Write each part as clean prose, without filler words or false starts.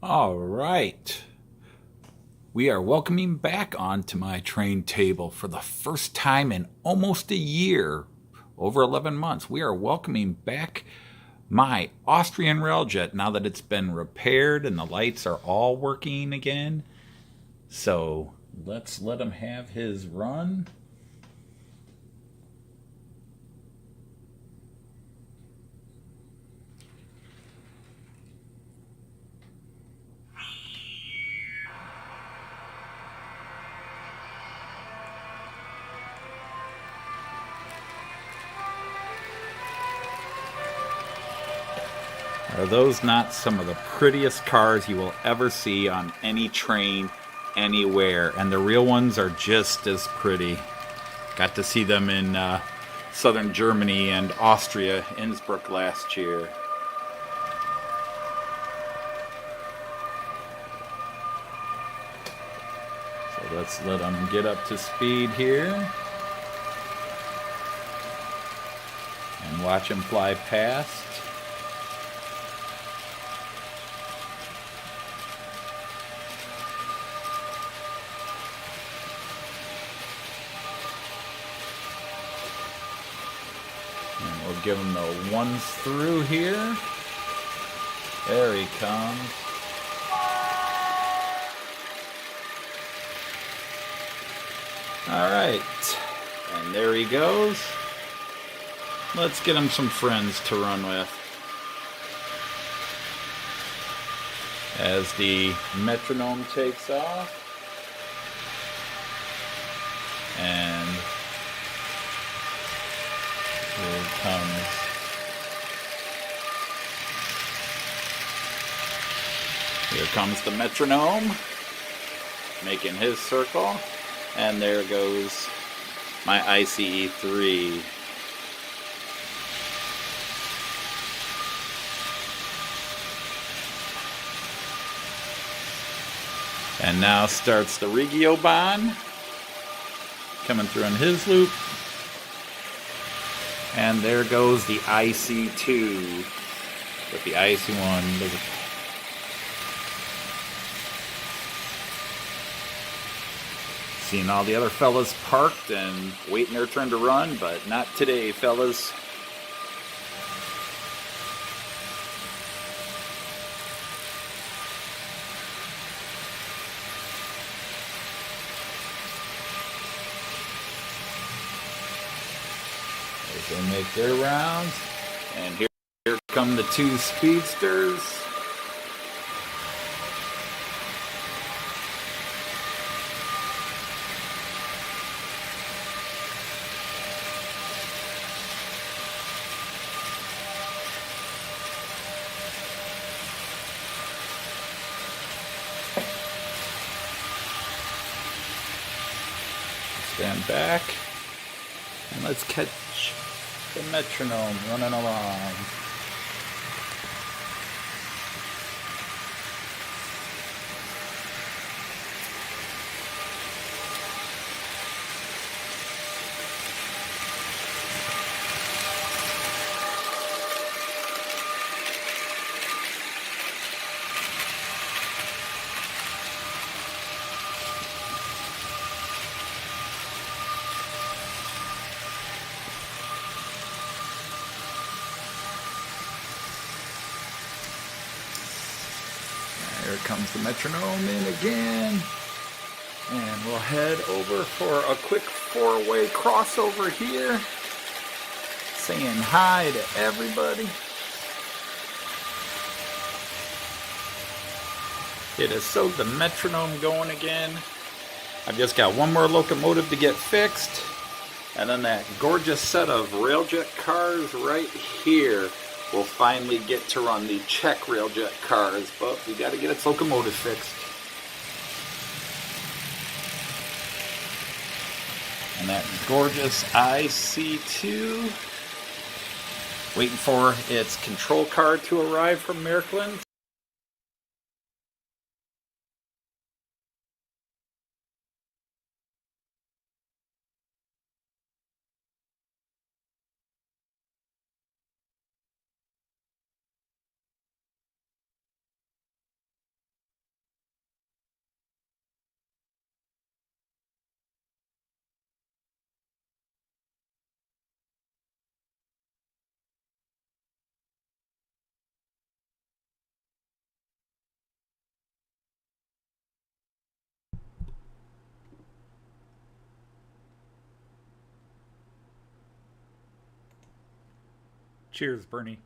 All right. We are welcoming back onto my train table for the first time in almost a year, over 11 months. We are welcoming back my Austrian railjet now that it's been repaired and the lights are all working again. So let's let him have his run. Are those not some of the prettiest cars you will ever see on any train anywhere? And the real ones are just as pretty. Got to see them in southern Germany and Austria, Innsbruck last year. So let's let them get up to speed here. And watch them fly past. And we'll give him the ones through here. There he comes. All right, and there he goes. Let's get him some friends to run with. As the metronome takes off. And here comes the metronome, making his circle. And there goes my ICE3. And now starts the Regio bond, coming through on his loop. And there goes the IC2 with the IC1. Seeing all the other fellas parked and waiting their turn to run, but not today, fellas. As they make their rounds, and here come the two speedsters. Stand back, and let's catch the metronome running along. Here comes the metronome in again. And we'll head over for a quick four-way crossover here. Saying hi to everybody. It has sewed the metronome going again. I've just got one more locomotive to get fixed. And then that gorgeous set of railjet cars right here will finally get to run the Czech railjet cars, but we got to get its locomotive fixed. And that gorgeous IC2 waiting for its control card to arrive from Märklin. Cheers, Bernie.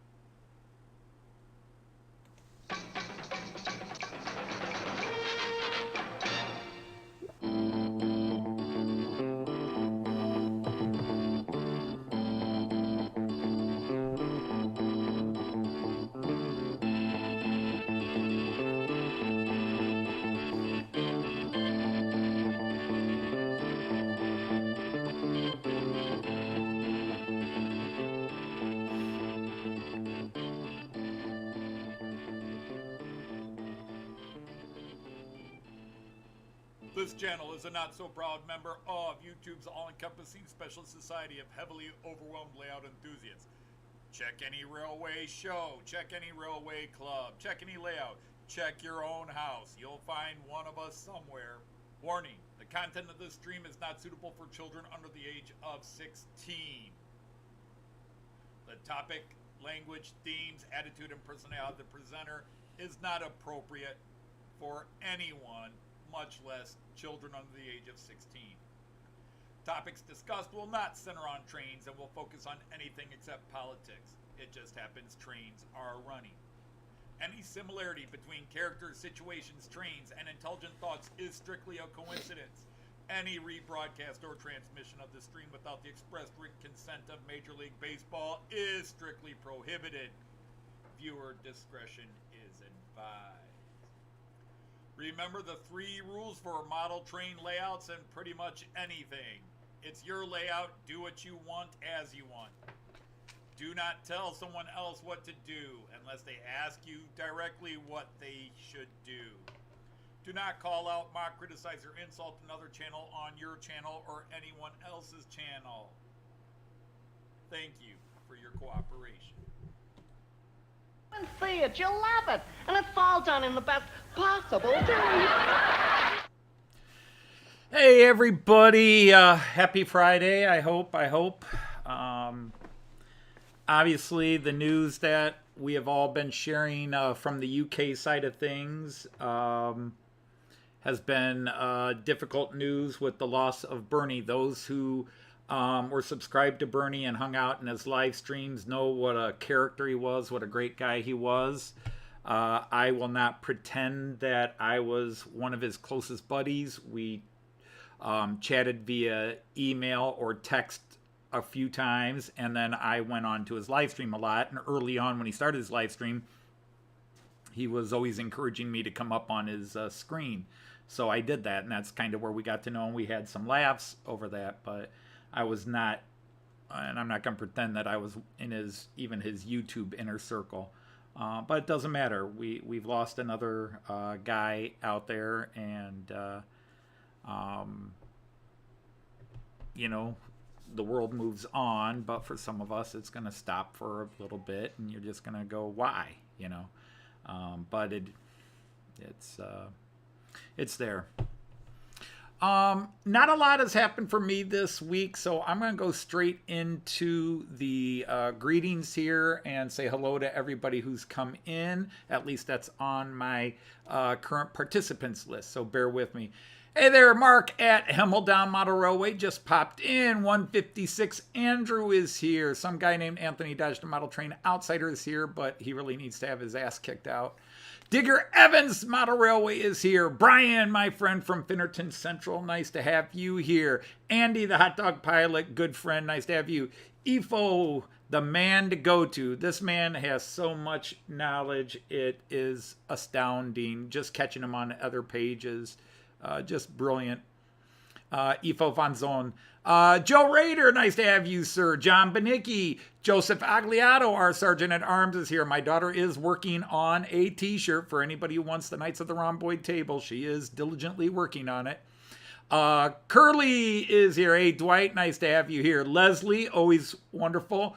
This channel is a not-so-proud member of YouTube's all-encompassing special society of heavily overwhelmed layout enthusiasts. Check any railway show, check any railway club, check any layout, check your own house. You'll find one of us somewhere. Warning, the content of this stream is not suitable for children under the age of 16. The topic, language, themes, attitude, and personality of the presenter is not appropriate for anyone, much less children under the age of 16. Topics discussed will not center on trains and will focus on anything except politics. It just happens trains are running. Any similarity between characters, situations, trains, and intelligent thoughts is strictly a coincidence. Any rebroadcast or transmission of the stream without the expressed written consent of Major League Baseball is strictly prohibited. Viewer discretion is advised. Remember the 3 rules for model train layouts and pretty much anything. It's your layout, do what you want as you want. Do not tell someone else what to do unless they ask you directly what they should do. Do not call out, mock, criticize, or insult another channel on your channel or anyone else's channel. Thank you for your cooperation. And see it, you'll love it, and it's all done in the best possible way. Hey everybody, happy Friday, I hope. Obviously the news that we have all been sharing from the UK side of things has been difficult news with the loss of Bernie. Those who were subscribed to Bernie and hung out in his live streams know what a character he was, what a great guy he was. I will not pretend that I was one of his closest buddies. We chatted via email or text a few times, and then I went on to his live stream a lot. And early on when he started his live stream, he was always encouraging me to come up on his screen. So I did that, and that's kind of where we got to know him. We had some laughs over that, but I was not, and I'm not going to pretend that I was in even his YouTube inner circle. But it doesn't matter. We've lost another guy out there, and you know, the world moves on. But for some of us, it's going to stop for a little bit, and you're just going to go, why? You know, but it's there. Not a lot has happened for me this week, so I'm going to go straight into the greetings here and say hello to everybody who's come in. At least that's on my current participants list, so bear with me. Hey there, Mark at Hemmeldown Model Railway just popped in. 156 Andrew is here. Some guy named Anthony Dodge the Model Train Outsider is here, but he really needs to have his ass kicked out. Digger Evans Model Railway is here. Brian, my friend from Finnerton Central, nice to have you here. Andy, the hot dog pilot, good friend, nice to have you. Ifo, the man to go to. This man has so much knowledge, it is astounding. Just catching him on other pages, just brilliant. Ifo Van Zon. Joe Rader, nice to have you, sir. John Benicki. Joseph Agliato, our Sergeant at Arms, is here. My daughter is working on a t-shirt for anybody who wants the Knights of the Rhomboid table. She is diligently working on it. Curly is here. Hey, Dwight, nice to have you here. Leslie, always wonderful.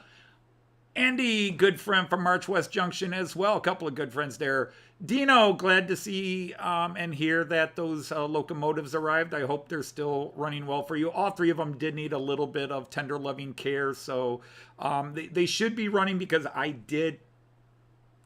Andy, good friend from March West Junction as well. A couple of good friends there. Dino, glad to see and hear that those locomotives arrived. I hope they're still running well for you. All 3 of them did need a little bit of tender loving care, so they should be running because I did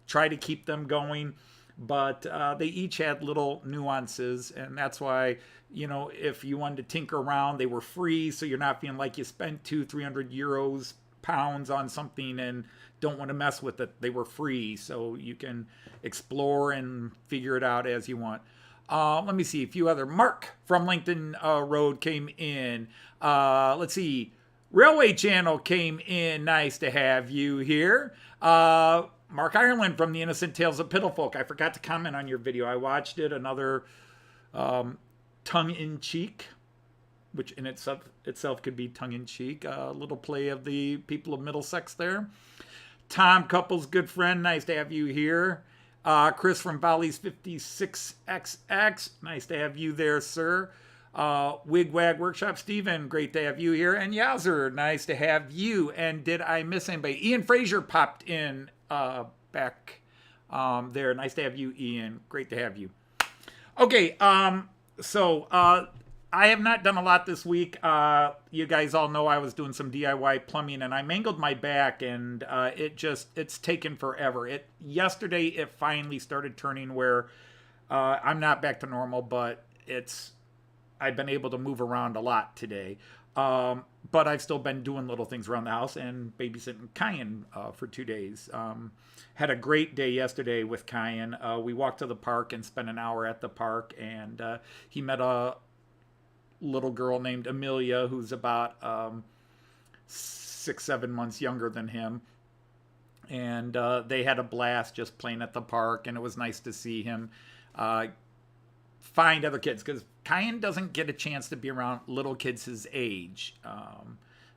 try to keep them going, but they each had little nuances, and that's why, you know, if you wanted to tinker around, they were free, so you're not feeling like you spent 200-300 euros pounds on something and don't want to mess with it. They were free, so you can explore and figure it out as you want. Let me see, a few other. Mark from Langton Road came in. Let's see. Railway Channel came in. Nice to have you here. Mark Ireland from The Innocent Tales of Piddlefolk. I forgot to comment on your video. I watched it. Another tongue-in-cheek, which in itself could be tongue-in-cheek. A little play of the people of Middlesex there. Tom Couples, good friend. Nice to have you here. Chris from Volleys 56XX. Nice to have you there, sir. Wigwag Workshop, Stephen, great to have you here. And Yazzer, nice to have you. And did I miss anybody? Ian Fraser popped in back there. Nice to have you, Ian. Great to have you. Okay, so I have not done a lot this week. You guys all know I was doing some DIY plumbing, and I mangled my back, and it's taken forever. Yesterday it finally started turning where I'm not back to normal, but I've been able to move around a lot today. But I've still been doing little things around the house and babysitting Kyan for 2 days. Had a great day yesterday with Kyan. We walked to the park and spent an hour at the park, and he met a little girl named Amelia, who's about 6-7 months younger than him. And they had a blast just playing at the park, and it was nice to see him find other kids, because Kyan doesn't get a chance to be around little kids his age.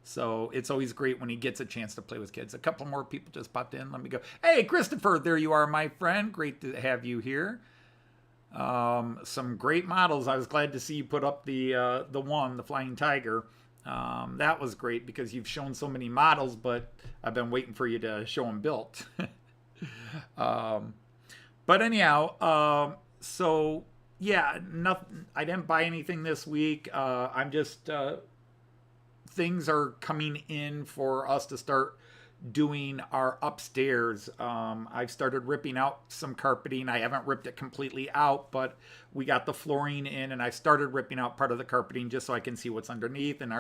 So it's always great when he gets a chance to play with kids. A couple more people just popped in. Let me go. Hey, Christopher, there you are, my friend. Great to have you here. Some great models. I was glad to see you put up the Flying Tiger. That was great because you've shown so many models, but I've been waiting for you to show them built. But anyhow, so yeah, nothing. I didn't buy anything this week. I'm just things are coming in for us to start doing our upstairs. I've started ripping out some carpeting. I haven't ripped it completely out, but we got the flooring in, and I started ripping out part of the carpeting just so I can see what's underneath, and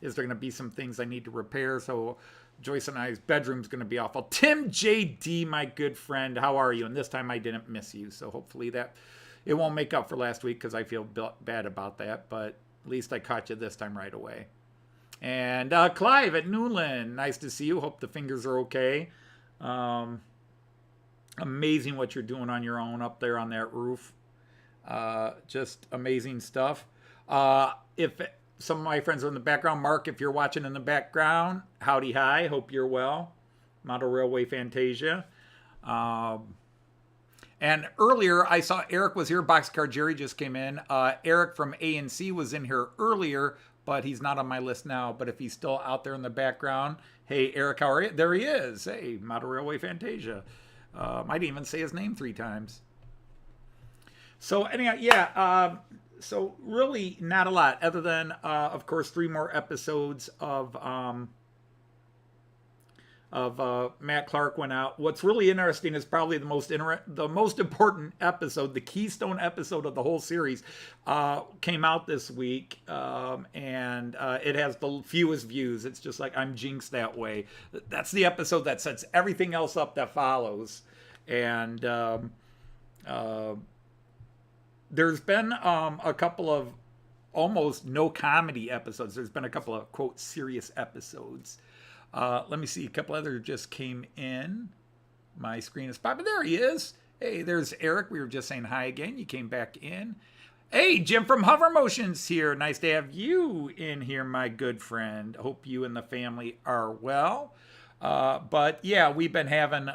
is there going to be some things I need to repair. So Joyce and I's bedroom's going to be awful. Tim JD, my good friend, how are you? And this time I didn't miss you, so hopefully it won't make up for last week, because I feel bad about that, but at least I caught you this time right away. And Clive at Newland, nice to see you. Hope the fingers are okay. Amazing what you're doing on your own up there on that roof. Just amazing stuff. If some of my friends are in the background, Mark, if you're watching in the background, howdy hi. Hope you're well. Model Railway Fantasia. And earlier, I saw Eric was here. Boxcar Jerry just came in. Eric from ANC was in here earlier, but he's not on my list now. But if he's still out there in the background, hey, Eric, how are you? There he is. Hey, Model Railway Fantasia. I didn't even say his name 3 times. So anyhow, yeah. So really not a lot, other than, of course, 3 more episodes of Matt Clarke went out. What's really interesting is probably the most important episode, the keystone episode of the whole series, came out this week, and it has the fewest views. It's just like, I'm jinxed that way. That's the episode that sets everything else up that follows. And there's been a couple of almost no comedy episodes. There's been a couple of, quote, serious episodes. Let me see. A couple other just came in. My screen is popping. There he is. Hey, there's Eric. We were just saying hi again. You came back in. Hey, Jim from Hover Motions here. Nice to have you in here, my good friend. Hope you and the family are well. But yeah, we've been having...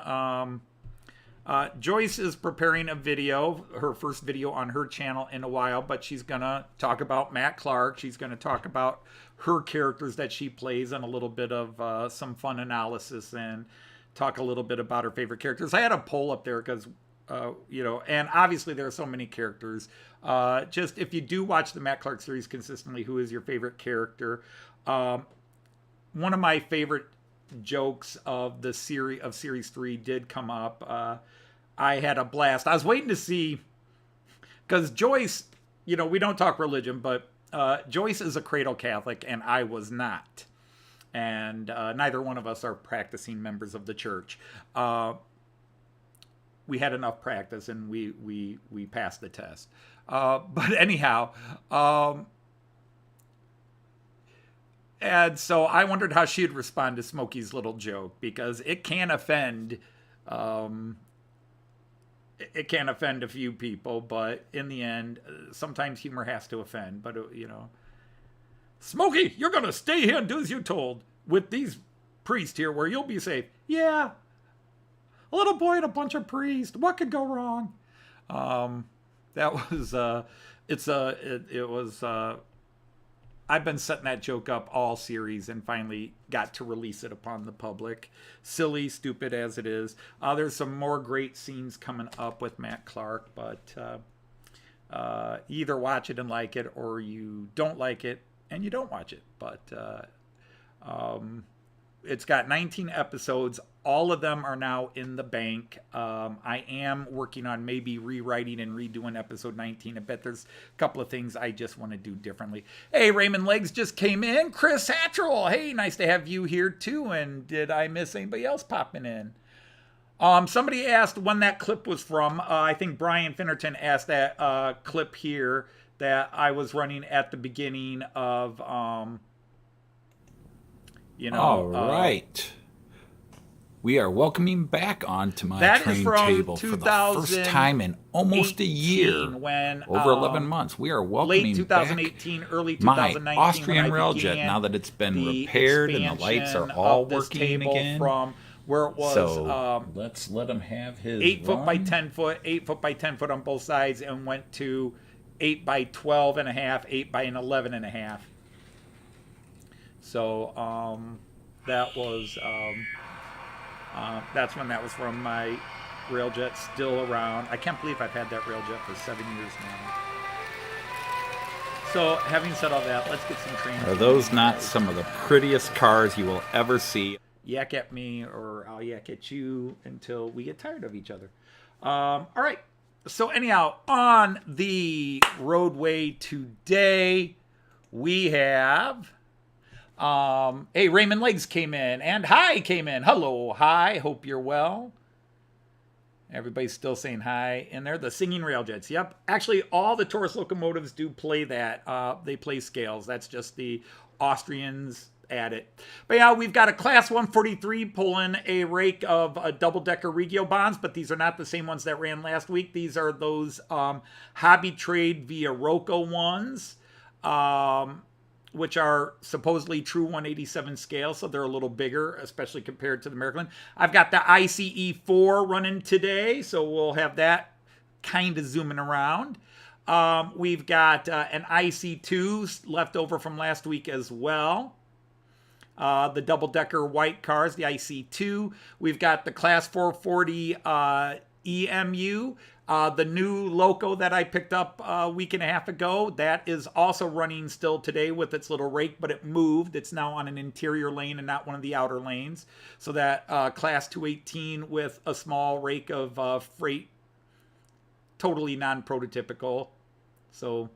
Joyce is preparing a video, her first video on her channel in a while, but she's going to talk about Matt Clarke. She's going to talk about her characters that she plays and a little bit of some fun analysis and talk a little bit about her favorite characters. I had a poll up there because, and obviously there are so many characters. Just if you do watch the Matt Clarke series consistently, who is your favorite character? One of my favorite jokes of the series 3 did come up. I had a blast. I was waiting to see, because Joyce, we don't talk religion, but Joyce is a cradle Catholic and I was not. and neither one of us are practicing members of the church. We had enough practice, and we passed the test. But anyhow, and so I wondered how she'd respond to Smokey's little joke, because it can offend. It can offend a few people, but in the end, sometimes humor has to offend. But, Smokey, you're going to stay here and do as you're told with these priests here where you'll be safe. Yeah. A little boy and a bunch of priests. What could go wrong? That was, I've been setting that joke up all series and finally got to release it upon the public. Silly, stupid as it is. There's some more great scenes coming up with Matt Clarke, but either watch it and like it, or you don't like it and you don't watch it. But it's got 19 episodes. All of them are now in the bank. I am working on maybe rewriting and redoing episode 19. I bet there's a couple of things I just want to do differently. Hey, Raymond Legs just came in. Chris Hatchell. Hey, nice to have you here too. And did I miss anybody else popping in? Somebody asked when that clip was from. I think Brian Finnerton asked that clip here that I was running at the beginning of, All right. We are welcoming back onto my train table for the first time in almost a year, when, over 11 months. We are welcoming late 2018, early my 2019, Austrian when I railjet, began now that it's been repaired and the lights are all working again. From where it was, so let's let him have his 8 foot run. by 10 foot, 8 foot by 10 foot on both sides, and went to 8 by 12 and a half, 8 by an 11 and a half. So that was that's when that was from. My railjet still around. I can't believe I've had that railjet for 7 years now. So having said all that, let's get some trains. Are those not some of the prettiest cars you will ever see? Yak at me, or I'll yak at you until we get tired of each other. All right. So anyhow, on the roadway today, we have... hey, Raymond Legs came in, and Hi came in. Hello, Hi. Hope you're well. Everybody's still saying hi in there. The singing railjets. Yep. Actually, all the Taurus locomotives do play that. They play scales. That's just the Austrians at it. But yeah, we've got a Class 143 pulling a rake of double-decker Regio bonds, but these are not the same ones that ran last week. These are those hobby trade via Roco ones. Which are supposedly true 187 scale, so they're a little bigger, especially compared to the Märklin. I've got the ICE4 running today, so we'll have that kind of zooming around. We've got an IC2 left over from last week as well. The double-decker white cars, the IC2. We've got the Class 440 EMU. The new Loco that I picked up a week and a half ago, that is also running still today with its little rake, but it moved. It's now on an interior lane and not one of the outer lanes. So that Class 218 with a small rake of freight, totally non-prototypical. So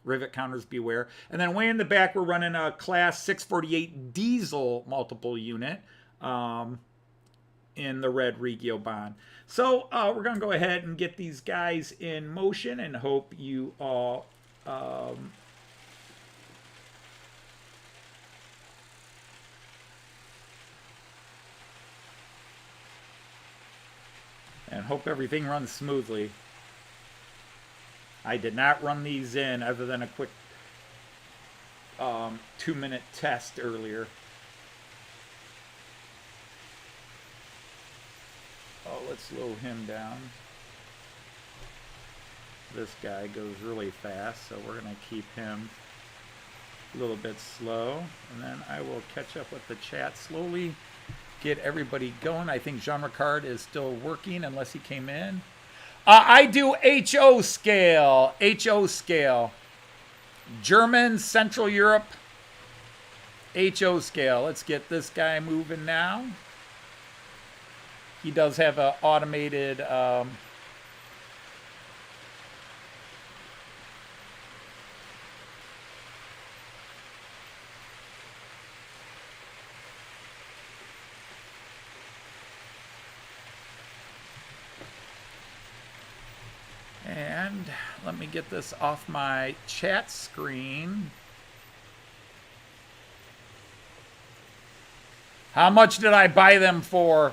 rivet counters beware. And then way in the back, we're running a Class 648 diesel multiple unit in the red Regio bond. So we're going to go ahead and get these guys in motion and hope you all and hope everything runs smoothly. I did not run these in other than a quick 2-minute test earlier. Oh, let's slow him down. This guy goes really fast, so we're going to keep him a little bit slow. And then I will catch up with the chat slowly, get everybody going. I think Jean Ricard is still working unless he came in. I do HO scale. HO scale. German, Central Europe. HO scale. Let's get this guy moving now. He does have an automated And let me get this off my chat screen. How much did I buy them for?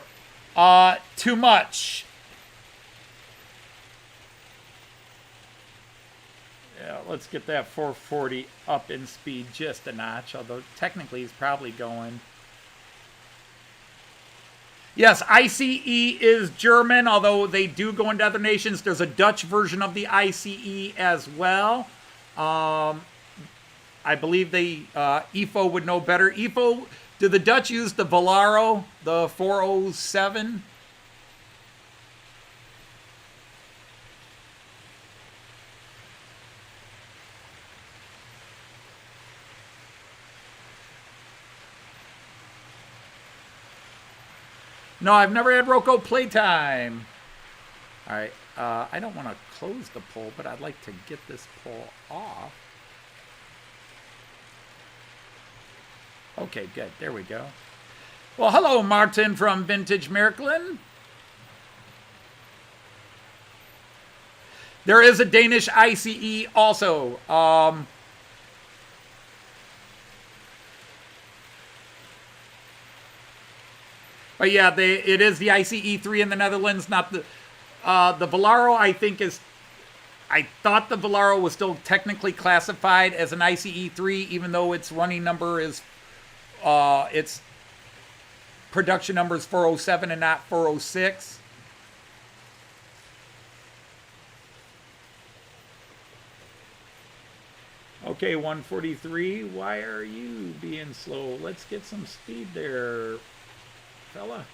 Too much. Yeah, let's get that 440 up in speed just a notch, although technically he's probably going. Yes, ICE is German, although they do go into other nations. There's a Dutch version of the ICE as well. I believe the EFO would know better. EFO, do the Dutch use the Volaro, the 407? No, I've never had Roco playtime. All right, I don't want to close the poll, but I'd like to get this poll off. Okay, good. There we go. Well, hello, Martin from Vintage Märklin. There is a Danish ICE also. But yeah, it is the ICE3 in the Netherlands, not the Volaro. I think I thought the Volaro was still technically classified as an ICE3, even though its running number is its production number is 407 and not 406. Okay, 143. Why are you being slow? Let's get some speed there, fella.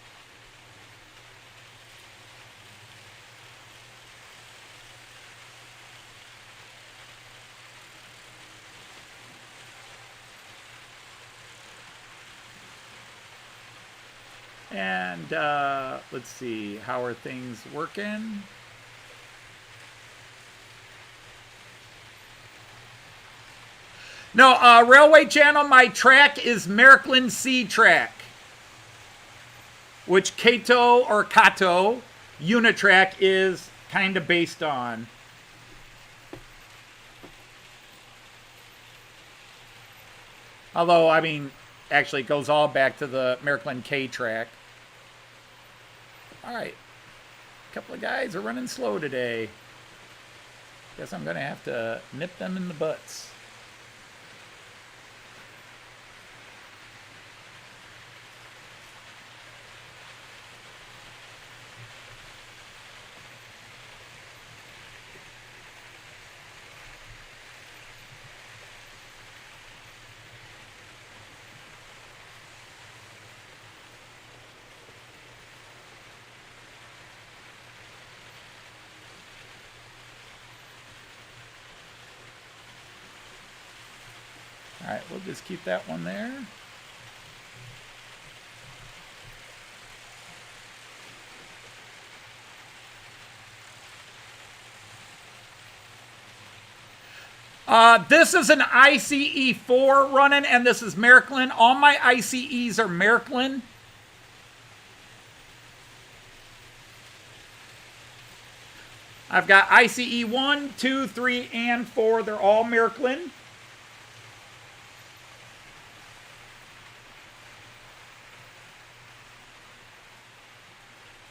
And let's see, how are things working? No, Railway Channel, my track is Märklin C track, which Kato or Kato Unitrack is kind of based on. Although, I mean, actually it goes all back to the Märklin K track. All right, a couple of guys are running slow today. Guess I'm gonna have to nip them in the butts. All right, we'll just keep that one there. This is an ICE4 running, and this is Märklin. All my ICEs are Märklin. I've got ICE 1, 2, 3, and 4. They're all Märklin.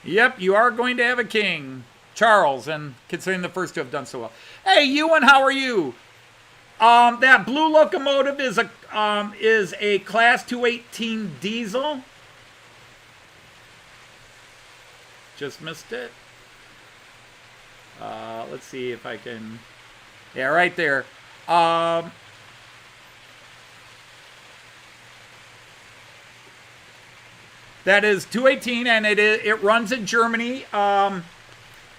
Yep, you are going to have a king, Charles, and considering the first two have done so well. Hey, Ewan, how are you? That blue locomotive is a Class 218 diesel. Just missed it. Let's see if I can. Yeah, right there. That is 218, and it runs in Germany.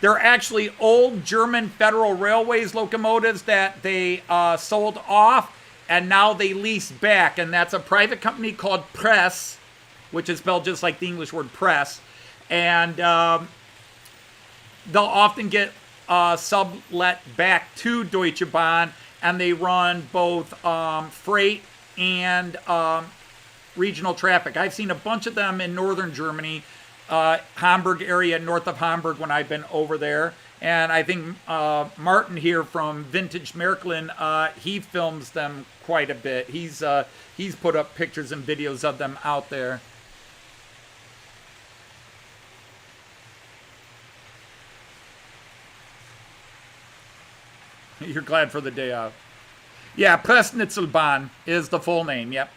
They're actually old German Federal Railways locomotives that they sold off, and now they lease back. And that's a private company called Press, which is spelled just like the English word press. And they'll often get sublet back to Deutsche Bahn, and they run both freight and regional traffic. I've seen a bunch of them in northern Germany, Hamburg area, north of Hamburg when I've been over there. And I think Martin here from Vintage Märklin, he films them quite a bit. He's put up pictures and videos of them out there. You're glad for the day off. Yeah, Pressnitzelbahn is the full name. Yep.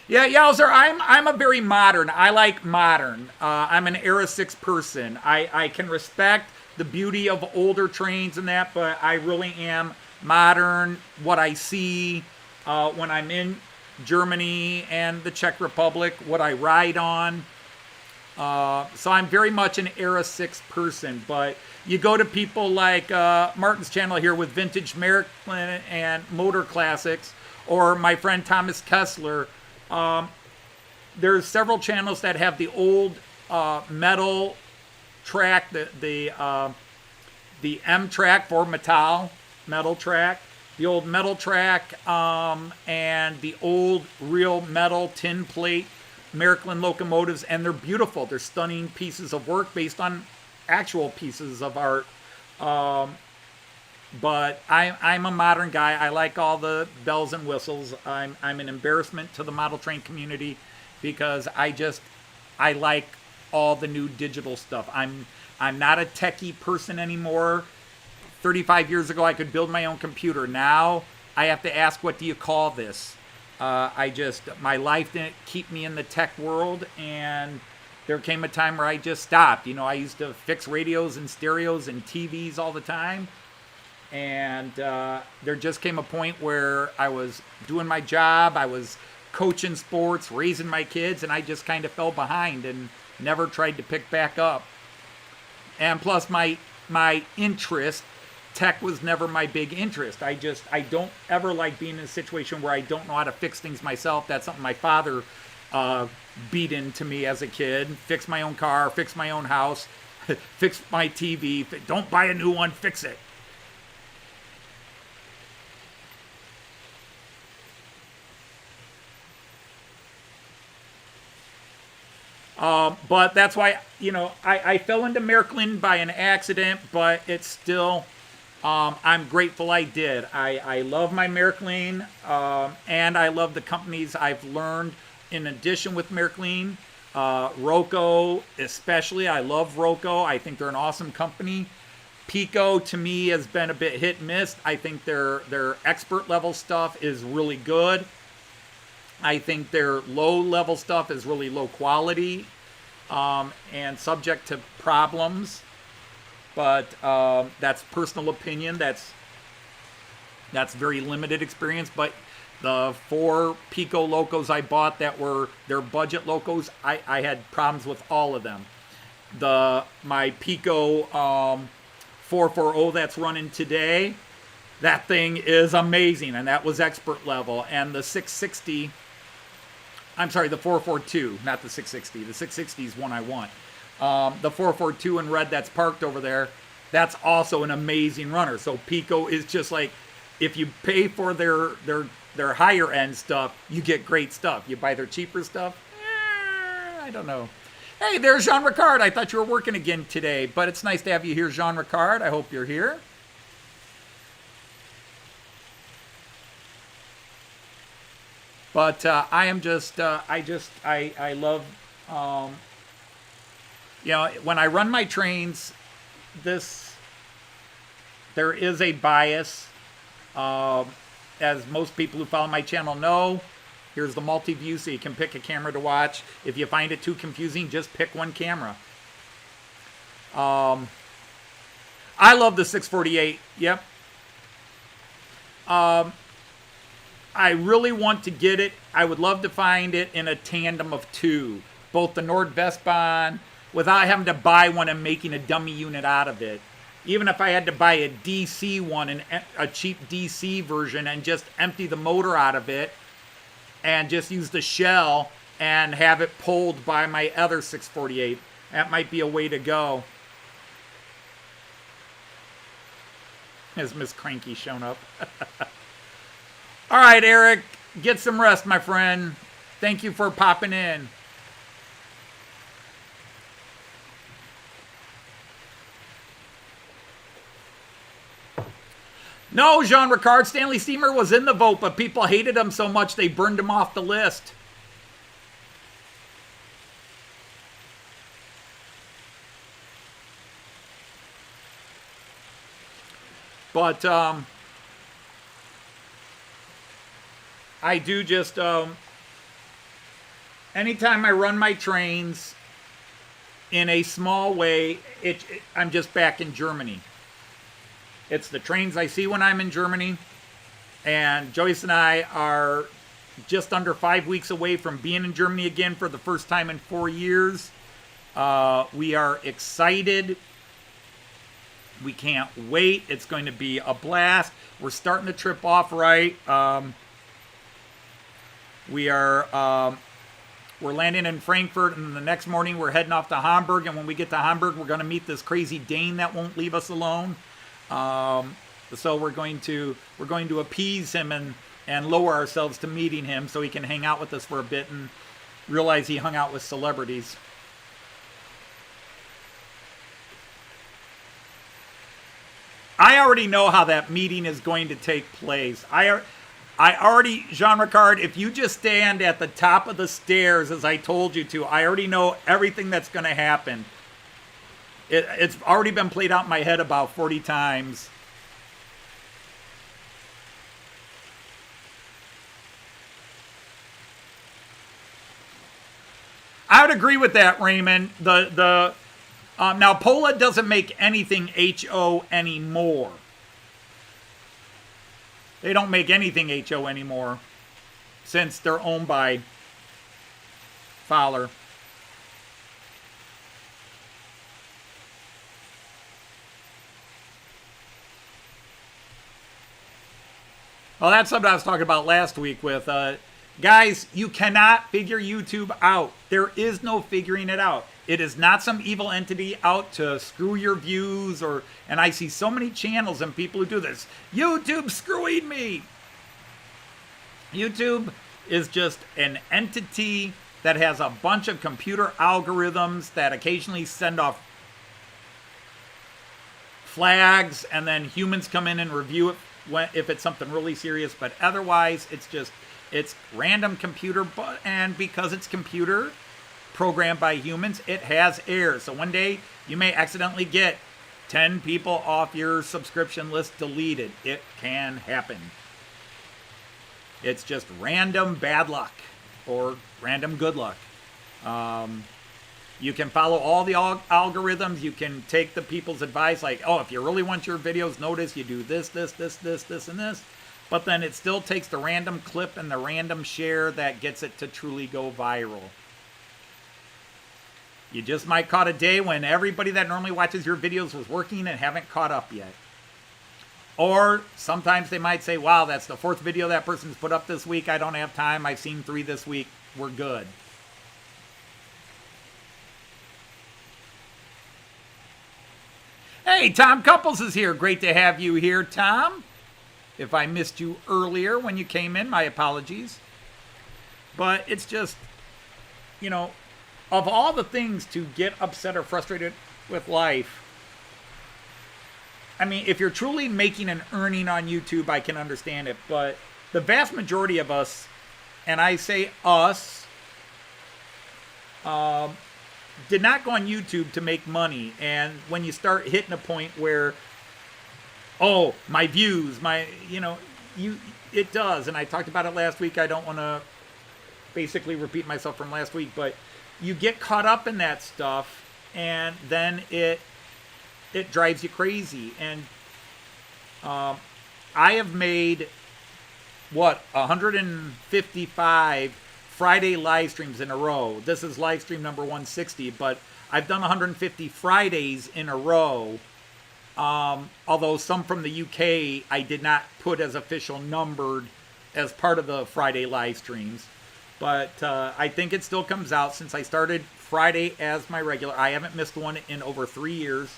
Yeah, Yowzer, I'm a very modern. I like modern. I'm an Era 6 person. I can respect the beauty of older trains and that, but I really am modern. What I see when I'm in Germany and the Czech Republic, what I ride on. So I'm very much an Era 6 person, but you go to people like Martin's channel here with Vintage Märklin and Motor Classics, or my friend Thomas Kessler. There's several channels that have the old metal track, the M track for metal track, the old metal track, and the old real metal tin plate Märklin locomotives, and they're beautiful. They're stunning pieces of work based on actual pieces of art. But I'm a modern guy. I like all the bells and whistles. I'm an embarrassment to the model train community because I like all the new digital stuff. I'm not a techie person anymore. 35 years ago, I could build my own computer. Now I have to ask, what do you call this? My life didn't keep me in the tech world, and there came a time where I just stopped. You know, I used to fix radios and stereos and TVs all the time. And there just came a point where I was doing my job, I was coaching sports, raising my kids, and I just kind of fell behind and never tried to pick back up. And plus my interest, tech was never my big interest. I don't ever like being in a situation where I don't know how to fix things myself. That's something my father beat into me as a kid. Fix my own car, fix my own house, fix my TV. Don't buy a new one, fix it. But that's why, you know, I fell into Märklin by an accident, but it's still, I'm grateful I did. I love my Märklin, and I love the companies I've learned in addition with Märklin. Roco, especially. I love Roco. I think they're an awesome company. Piko, to me, has been a bit hit and miss. I think their expert level stuff is really good. I think their low level stuff is really low quality and subject to problems. But that's personal opinion. That's very limited experience. But the 4 Piko locos I bought that were their budget locos, I had problems with all of them. My Piko 440 that's running today, that thing is amazing, and that was expert level. And the 660, I'm sorry, the 442, not the 660. The 660 is one I want. The 442 in red that's parked over there, that's also an amazing runner. So Piko is just like, if you pay for their higher end stuff, you get great stuff. You buy their cheaper stuff, I don't know. Hey, there's Jean Ricard. I thought you were working again today, but it's nice to have you here, Jean Ricard. I hope you're here. But I am just, I love, you know, when I run my trains, there is a bias. As most people who follow my channel know, here's the multi-view so you can pick a camera to watch. If you find it too confusing, just pick one camera. I love the 648. Yep. I really want to get it. I would love to find it in a tandem of 2. Both the Nordwestbahn, without having to buy one and making a dummy unit out of it. Even if I had to buy a DC one, and a cheap DC version, and just empty the motor out of it, and just use the shell and have it pulled by my other 648. That might be a way to go. Has Miss Cranky shown up? All right, Eric, get some rest, my friend. Thank you for popping in. No, Jean Ricard, Stanley Steamer was in the vote, but people hated him so much they burned him off the list. But I do just, anytime I run my trains in a small way, I'm just back in Germany. It's the trains I see when I'm in Germany. And Joyce and I are just under 5 weeks away from being in Germany again for the first time in 4 years. We are excited. We can't wait. It's going to be a blast. We're starting the trip off right. We're landing in Frankfurt, and the next morning we're heading off to Hamburg. And when we get to Hamburg, we're going to meet this crazy Dane that won't leave us alone. So we're going to appease him and lower ourselves to meeting him so he can hang out with us for a bit and realize he hung out with celebrities. I already know how that meeting is going to take place. I already, Jean Ricard, if you just stand at the top of the stairs as I told you to, I already know everything that's going to happen. It's already been played out in my head about 40 times. I would agree with that, Raymond. Now, Pola doesn't make anything HO anymore. They don't make anything HO anymore since they're owned by Fowler. Well, that's something I was talking about last week with guys, you cannot figure YouTube out. There is no figuring it out. It is not some evil entity out to screw your views and I see so many channels and people who do this. YouTube screwing me. YouTube is just an entity that has a bunch of computer algorithms that occasionally send off flags and then humans come in and review it if it's something really serious. But otherwise, it's random computer, and because it's computer programmed by humans, it has errors. So one day you may accidentally get 10 people off your subscription list deleted. It can happen. It's just random bad luck or random good luck. You can follow all the algorithms. You can take the people's advice like, oh, if you really want your videos noticed, you do this, and this. But then it still takes the random clip and the random share that gets it to truly go viral. You just might caught a day when everybody that normally watches your videos was working and haven't caught up yet. Or sometimes they might say, wow, that's the 4th video that person's put up this week. I don't have time. I've seen 3 this week. We're good. Hey, Tom Couples is here. Great to have you here, Tom. If I missed you earlier when you came in, my apologies. But it's just, of all the things to get upset or frustrated with life, I mean, if you're truly making an earning on YouTube, I can understand it. But the vast majority of us, and I say us, did not go on YouTube to make money. And when you start hitting a point where, oh, my views, it does. And I talked about it last week. I don't want to basically repeat myself from last week, but you get caught up in that stuff and then it drives you crazy. And I have made 155 Friday live streams in a row. This is live stream number 160, but I've done 150 Fridays in a row. Although some from the UK I did not put as official numbered as part of the Friday live streams. But I think it still comes out since I started Friday as my regular. I haven't missed one in over 3 years.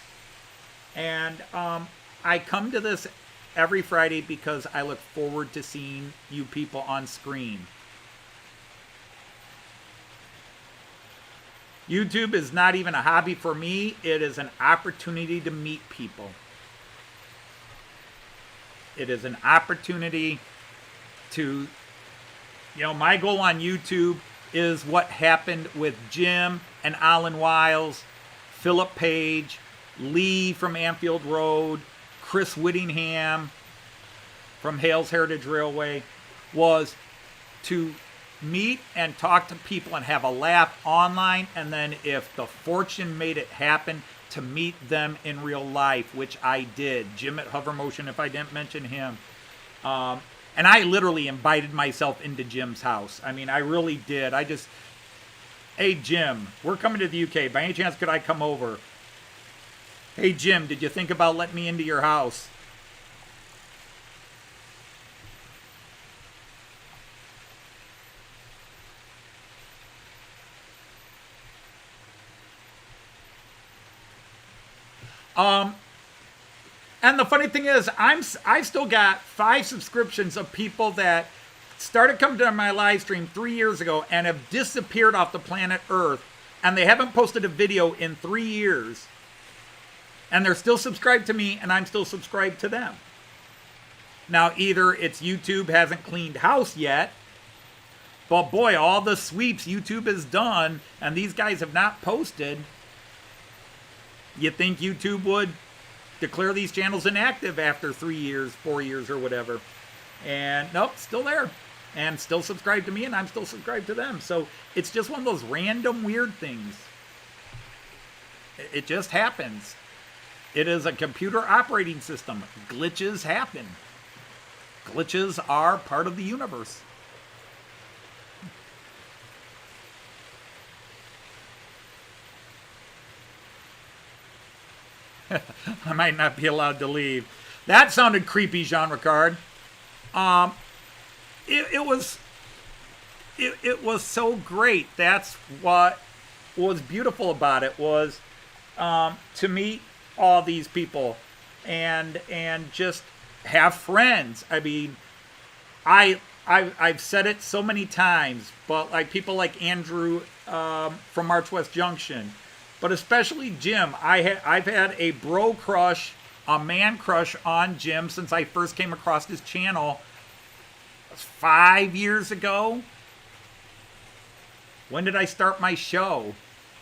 And I come to this every Friday because I look forward to seeing you people on screen. YouTube is not even a hobby for me. It is an opportunity to meet people. It is an opportunity to, you know, my goal on YouTube is what happened with Jim and Alan Wiles, Philip Page, Lee from Anfield Road, Chris Whittingham from Hales Heritage Railway, was to meet and talk to people and have a laugh online, and then if the fortune made it happen, to meet them in real life, which I did. Jim at Hover Motion, if I didn't mention him. And I literally invited myself into Jim's house. I mean, I really did. Hey, Jim, we're coming to the UK. By any chance, could I come over? Hey, Jim, did you think about letting me into your house? And the funny thing is, I've still got 5 subscriptions of people that started coming to my live stream 3 years ago and have disappeared off the planet Earth, and they haven't posted a video in 3 years, and they're still subscribed to me, and I'm still subscribed to them. Now, either it's YouTube hasn't cleaned house yet, but boy, all the sweeps YouTube has done, and these guys have not posted. You think YouTube would declare these channels inactive after 3 years, 4 years, or whatever. And nope, still there. And still subscribed to me, and I'm still subscribed to them. So it's just one of those random weird things. It just happens. It is a computer operating system. Glitches happen. Glitches are part of the universe. I might not be allowed to leave. That sounded creepy, Jean Ricard. It was so great. That's what was beautiful about it, was to meet all these people and just have friends. I mean, I've said it so many times, but like people like Andrew from March West Junction, but especially Jim. I've had a bro crush, a man crush on Jim since I first came across his channel 5 years ago. When did I start my show?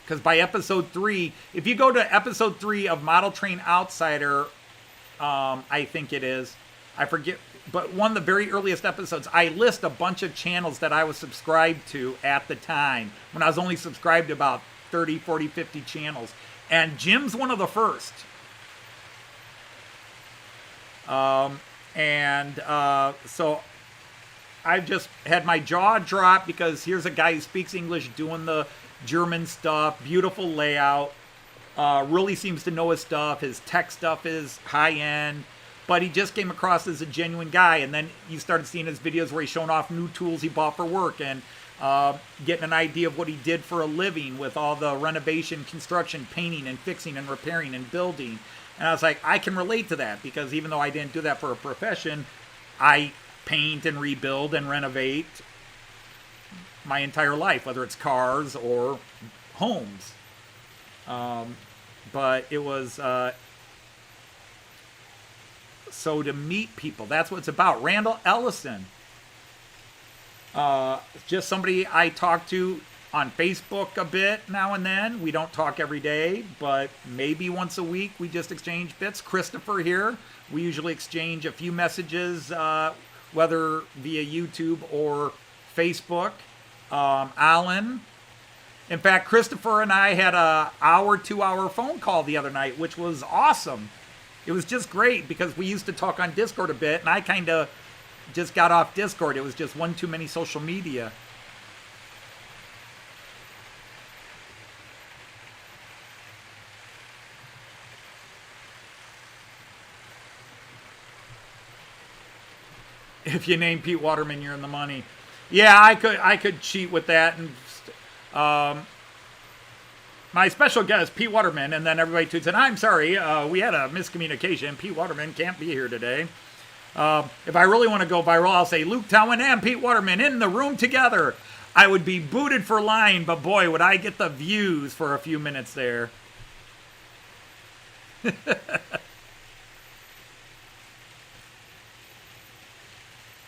Because by episode 3, if you go to episode 3 of Model Train Outsider, I think it is, I forget, but one of the very earliest episodes, I list a bunch of channels that I was subscribed to at the time, when I was only subscribed to about 30, 40, 50 channels. And Jim's one of the first. So I've just had my jaw drop, because here's a guy who speaks English doing the German stuff, beautiful layout, really seems to know his stuff. His tech stuff is high end, but he just came across as a genuine guy. And then you started seeing his videos where he's showing off new tools he bought for work, and getting an idea of what he did for a living with all the renovation, construction, painting, and fixing, and repairing, and building. And I was like, I can relate to that, because even though I didn't do that for a profession, I paint and rebuild and renovate my entire life, whether it's cars or homes. But it was, so to meet people, that's what it's about. Randall Ellison, just somebody I talk to on Facebook a bit now and then. We don't talk every day, but maybe once a week we just exchange bits. Christopher here, we usually exchange a few messages, whether via YouTube or Facebook. Alan. In fact, Christopher and I had a 2-hour phone call the other night, which was awesome. It was just great, because we used to talk on Discord a bit, and I kind of just got off Discord. It was just one too many social media. If you name Pete Waterman, you're in the money. Yeah, I could cheat with that. And my special guest, Pete Waterman, and then everybody tweets, and I'm sorry, we had a miscommunication. Pete Waterman can't be here today. If I really want to go viral, I'll say Luke Towan and Pete Waterman in the room together. I would be booted for lying, but boy, would I get the views for a few minutes there.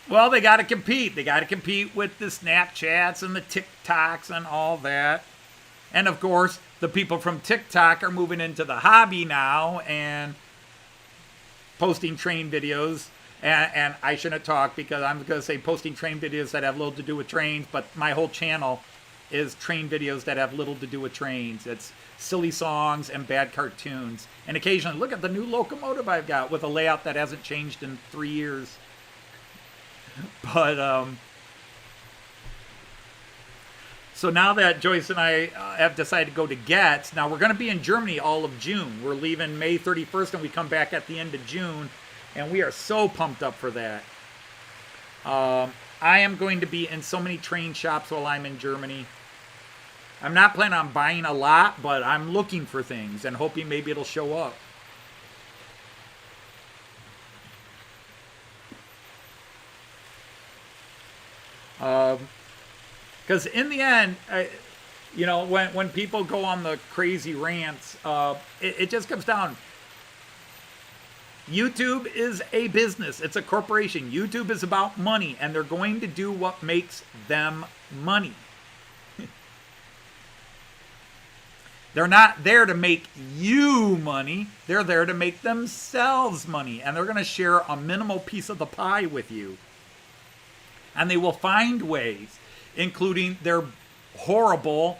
Well, they got to compete. They got to compete with the Snapchats and the TikToks and all that. And of course, the people from TikTok are moving into the hobby now and posting train videos. And I shouldn't talk because I'm going to say posting train videos that have little to do with trains, but my whole channel is train videos that have little to do with trains. It's silly songs and bad cartoons. And occasionally, look at the new locomotive I've got with a layout that hasn't changed in 3 years. But, so now that Joyce and I have decided to go to Getz, now we're going to be in Germany all of June. We're leaving May 31st and we come back at the end of June. And we are so pumped up for that. I am going to be in so many train shops while I'm in Germany. I'm not planning on buying a lot, but I'm looking for things and hoping maybe it'll show up. Because in the end, you know, when people go on the crazy rants, it just comes down. YouTube is a business. It's a corporation. YouTube is about money, and they're going to do what makes them money. They're not there to make you money. They're there to make themselves money, and they're going to share a minimal piece of the pie with you. And they will find ways, including their horrible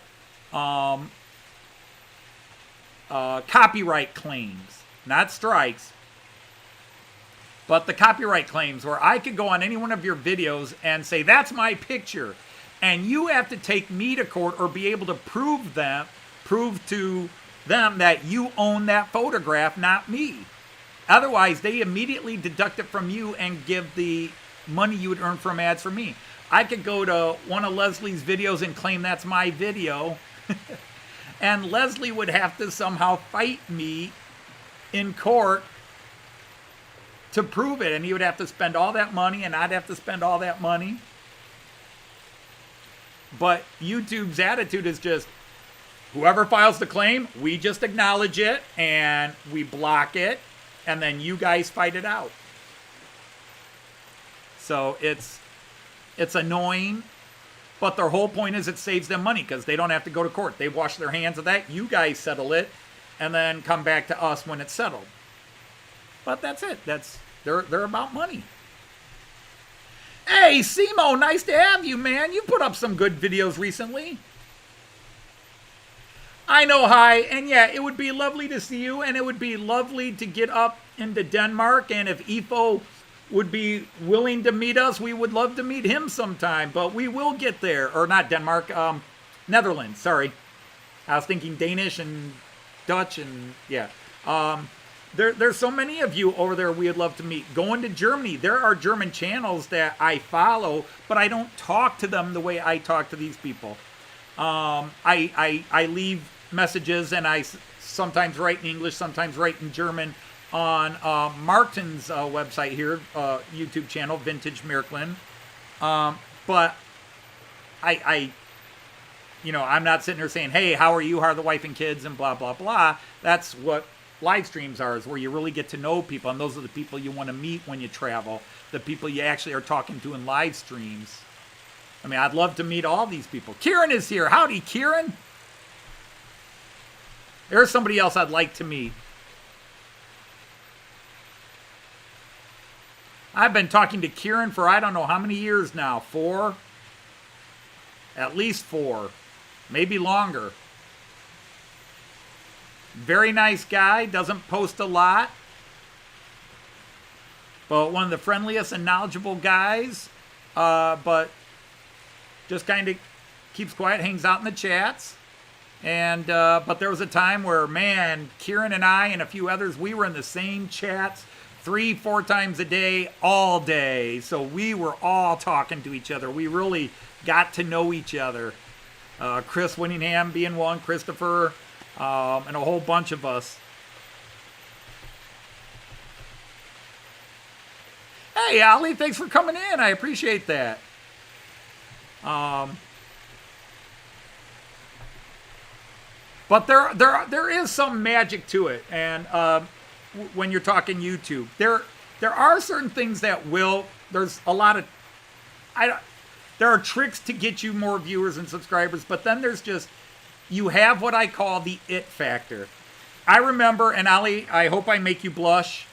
copyright claims, not strikes, but the copyright claims where I could go on any one of your videos and say, that's my picture. And you have to take me to court or be able to prove to them that you own that photograph, not me. Otherwise, they immediately deduct it from you and give the money you would earn from ads for me. I could go to one of Leslie's videos and claim that's my video. And Leslie would have to somehow fight me in court to prove it, and he would have to spend all that money, and I'd have to spend all that money. But YouTube's attitude is just, whoever files the claim, we just acknowledge it, and we block it, and then you guys fight it out. So it's annoying, but their whole point is it saves them money, because they don't have to go to court. They wash their hands of that, you guys settle it, and then come back to us when it's settled. But that's it. They're about money. Hey, Simo, nice to have you, man. You put up some good videos recently. I know, hi. And yeah, it would be lovely to see you, and it would be lovely to get up into Denmark. And if Ifo would be willing to meet us, we would love to meet him sometime. But we will get there. Or not Denmark, Netherlands, sorry. I was thinking Danish and Dutch and, yeah. There's so many of you over there we would love to meet. Going to Germany, there are German channels that I follow, but I don't talk to them the way I talk to these people. I leave messages, and I sometimes write in English, sometimes write in German on Martin's website here, YouTube channel, Vintage Märklin. But you know, I'm not sitting there saying, hey, how are you? How are the wife and kids? And blah, blah, blah. That's what live streams are, is where you really get to know people, and those are the people you want to meet when you travel, the people you actually are talking to in live streams. I mean, I'd love to meet all these people. Kieran is here. Howdy, Kieran. There's somebody else I'd like to meet. I've been talking to Kieran for I don't know how many years now. 4? At least 4. Maybe longer. Very nice guy, doesn't post a lot, but one of the friendliest and knowledgeable guys, but just kind of keeps quiet, hangs out in the chats. And but there was a time where, man, Kieran and I and a few others, we were in the same chats 3-4 times a day, all day. So we were all talking to each other. We really got to know each other. Chris Winningham being one, Christopher, and a whole bunch of us. Hey, Ali, thanks for coming in. I appreciate that. But there is some magic to it, and when you're talking YouTube, there are certain things that will. There's a lot of there are tricks to get you more viewers and subscribers, but then there's just, you have what I call the it factor. I remember, and Ali, I hope I make you blush.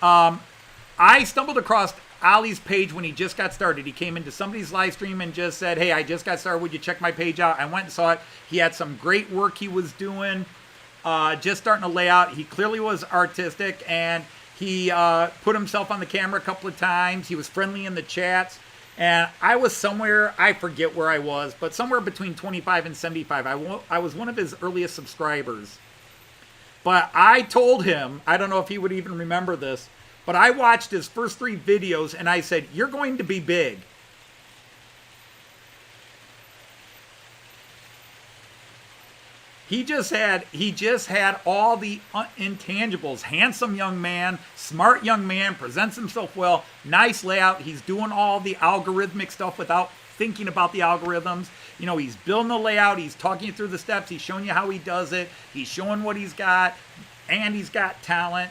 I stumbled across Ali's page when he just got started. He came into somebody's live stream and just said, hey, I just got started. Would you check my page out? I went and saw it. He had some great work he was doing, just starting to lay out. He clearly was artistic, and he put himself on the camera a couple of times. He was friendly in the chats. And I was somewhere, I forget where I was, but somewhere between 25 and 75. I was one of his earliest subscribers. But I told him, I don't know if he would even remember this, but I watched his first 3 videos and I said, you're going to be big. He just had all the intangibles. Handsome young man, smart young man, presents himself well, nice layout. He's doing all the algorithmic stuff without thinking about the algorithms. You know, he's building the layout. He's talking you through the steps. He's showing you how he does it. He's showing what he's got, and he's got talent.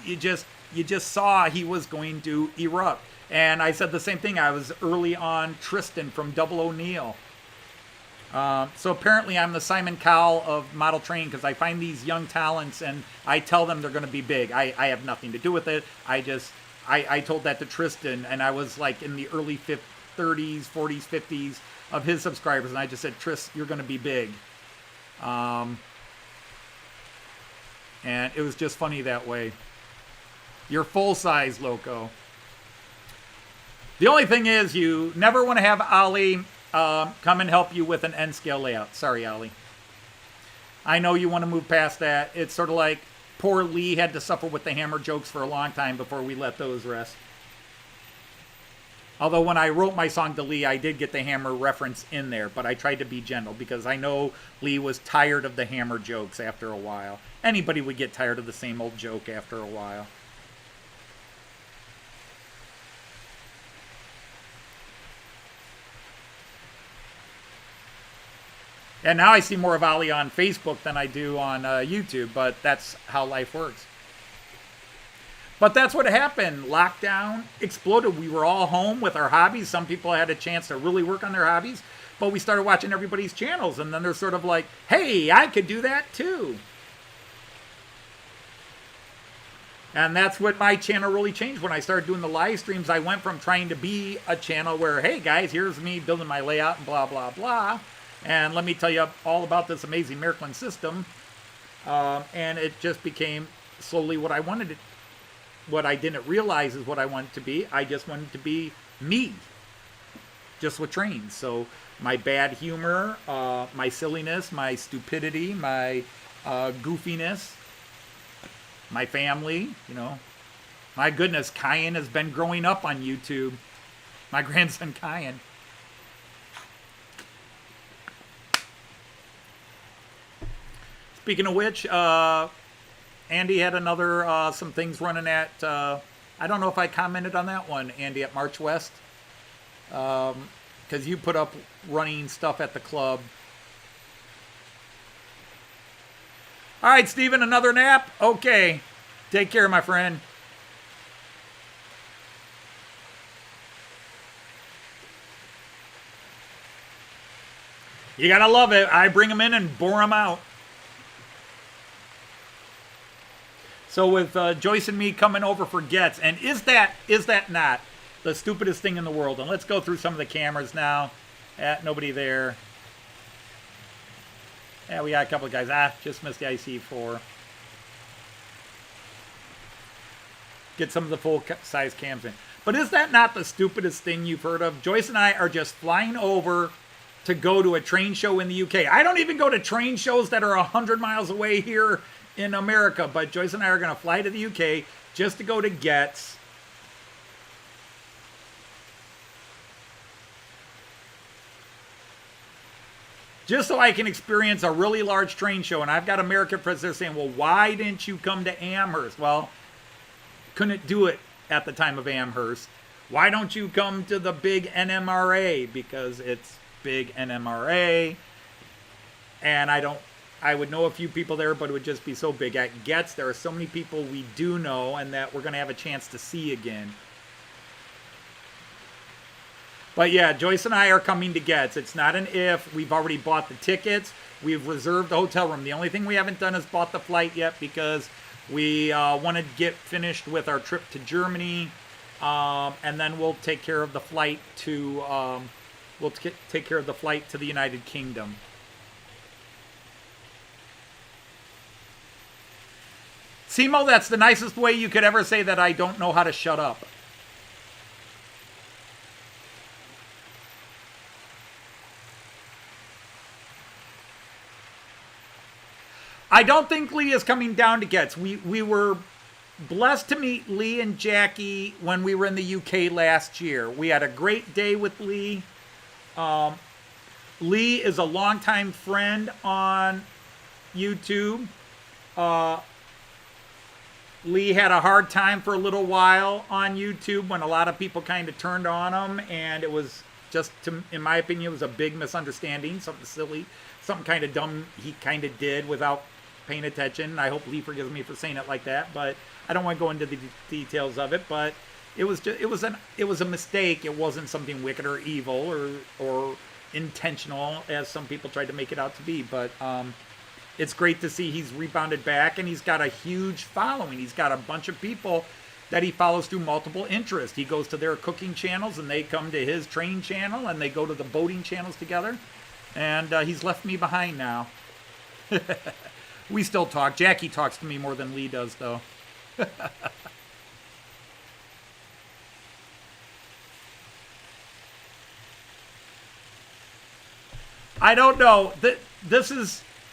You just saw he was going to erupt. And I said the same thing. I was early on Tristan from Double O'Neill. So apparently I'm the Simon Cowell of model training, because I find these young talents and I tell them they're going to be big. I have nothing to do with it. I told that to Tristan, and I was like in the early 30s, 40s, 50s of his subscribers, and I just said, Tris, you're going to be big. And it was just funny that way. You're full size, Loco. The only thing is, you never want to have Ali come and help you with an N-scale layout. Sorry, Ali. I know you want to move past that. It's sort of like poor Lee had to suffer with the hammer jokes for a long time before we let those rest. Although when I wrote my song to Lee, I did get the hammer reference in there, but I tried to be gentle because I know Lee was tired of the hammer jokes after a while. Anybody would get tired of the same old joke after a while. And now I see more of Ali on Facebook than I do on YouTube, but that's how life works. But that's what happened. Lockdown exploded. We were all home with our hobbies. Some people had a chance to really work on their hobbies, but we started watching everybody's channels, and then they're sort of like, hey, I could do that too. And that's what my channel really changed. When I started doing the live streams, I went from trying to be a channel where, hey guys, here's me building my layout and blah, blah, blah. And let me tell you all about this amazing Märklin system. And it just became slowly what I wanted it. What I didn't realize is what I wanted to be. I just wanted to be me. Just with trains. So my bad humor, my silliness, my stupidity, my goofiness, my family, you know. My goodness, Kyan has been growing up on YouTube. My grandson Kyan. Speaking of which, Andy had another, some things running at, I don't know if I commented on that one, Andy, at March West. Because you put up running stuff at the club. All right, Steven, another nap? Okay. Take care, my friend. You gotta love it. I bring them in and bore them out. So with Joyce and me coming over for Gets, and is that not the stupidest thing in the world? And let's go through some of the cameras now. Nobody there. Yeah, we got a couple of guys. Just missed the IC4. Get some of the full-size cams in. But is that not the stupidest thing you've heard of? Joyce and I are just flying over to go to a train show in the UK. I don't even go to train shows that are 100 miles away here in America, but Joyce and I are going to fly to the UK just to go to Gets. Just so I can experience a really large train show. And I've got American friends there saying, well, why didn't you come to Amherst? Well, couldn't do it at the time of Amherst. Why don't you come to the big NMRA? Because it's big NMRA. And I would know a few people there, but it would just be so big. At Gets, there are so many people we do know and that we're going to have a chance to see again. But yeah, Joyce and I are coming to Getz. It's not an if. We've already bought the tickets. We've reserved the hotel room. The only thing we haven't done is bought the flight yet because we want to get finished with our trip to Germany, and then we'll take care of the flight to take care of the flight to the United Kingdom. Simo, that's the nicest way you could ever say that I don't know how to shut up. I don't think Lee is coming down to Getz. We were blessed to meet Lee and Jackie when we were in the UK last year. We had a great day with Lee. Lee is a longtime friend on YouTube. Lee had a hard time for a little while on YouTube when a lot of people kind of turned on him, and it was just, in my opinion, it was a big misunderstanding, something silly, something kind of dumb he kind of did without paying attention. I hope Lee forgives me for saying it like that, but I don't want to go into the details of it. But it was just, it was a mistake. It wasn't something wicked or evil or intentional, as some people tried to make it out to be. But it's great to see he's rebounded back, and he's got a huge following. He's got a bunch of people that he follows through multiple interests. He goes to their cooking channels, and they come to his training channel, and they go to the boating channels together. And he's left me behind now. We still talk. Jackie talks to me more than Lee does, though. I don't know.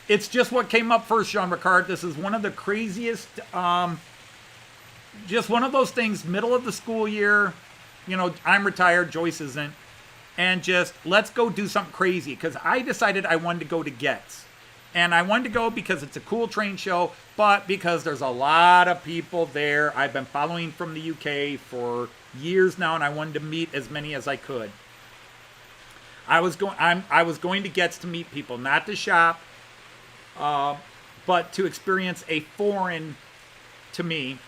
It's just what came up first, Jean Ricard. This is one of the craziest, just one of those things, middle of the school year. You know, I'm retired, Joyce isn't. And just, let's go do something crazy. Because I decided I wanted to go to Getz. And I wanted to go because it's a cool train show, but because there's a lot of people there. I've been following from the UK for years now, and I wanted to meet as many as I could. I was going to Getz to meet people, not to shop, but to experience a foreign, to me,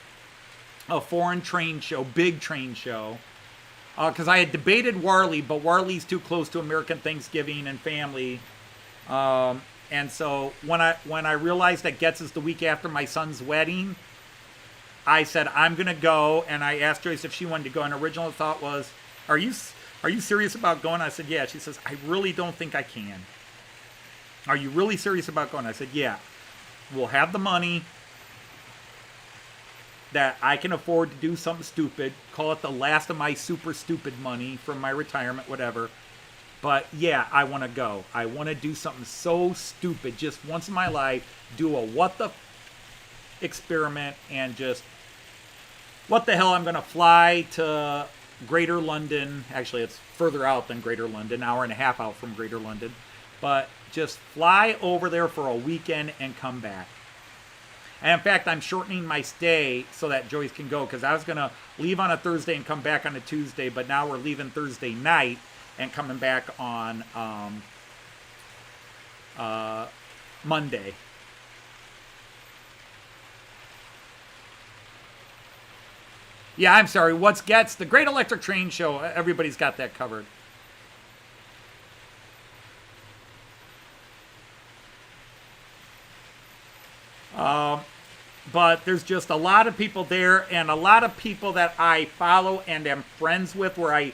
a foreign train show, big train show. Because I had debated Warley, but Warley's too close to American Thanksgiving and family. And so when I realized that Getz is the week after my son's wedding, I said, I'm going to go. And I asked Joyce if she wanted to go. And original thought was, are you serious about going? I said, yeah. She says, I really don't think I can. Are you really serious about going? I said, yeah. We'll have the money that I can afford to do something stupid. Call it the last of my super stupid money from my retirement, whatever. But yeah, I want to go. I want to do something so stupid just once in my life. Do a what the experiment and just what the hell. I'm going to fly to Greater London. Actually, it's further out than Greater London, an hour and a half out from Greater London. But just fly over there for a weekend and come back. And in fact, I'm shortening my stay so that Joyce can go, because I was going to leave on a Thursday and come back on a Tuesday, but now we're leaving Thursday night and coming back on Monday. Yeah, I'm sorry. What's Getz? The Great Electric Train Show. Everybody's got that covered. But there's just a lot of people there, and a lot of people that I follow and am friends with, where I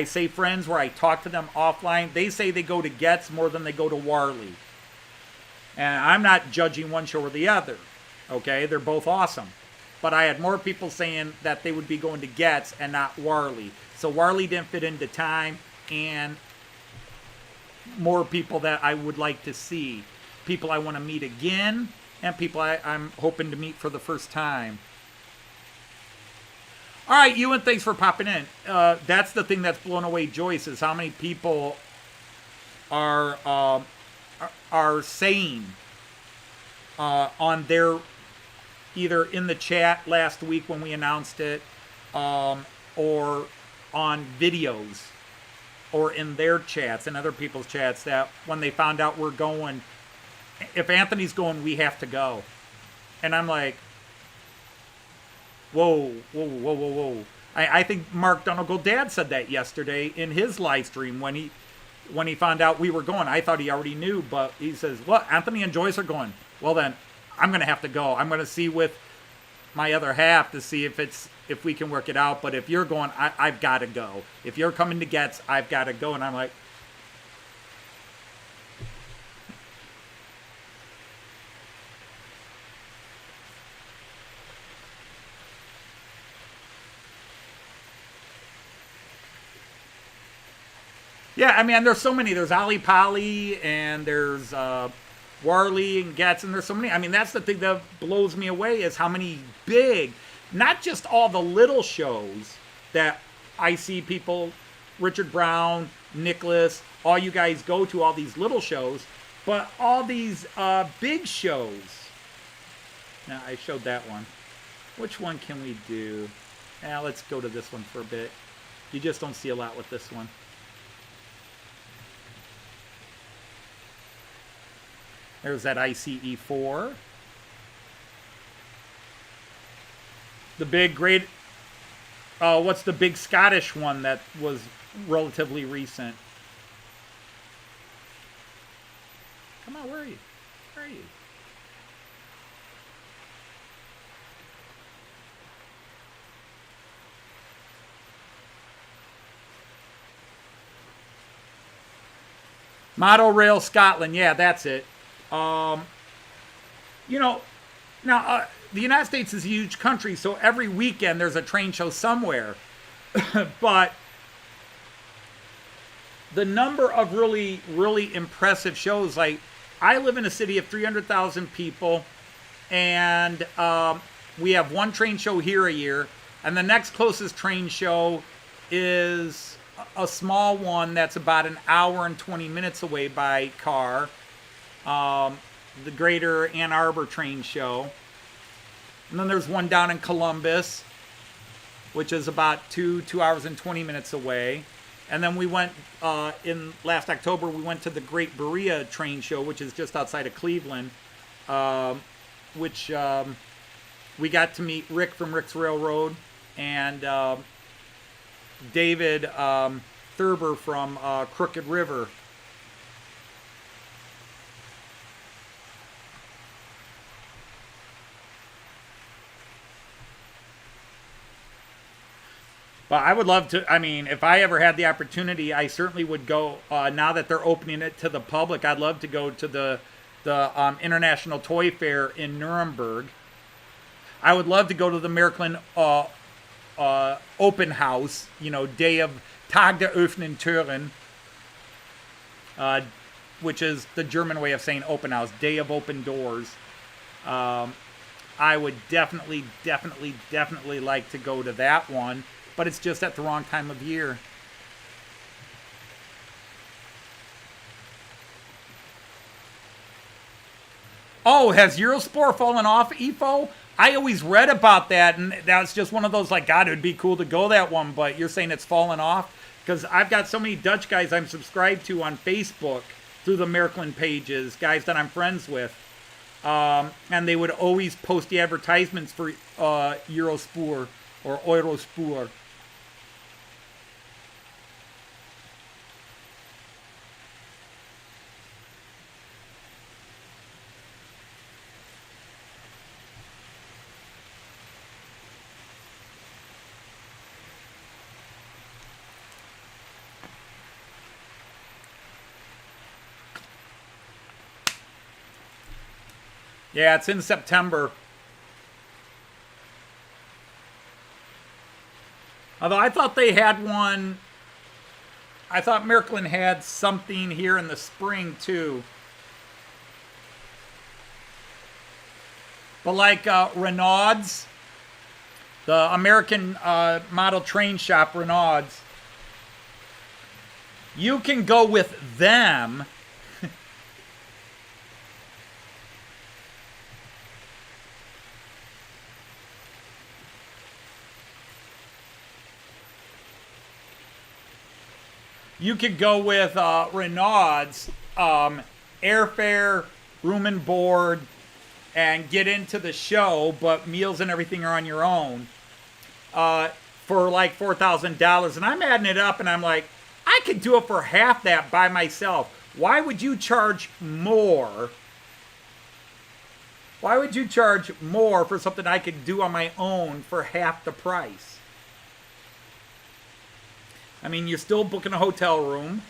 say friends, where I talk to them offline. They say they go to Getz more than they go to Warley. And I'm not judging one show or the other. Okay, they're both awesome. But I had more people saying that they would be going to Getz and not Warley. So Warley didn't fit into time, and more people that I would like to see. People I want to meet again, and people I'm hoping to meet for the first time. All right, Ewan, thanks for popping in. That's the thing that's blown away Joyce, is how many people are saying on their, either in the chat last week when we announced it, or on videos, or in their chats and other people's chats, that when they found out we're going, if Anthony's going, we have to go. And I'm like, whoa. I think Mark Donegal Dad said that yesterday in his live stream when he found out we were going. I thought he already knew, but he says, "Well, Anthony and Joyce are going. Well, then I'm going to have to go. I'm going to see with my other half to see if we can work it out. But if you're going, I've got to go. If you're coming to Getz, I've got to go." And I'm like, yeah, I mean, there's so many. There's Ali Pali, and there's Warley and Getz, and there's so many. I mean, that's the thing that blows me away is how many big, not just all the little shows that I see people, Richard Brown, Nicholas, all you guys go to, all these little shows, but all these big shows. Now, I showed that one. Which one can we do? Now, let's go to this one for a bit. You just don't see a lot with this one. There's that ICE4. The big great, what's the big Scottish one that was relatively recent? Come on, where are you? Where are you? Model Rail Scotland, yeah, that's it. You know, now the United States is a huge country, so every weekend there's a train show somewhere. But the number of really, really impressive shows, like I live in a city of 300,000 people, and we have one train show here a year, and the next closest train show is a small one that's about an hour and 20 minutes away by car. The Greater Ann Arbor Train Show. And then there's one down in Columbus, which is about 2 hours and 20 minutes away. And then we went, in last October, we went to the Great Berea Train Show, which is just outside of Cleveland, which we got to meet Rick from Rick's Railroad and David Thurber from Crooked River. But I would love to, I mean, if I ever had the opportunity, I certainly would go, now that they're opening it to the public, I'd love to go to the International Toy Fair in Nuremberg. I would love to go to the Märklin open house, you know, day of Tag der offenen Türen, which is the German way of saying open house, day of open doors. I would definitely like to go to that one. But it's just at the wrong time of year. Oh, has EuroStar fallen off, EFO? I always read about that, and that's just one of those, like, God, it would be cool to go that one, but you're saying it's fallen off? Because I've got so many Dutch guys I'm subscribed to on Facebook through the Märklin pages, guys that I'm friends with. And they would always post the advertisements for EuroStar or EuroStar. Yeah, it's in September. Although I thought they had one. I thought Märklin had something here in the spring too. But like Renaud's, the American model train shop Renaud's, you can go with them. You could go with Renaud's airfare, room and board, and get into the show, but meals and everything are on your own. for like $4,000, and I'm adding it up, and I'm like, I could do it for half that by myself. Why would you charge more? Why would you charge more for something I could do on my own for half the price? I mean, you're still booking a hotel room.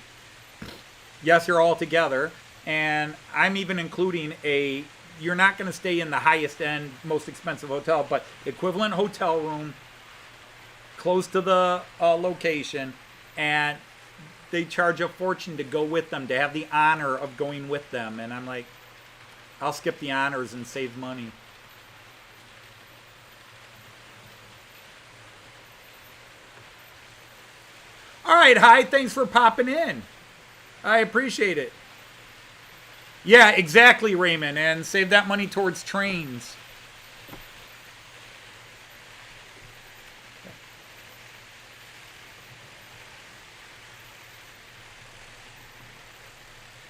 Yes, you're all together. And I'm even including you're not going to stay in the highest end, most expensive hotel, but equivalent hotel room close to the location. And they charge a fortune to go with them, to have the honor of going with them. And I'm like, I'll skip the honors and save money. All right, hi, thanks for popping in. I appreciate it. Yeah, exactly, Raymond, and save that money towards trains.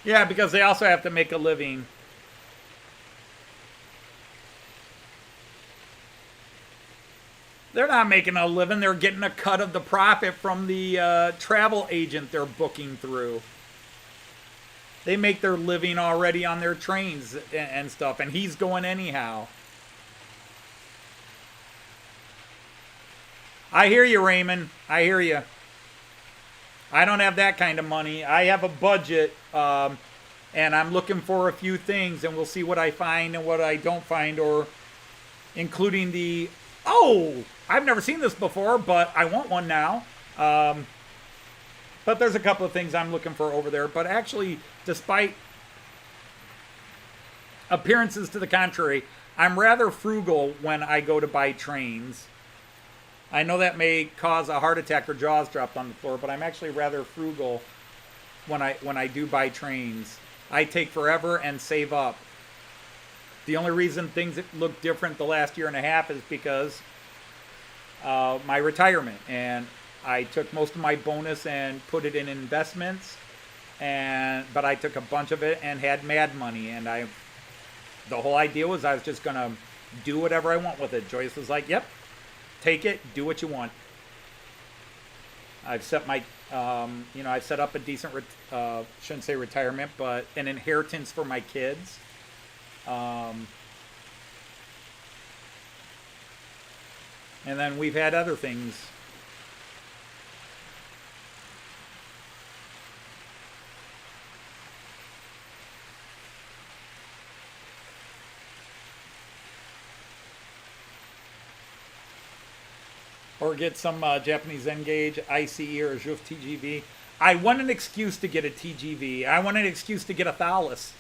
Yeah, because they also have to make a living. They're not making a living. They're getting a cut of the profit from the travel agent they're booking through. They make their living already on their trains and stuff, and he's going anyhow. I hear you, Raymond. I hear you. I don't have that kind of money. I have a budget, and I'm looking for a few things, and we'll see what I find and what I don't find, or including the... Oh, I've never seen this before, but I want one now. But there's a couple of things I'm looking for over there. But actually, despite appearances to the contrary, I'm rather frugal when I go to buy trains. I know that may cause a heart attack or jaws dropped on the floor, but I'm actually rather frugal when I do buy trains. I take forever and save up. The only reason things look different the last year and a half is because my retirement. And I took most of my bonus and put it in investments. But I took a bunch of it and had mad money. And the whole idea was I was just going to do whatever I want with it. Joyce was like, yep, take it, do what you want. I've set my, I've set up a decent, shouldn't say retirement, but an inheritance for my kids. And then we've had other things. Or get some Japanese N-Gauge, ICE, or JUF TGV. I want an excuse to get a TGV. I want an excuse to get a Thalys.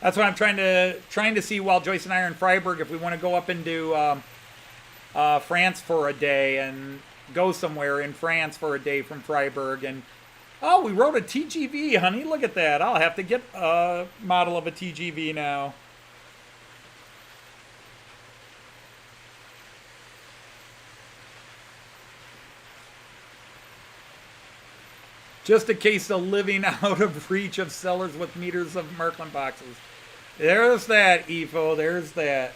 That's what I'm trying to see while Joyce and I are in Freiburg, if we want to go up into France for a day and go somewhere in France for a day from Freiburg. And, oh, we rode a TGV, honey. Look at that. I'll have to get a model of a TGV now. Just a case of living out of reach of sellers with meters of Märklin boxes. There's that, EFO. There's that.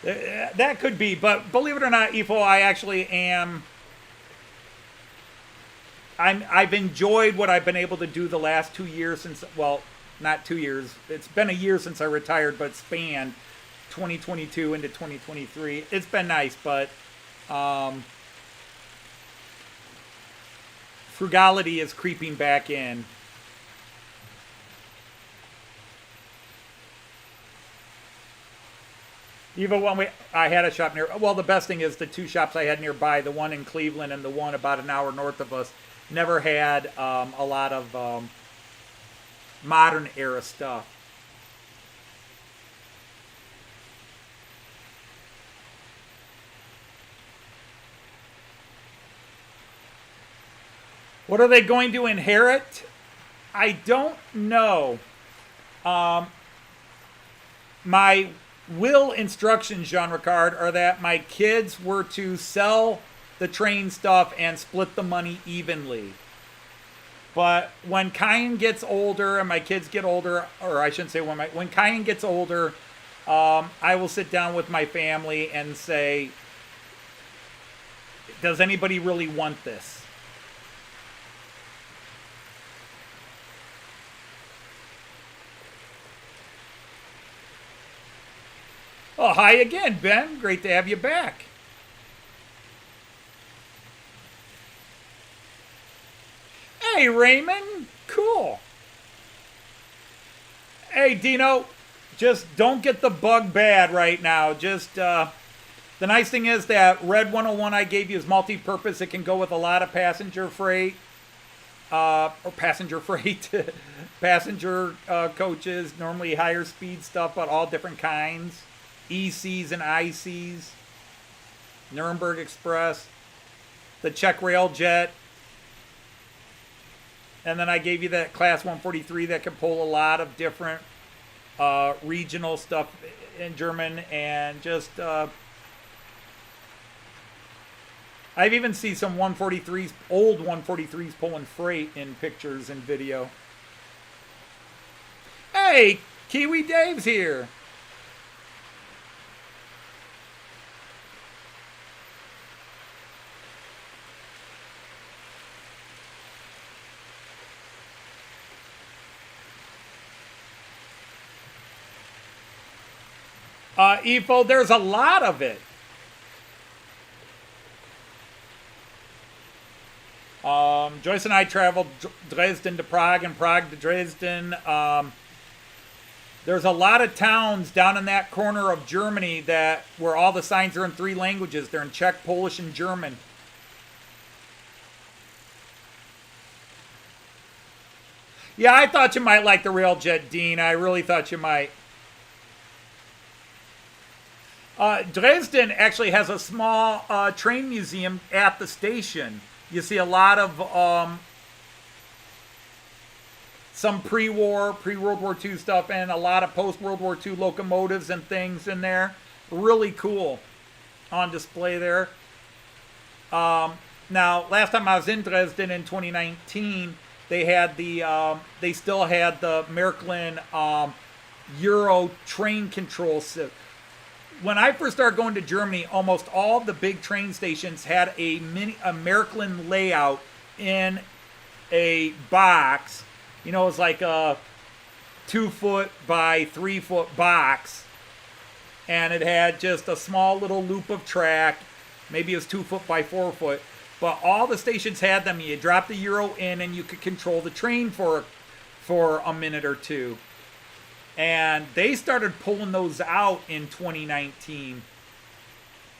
That could be, but believe it or not, EFO, I actually am. I've enjoyed what I've been able to do the last 2 years since, well, not 2 years. It's been a year since I retired, but spanned 2022 into 2023. It's been nice, but frugality is creeping back in. Even when I had a shop near, well, the best thing is the two shops I had nearby, the one in Cleveland and the one about an hour north of us, never had a lot of modern era stuff. What are they going to inherit? I don't know. My will instructions, Jean Ricard, are that my kids were to sell the train stuff and split the money evenly. But when Kyan gets older and my kids get older, or I shouldn't say when Kyan gets older, I will sit down with my family and say, does anybody really want this? Oh, hi again, Ben. Great to have you back. Hey, Raymond. Cool. Hey, Dino. Just don't get the bug bad right now. Just, the nice thing is that Red 101 I gave you is multi-purpose. It can go with a lot of passenger freight. Or passenger freight. Passenger coaches. Normally higher speed stuff, but all different kinds. ECs and ICs. Nuremberg Express. The Czech Railjet. And then I gave you that Class 143 that can pull a lot of different regional stuff in German. And just, I've even seen some 143s, old 143s pulling freight in pictures and video. Hey, Kiwi Dave's here. Ifo, there's a lot of it. Joyce and I traveled Dresden to Prague and Prague to Dresden. There's a lot of towns down in that corner of Germany where all the signs are in 3 languages. They're in Czech, Polish, and German. Yeah, I thought you might like the Railjet, Dean. I really thought you might. Dresden actually has a small train museum at the station. You see a lot of some pre-World War II stuff, and a lot of post-World War II locomotives and things in there. Really cool on display there. Now, last time I was in Dresden in 2019, they still had the Märklin Euro train control system. When I first started going to Germany, almost all the big train stations had a Märklin layout in a box. You know, it was like a 2-foot by 3-foot box. And it had just a small little loop of track. Maybe it was 2-foot by 4-foot. But all the stations had them. You drop the Euro in and you could control the train for a minute or two. And they started pulling those out in 2019.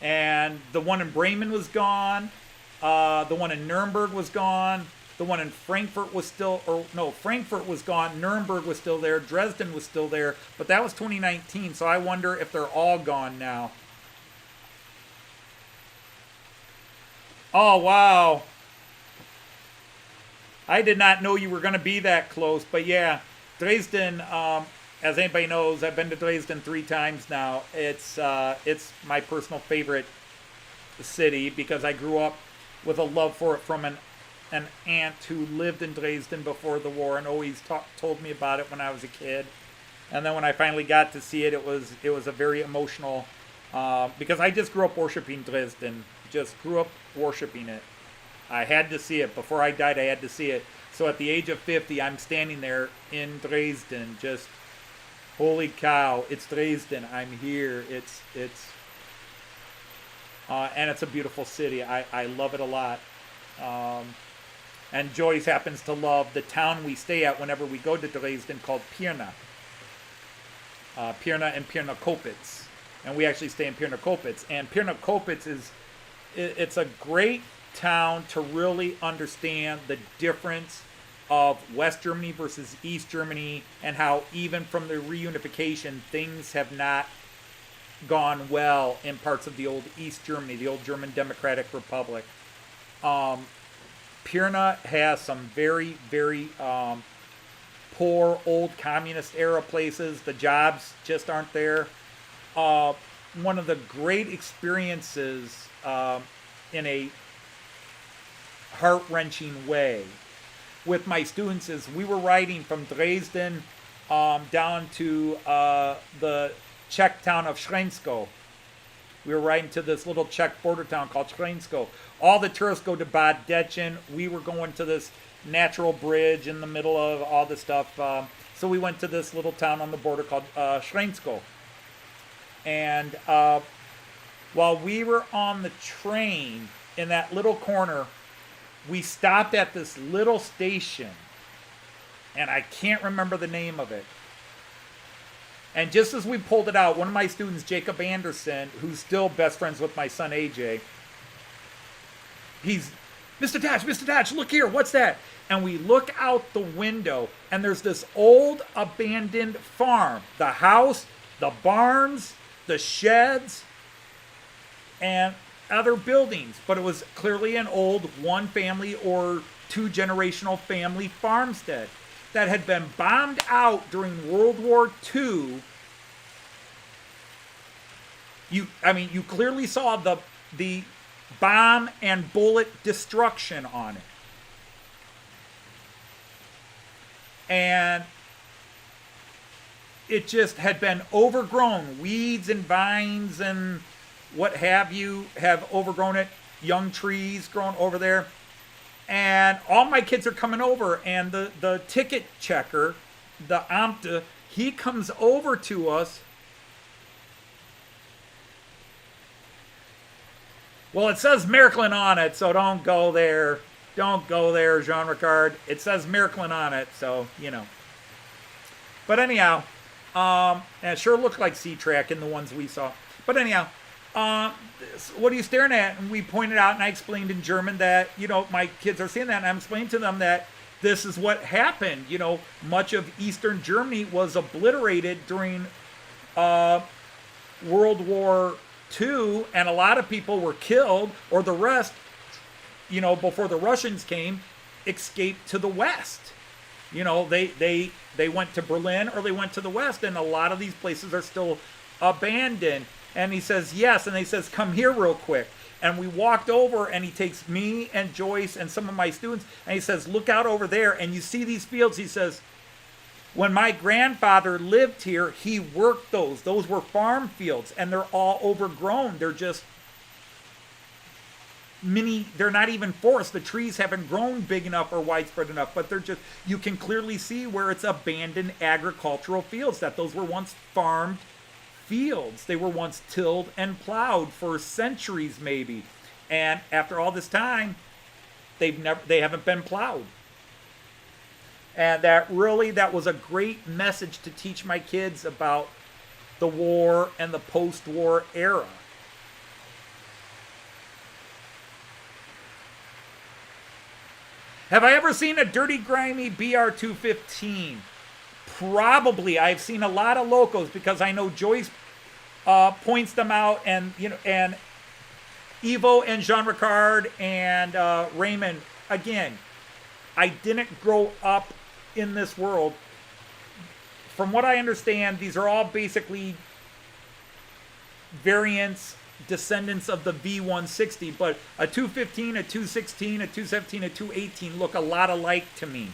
And the one in Bremen was gone. The one in Nuremberg was gone. The one in Frankfurt was Frankfurt was gone. Nuremberg was still there. Dresden was still there. But that was 2019, so I wonder if they're all gone now. Oh, wow. I did not know you were going to be that close. But yeah, Dresden... as anybody knows, I've been to Dresden 3 times now. It's my personal favorite city because I grew up with a love for it from an aunt who lived in Dresden before the war and always told me about it when I was a kid. And then when I finally got to see it, it was a very emotional because I just grew up worshiping Dresden. Just grew up worshiping it. I had to see it. Before I died, I had to see it. So at the age of 50, I'm standing there in Dresden just... Holy cow, it's Dresden. I'm here. And it's a beautiful city. I love it a lot. And Joyce happens to love the town we stay at whenever we go to Dresden called Pirna. Pirna and Pirna-Kopitz. And we actually stay in Pirna-Kopitz. And Pirna-Kopitz it's a great town to really understand the difference of West Germany versus East Germany, and how even from the reunification, things have not gone well in parts of the old East Germany, the old German Democratic Republic. Pirna has some very, very poor old communist era places. The jobs just aren't there. One of the great experiences in a heart-wrenching way with my students is we were riding from Dresden down to the Czech town of Schrensko. We were riding to this little Czech border town called Schrensko. All the tourists go to Bad Dechen. We were going to this natural bridge in the middle of all the stuff. So we went to this little town on the border called Schrensko. And while we were on the train in that little corner, we stopped at this little station. And I can't remember the name of it. And just as we pulled it out, one of my students, Jacob Anderson, who's still best friends with my son AJ, he's, Mr. Datch, look here, what's that? And we look out the window, and there's this old abandoned farm. The house, the barns, the sheds, and other buildings. But it was clearly an old one-family or two-generational family farmstead that had been bombed out during World War II. You clearly saw the bomb and bullet destruction on it. And it just had been overgrown. Weeds and vines and what have you have overgrown it. Young trees grown over there. And all my kids are coming over, and the ticket checker, the Amte, he comes over to us. Well, it says Märklin on it, so don't go there. Don't go there, Jean Ricard. It says Märklin on it, so, you know. But anyhow, and it sure looked like C-Track in the ones we saw. But anyhow, what are you staring at? And we pointed out, and I explained in German that, you know, my kids are seeing that, and I'm explaining to them that this is what happened. You know, much of Eastern Germany was obliterated during World War II, and a lot of people were killed, or the rest, you know, before the Russians came, escaped to the West. You know, they went to Berlin, or they went to the West, and a lot of these places are still abandoned. And he says, yes. And he says, come here real quick. And we walked over, and he takes me and Joyce and some of my students, and he says, look out over there. And you see these fields. He says, when my grandfather lived here, he worked those. Those were farm fields, and they're all overgrown. They're just they're not even forests. The trees haven't grown big enough or widespread enough, but they're just, you can clearly see where it's abandoned agricultural fields, that those were once farmed fields. They were once tilled and plowed for centuries maybe, and after all this time they haven't been plowed. And that was a great message to teach my kids about the war and the post-war era. Have I ever seen a dirty, grimy BR215? Probably. I've seen a lot of locos because I know Joyce points them out, and you know, and Evo and Jean Ricard and Raymond. Again, I didn't grow up in this world. From what I understand, these are all basically variants, descendants of the V160, but a 215, a 216, a 217, a 218 look a lot alike to me.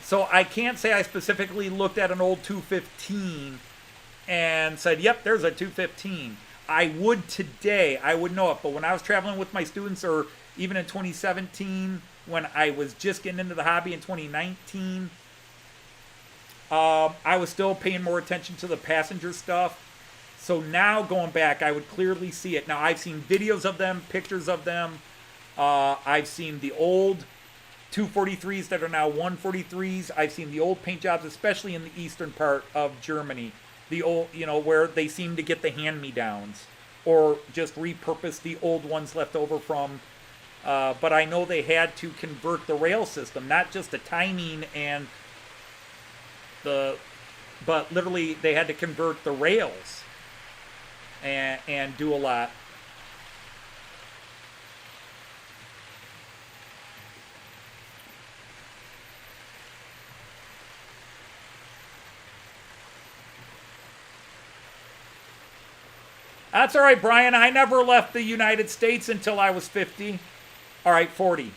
So I can't say I specifically looked at an old 215 and said, yep, there's a 215. I would today, I would know it. But when I was traveling with my students, or even in 2017, when I was just getting into the hobby in 2019, I was still paying more attention to the passenger stuff. So now going back, I would clearly see it. Now I've seen videos of them, pictures of them. I've seen the old 243s that are now 143s. I've seen the old paint jobs, especially in the eastern part of Germany. The old, you know, where they seem to get the hand-me-downs, or just repurpose the old ones left over from. But I know they had to convert the rail system, not just the timing and but literally they had to convert the rails and do a lot. That's all right, Brian. I never left the United States until I was 50. All right, 40.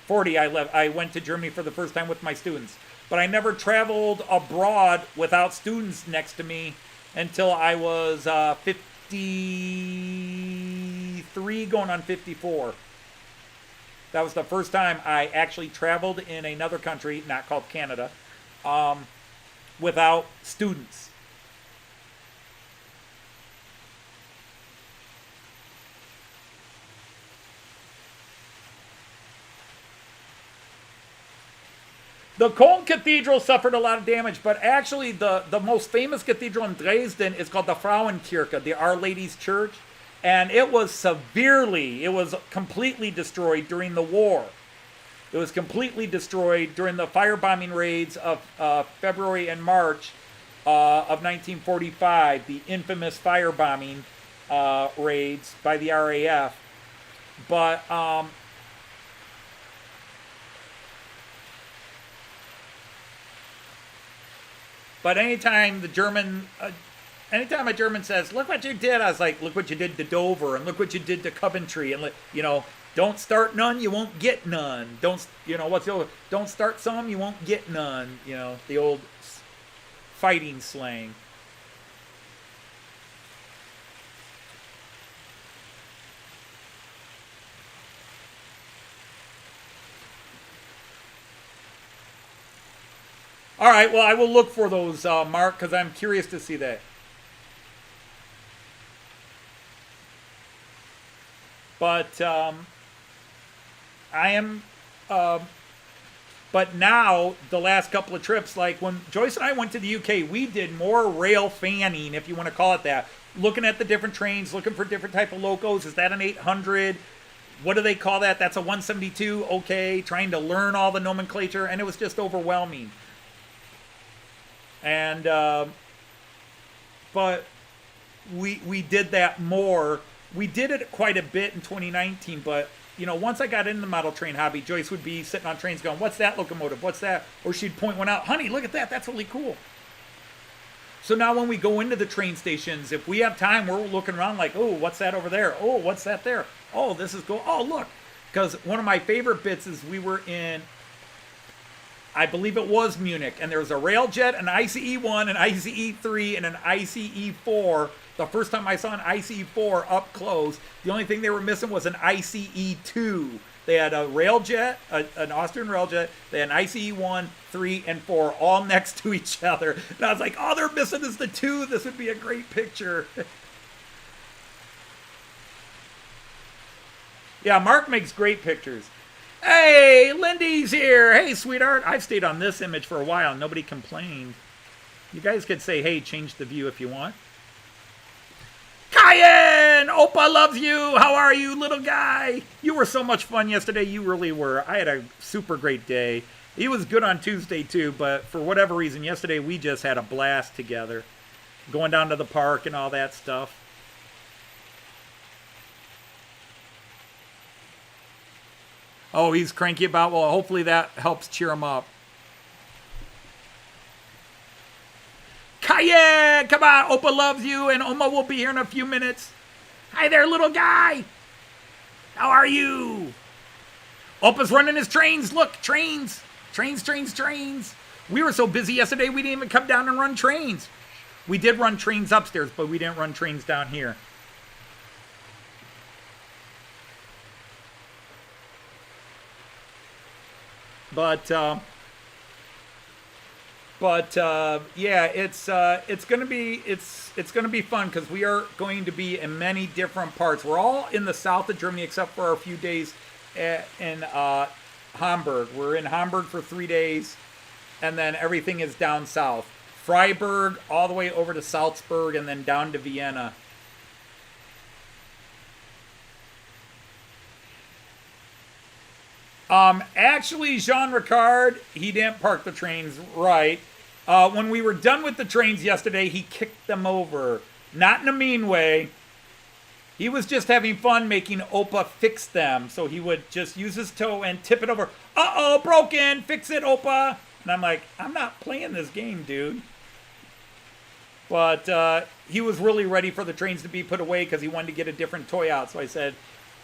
40, I went to Germany for the first time with my students. But I never traveled abroad without students next to me until I was 53, going on 54. That was the first time I actually traveled in another country, not called Canada, without students. The Cologne Cathedral suffered a lot of damage, but actually the most famous cathedral in Dresden is called the Frauenkirche, the Our Lady's Church, and it was completely destroyed during the war. It was completely destroyed during the firebombing raids of February and March of 1945, the infamous firebombing raids by the RAF. But anytime a German says, "Look what you did," I was like, "Look what you did to Dover, and look what you did to Coventry, and don't start none, you won't get none. Don't start some, you won't get none." The old fighting slang. All right, well, I will look for those, Mark, because I'm curious to see that. But but now, the last couple of trips, like when Joyce and I went to the UK, we did more rail fanning, if you want to call it that. Looking at the different trains, looking for different type of locos. Is that an 800? What do they call that? That's a 172? Okay, trying to learn all the nomenclature, and it was just overwhelming. And but we did that more. We did it quite a bit in 2019, but once I got into the model train hobby, Joyce would be sitting on trains going, "What's that locomotive? What's that?" Or she'd point one out, "Honey, look at that. That's really cool." So now when we go into the train stations, if we have time, we're looking around like, "Oh, what's that over there? Oh, what's that there? Oh, this is cool. Oh, look." Because one of my favorite bits is we were in, I believe it was Munich, and there was a Railjet, an ICE-1, an ICE-3, and an ICE-4. The first time I saw an ICE-4 up close, the only thing they were missing was an ICE-2. They had a Railjet, an Austrian Railjet, they had an ICE-1, 3, and 4, all next to each other. And I was like, "Oh, they're missing is the 2. This would be a great picture." Yeah, Mark makes great pictures. Hey, Lindy's here. Hey, sweetheart. I've stayed on this image for a while. Nobody complained. You guys could say, "Hey, change the view" if you want. Cayenne! Opa loves you. How are you, little guy? You were so much fun yesterday. You really were. I had a super great day. He was good on Tuesday, too, but for whatever reason, yesterday we just had a blast together. Going down to the park and all that stuff. Oh, he's cranky about, well, hopefully that helps cheer him up. Cayenne, come on, Opa loves you, and Oma will be here in a few minutes. Hi there, little guy. How are you? Opa's running his trains. Look, trains. Trains, trains, trains. We were so busy yesterday, we didn't even come down and run trains. We did run trains upstairs, but we didn't run trains down here. But yeah, it's gonna be fun because we are going to be in many different parts. We're all in the south of Germany except for a few days in Hamburg. We're in Hamburg for 3 days, and then everything is down south. Freiburg all the way over to Salzburg, and then down to Vienna. Actually, Jean Ricard, he didn't park the trains right. When we were done with the trains yesterday, he kicked them over. Not in a mean way. He was just having fun making Opa fix them. So he would just use his toe and tip it over. Uh-oh, broken! Fix it, Opa! And I'm like, I'm not playing this game, dude. But he was really ready for the trains to be put away because he wanted to get a different toy out. So I said,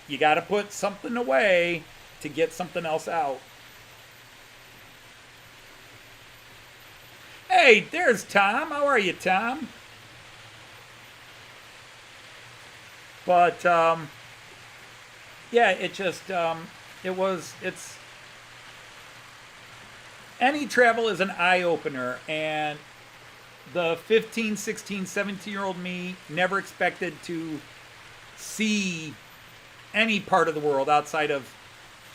you got to put something away. to get something else out. Hey, there's Tom. How are you, Tom? But, yeah, it just, it's, any travel is an eye-opener, and the 15, 16, 17-year-old me never expected to see any part of the world outside of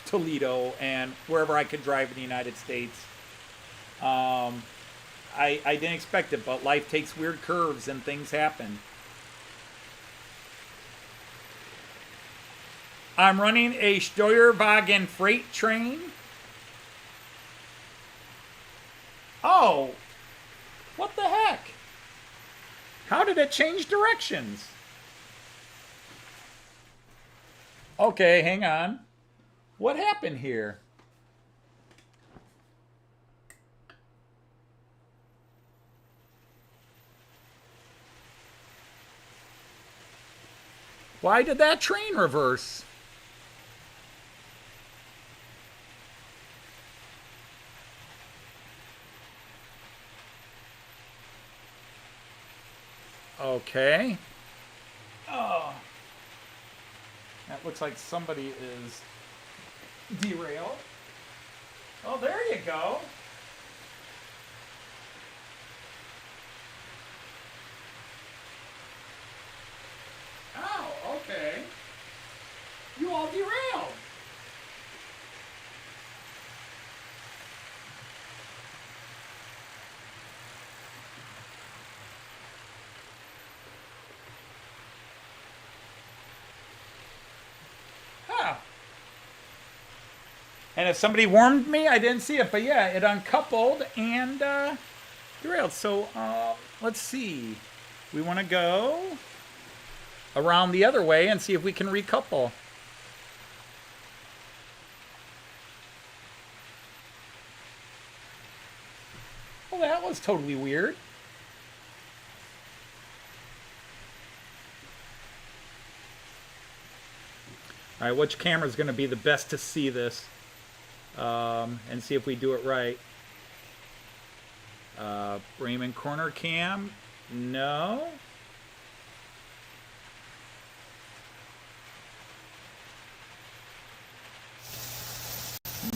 Toledo and wherever I could drive in the United States. I didn't expect it, but life takes weird curves and things happen. I'm running a Steuerwagen freight train. Oh, what the heck? How did it change directions? Okay, hang on. What happened here? Why did that train reverse? Okay. Oh. That looks like somebody is derailed. Oh, there you go. Oh, okay. You all derailed. And if somebody warned me, I didn't see it. But yeah, it uncoupled and derailed. So let's see. We want to go around the other way and see if we can recouple. Well, that was totally weird. All right, which camera is going to be the best to see this? And see if we do it right. Raymond corner cam. No.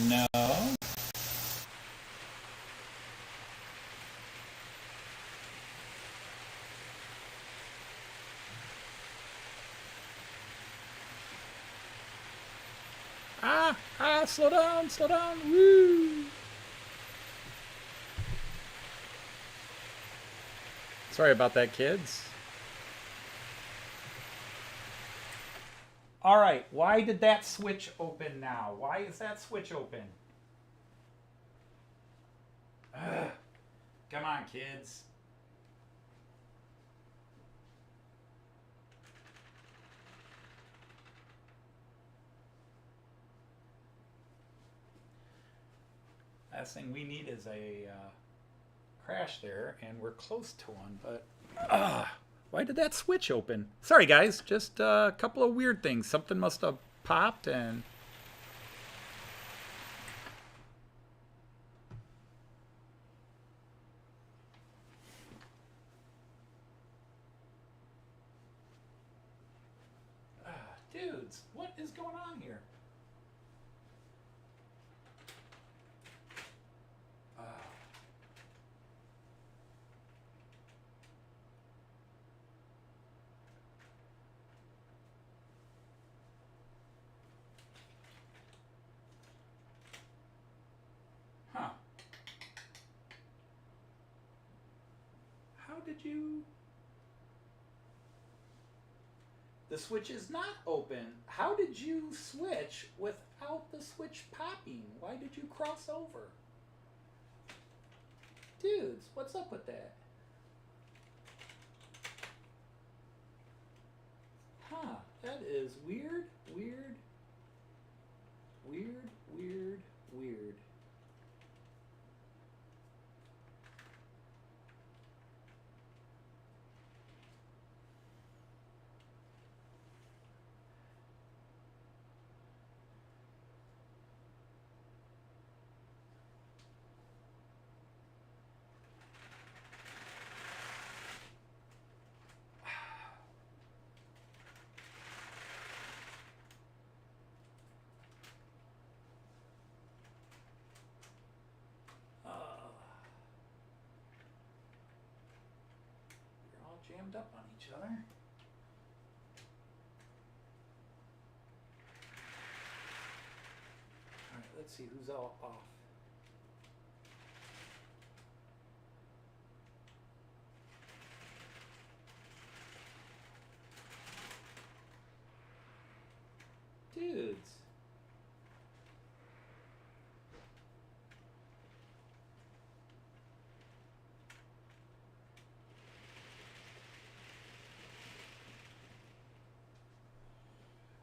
No. Slow down, woo! Sorry about that, kids. All right, why did that switch open now? Why is that switch open? Ugh. Come on, kids. Last thing we need is a crash there, and we're close to one, but why did that switch open? Sorry, guys, just a couple of weird things. Something must have popped, and dudes, what is going on here? Did you? The switch is not open. How did you switch without the switch popping? Why did you cross over? Dudes, what's up with that? Huh, that is weird, weird, weird, weird, weird. jammed up on each other. All right, let's see who's all off. Dudes.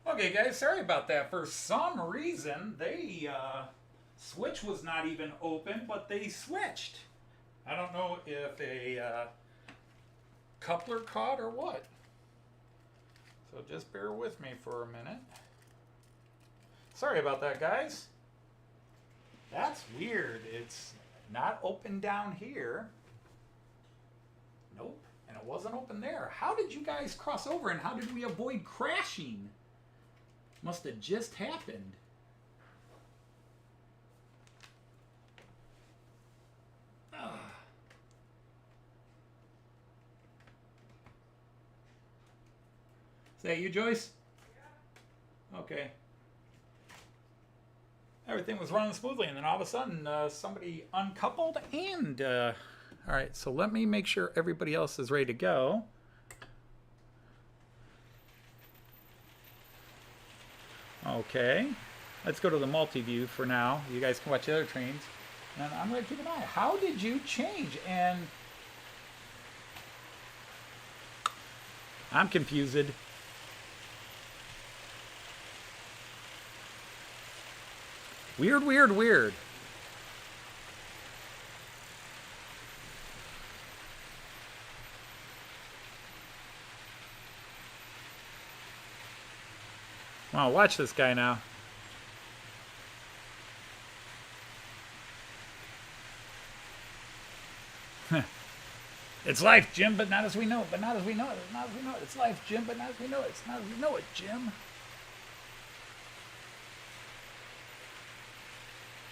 Okay, guys, sorry about that. For some reason, they switch was not even open, but they switched. I don't know if a coupler caught or what. So just bear with me for a minute. Sorry about that, guys. That's weird. It's not open down here. Nope. And it wasn't open there. How did you guys cross over and how did we avoid crashing? Must have just happened. Ugh. Is that you, Joyce? Yeah. Okay. Everything was running smoothly, and then all of a sudden, somebody uncoupled, and... all right, so let me make sure everybody else is ready to go. Okay, let's go to the multi-view for now. You guys can watch the other trains. And I'm going to keep an eye. How did you change? And I'm confused. Weird, weird, weird. Wow, watch this guy now. It's life, Jim, but not as we know it. But not as we know it. Not as we know it. It's life, Jim, but not as we know it. It's not as we know it, Jim.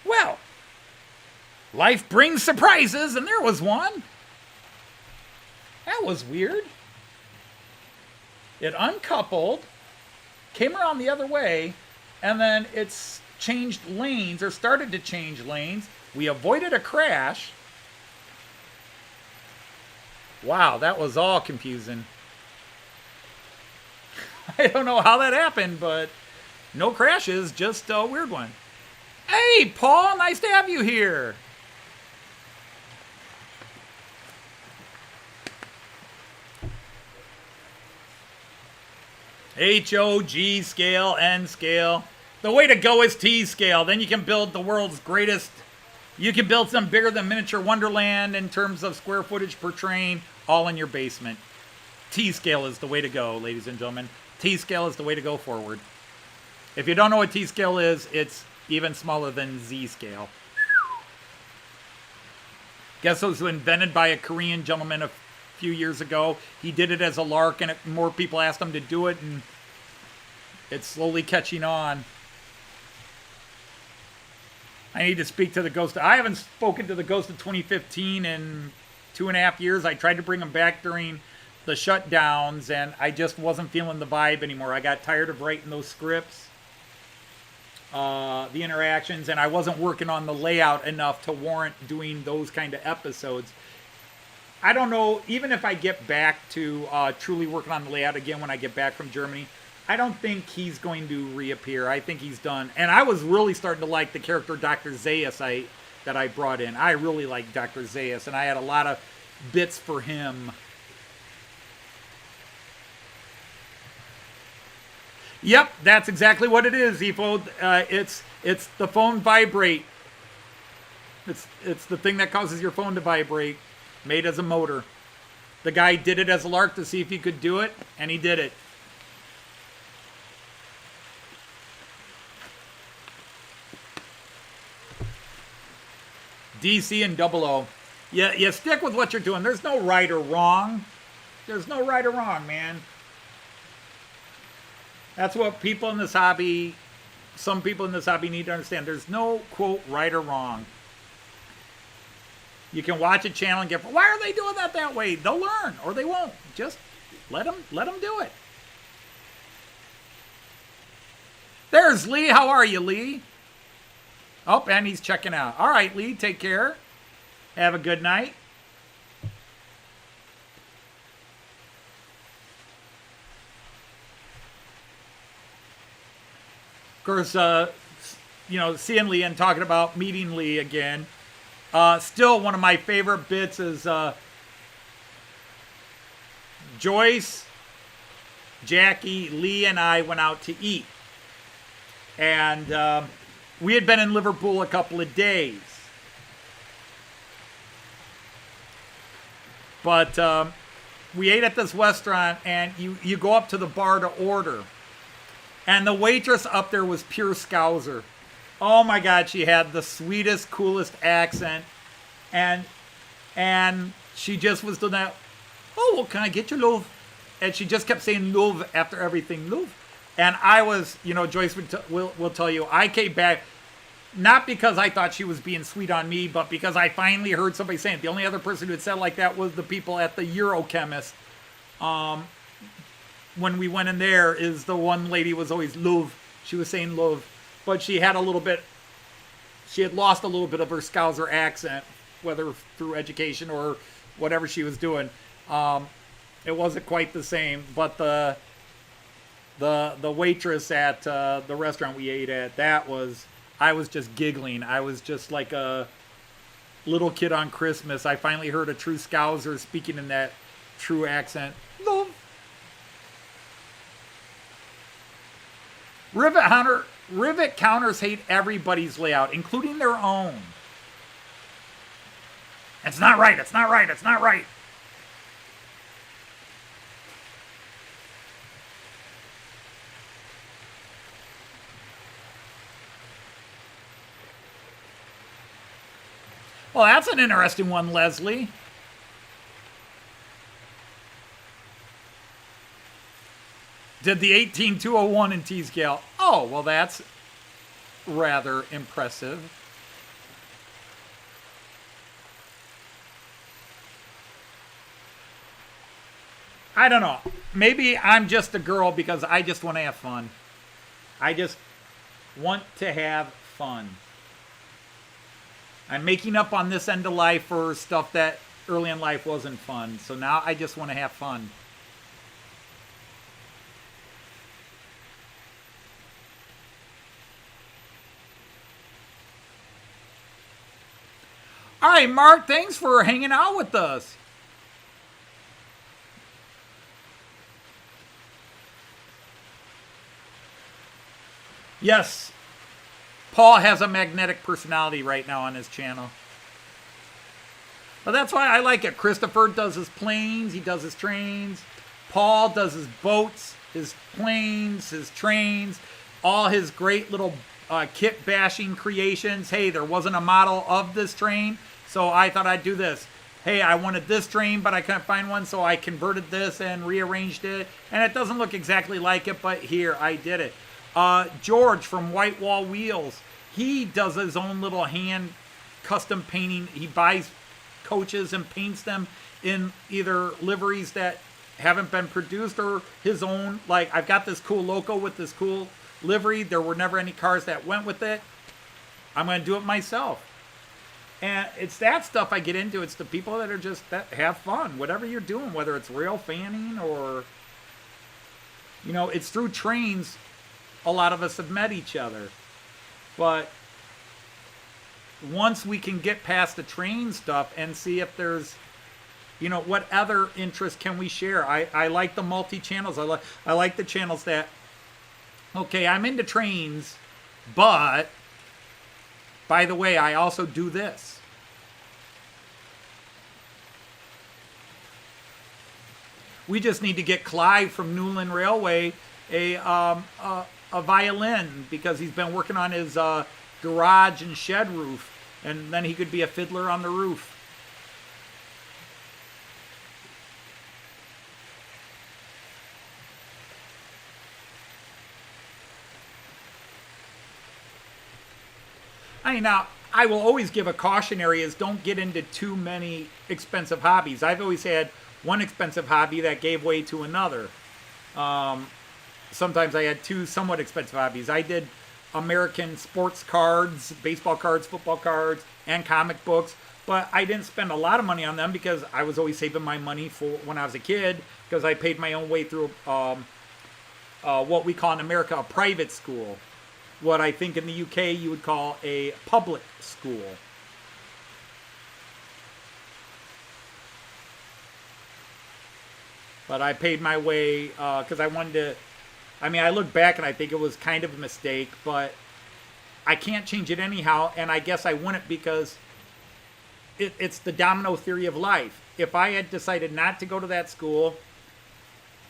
Well, life brings surprises, and there was one. That was weird. It uncoupled, came around the other way, and then it's changed lanes, or started to change lanes. We avoided a crash. Wow, that was all confusing. I don't know how that happened, but no crashes, just a weird one. Hey, Paul, nice to have you here. H-O-G scale, N scale. The way to go is T scale. Then you can build the world's greatest. You can build some bigger than miniature Wonderland in terms of square footage per train, all in your basement. T scale is the way to go, ladies and gentlemen. T scale is the way to go forward. If you don't know what T scale is, it's even smaller than Z scale. Guess it was invented by a Korean gentleman a few years ago. He did it as a lark, and more people asked him to do it, and it's slowly catching on. I need to speak to the Ghost. I haven't spoken to the Ghost of 2015 in 2.5 years. I tried to bring him back during the shutdowns, and I just wasn't feeling the vibe anymore. I got tired of writing those scripts, the interactions, and I wasn't working on the layout enough to warrant doing those kind of episodes. I don't know, even if I get back to truly working on the layout again when I get back from Germany, I don't think he's going to reappear. I think he's done. And I was really starting to like the character Dr. Zaius that I brought in. I really like Dr. Zaius, and I had a lot of bits for him. Yep, that's exactly what it is, Efo. It's the phone vibrate. It's the thing that causes your phone to vibrate, made as a motor. The guy did it as a lark to see if he could do it, and he did it. DC and 00. Yeah, you stick with what you're doing. There's no right or wrong. There's no right or wrong, man. That's what people in this hobby, some people in this hobby need to understand. There's no, quote, right or wrong. You can watch a channel and get, why are they doing that way? They'll learn, or they won't. Just let them do it. There's Lee. How are you, Lee? Oh, and he's checking out. All right, Lee, take care. Have a good night. Of course, seeing Lee and talking about meeting Lee again. Still, one of my favorite bits is Joyce, Jackie, Lee, and I went out to eat. And we had been in Liverpool a couple of days. But we ate at this restaurant, and you go up to the bar to order. And the waitress up there was pure Scouser. Oh my God, she had the sweetest, coolest accent. And she just was doing that, oh, well, can I get your love? And she just kept saying love after everything, love. And I was, Joyce will tell you, I came back, not because I thought she was being sweet on me, but because I finally heard somebody saying it. The only other person who had said like that was the people at the Eurochemist. When we went in there, is the one lady was always love. She was saying love. But she had lost a little bit of her Scouser accent, whether through education or whatever she was doing. It wasn't quite the same, but the waitress at the restaurant we ate at, I was just giggling. I was just like a little kid on Christmas. I finally heard a true Scouser speaking in that true accent. Love. Rivet counters hate everybody's layout, including their own. It's not right, it's not right, it's not right. Well, that's an interesting one, Leslie. Did the 18201 in T-scale. Oh, well, that's rather impressive. I don't know. Maybe I'm just a girl because I just want to have fun. I just want to have fun. I'm making up on this end of life for stuff that early in life wasn't fun. So now I just want to have fun. All right, Mark, thanks for hanging out with us. Yes, Paul has a magnetic personality right now on his channel. But that's why I like it. Christopher does his planes, he does his trains. Paul does his boats, his planes, his trains, all his great little kit bashing creations. Hey, there wasn't a model of this train, so I thought I'd do this. Hey, I wanted this train, but I couldn't find one, so I converted this and rearranged it. And it doesn't look exactly like it, but here, I did it. George from White Wall Wheels, he does his own little hand custom painting. He buys coaches and paints them in either liveries that haven't been produced or his own. Like, I've got this cool loco with this cool livery. There were never any cars that went with it. I'm going to do it myself. And it's that stuff I get into. It's the people that are just, that have fun. Whatever you're doing, whether it's rail fanning or, it's through trains. A lot of us have met each other. But once we can get past the train stuff and see if there's, what other interests can we share? I like the multi-channels. I like the channels that, okay, I'm into trains, but by the way, I also do this. We just need to get Clive from Newland Railway a violin, because he's been working on his garage and shed roof, and then he could be a fiddler on the roof. Now, I will always give a cautionary is don't get into too many expensive hobbies. I've always had one expensive hobby that gave way to another. Sometimes I had two somewhat expensive hobbies. I did American sports cards, baseball cards, football cards, and comic books, but I didn't spend a lot of money on them because I was always saving my money for when I was a kid, because I paid my own way through what we call in America a private school. What I think in the UK you would call a public school. But I paid my way because I wanted to. I mean, I look back and I think it was kind of a mistake, but I can't change it anyhow, and I guess I wouldn't because it's the domino theory of life. If I had decided not to go to that school,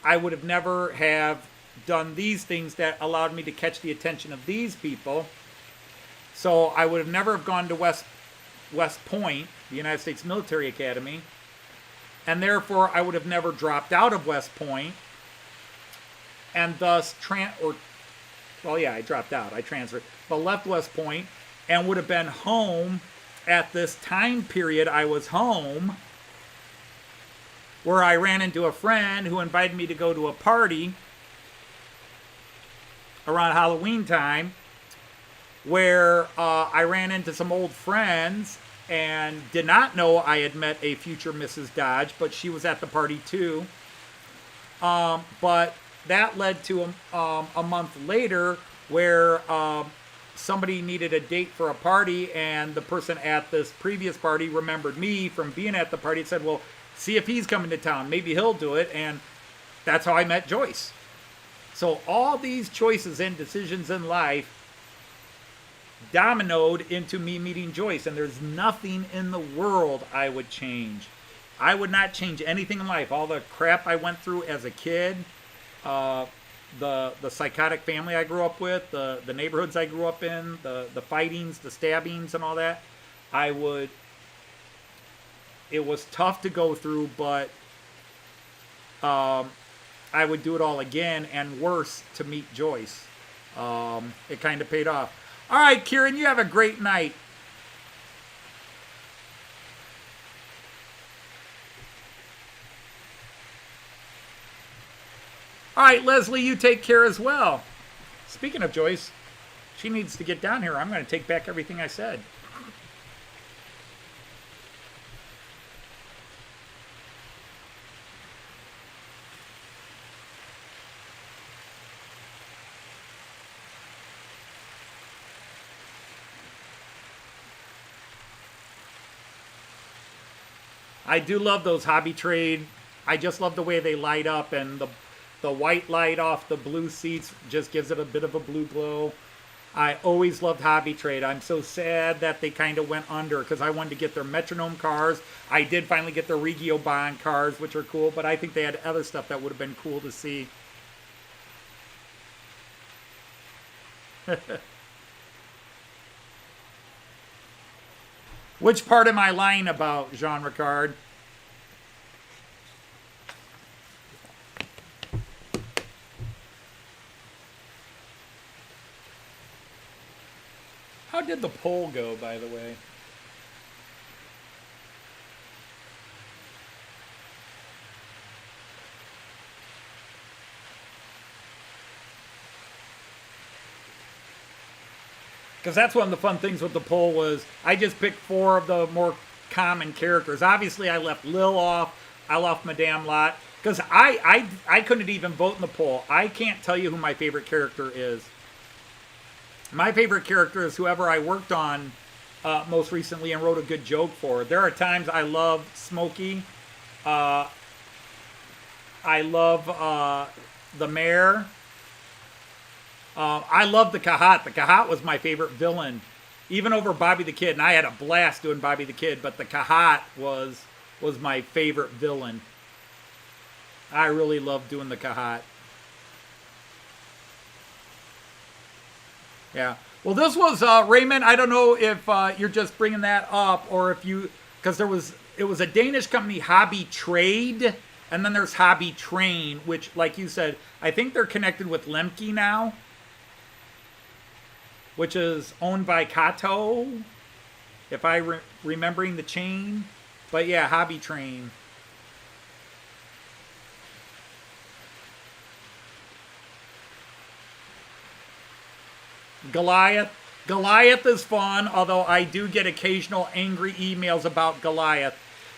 I would have never have done these things that allowed me to catch the attention of these people. So I would have never have gone to West Point, the United States Military Academy, and therefore I would have never dropped out of West Point, and thus I dropped out. I transferred, but left West Point, and would have been home at this time period. I was home where I ran into a friend who invited me to go to a party around Halloween time, where I ran into some old friends and did not know I had met a future Mrs. Dodge, but she was at the party too. But that led to a month later where somebody needed a date for a party, and the person at this previous party remembered me from being at the party and said, well, see if he's coming to town. Maybe he'll do it. And that's how I met Joyce. So all these choices and decisions in life dominoed into me meeting Joyce, and there's nothing in the world I would change. I would not change anything in life. All the crap I went through as a kid, the psychotic family I grew up with, the neighborhoods I grew up in, the fightings, the stabbings, and all that, it was tough to go through, but I would do it all again, and worse, to meet Joyce. It kind of paid off. All right, Kieran, you have a great night. All right, Leslie, you take care as well. Speaking of Joyce, she needs to get down here. I'm going to take back everything I said. I do love those hobby trade. I just love the way they light up, and the white light off the blue seats just gives it a bit of a blue glow. I always loved hobby trade. I'm so sad that they kind of went under because I wanted to get their metronome cars. I did finally get their Regio Bond cars, which are cool, but I think they had other stuff that would have been cool to see. Which part am I lying about, Jean Ricard? How did the poll go, by the way? Because that's one of the fun things with the poll was I just picked 4 of the more common characters. Obviously, I left Lil off. I left Madame Lot. Because I couldn't even vote in the poll. I can't tell you who my favorite character is. My favorite character is whoever I worked on most recently and wrote a good joke for. There are times I love Smokey. I love the mayor. I love the Kahat. The Kahat was my favorite villain, even over Bobby the Kid. And I had a blast doing Bobby the Kid, but the Kahat was my favorite villain. I really loved doing the Kahat. Yeah. Well, this was Raymond. I don't know if you're just bringing that up or if you, because it was a Danish company, Hobby Trade, and then there's Hobby Train, which, like you said, I think they're connected with Lemke now, which is owned by Kato. if I remembering the chain. But yeah, hobby train. Goliath. Goliath is fun, although I do get occasional angry emails about Goliath.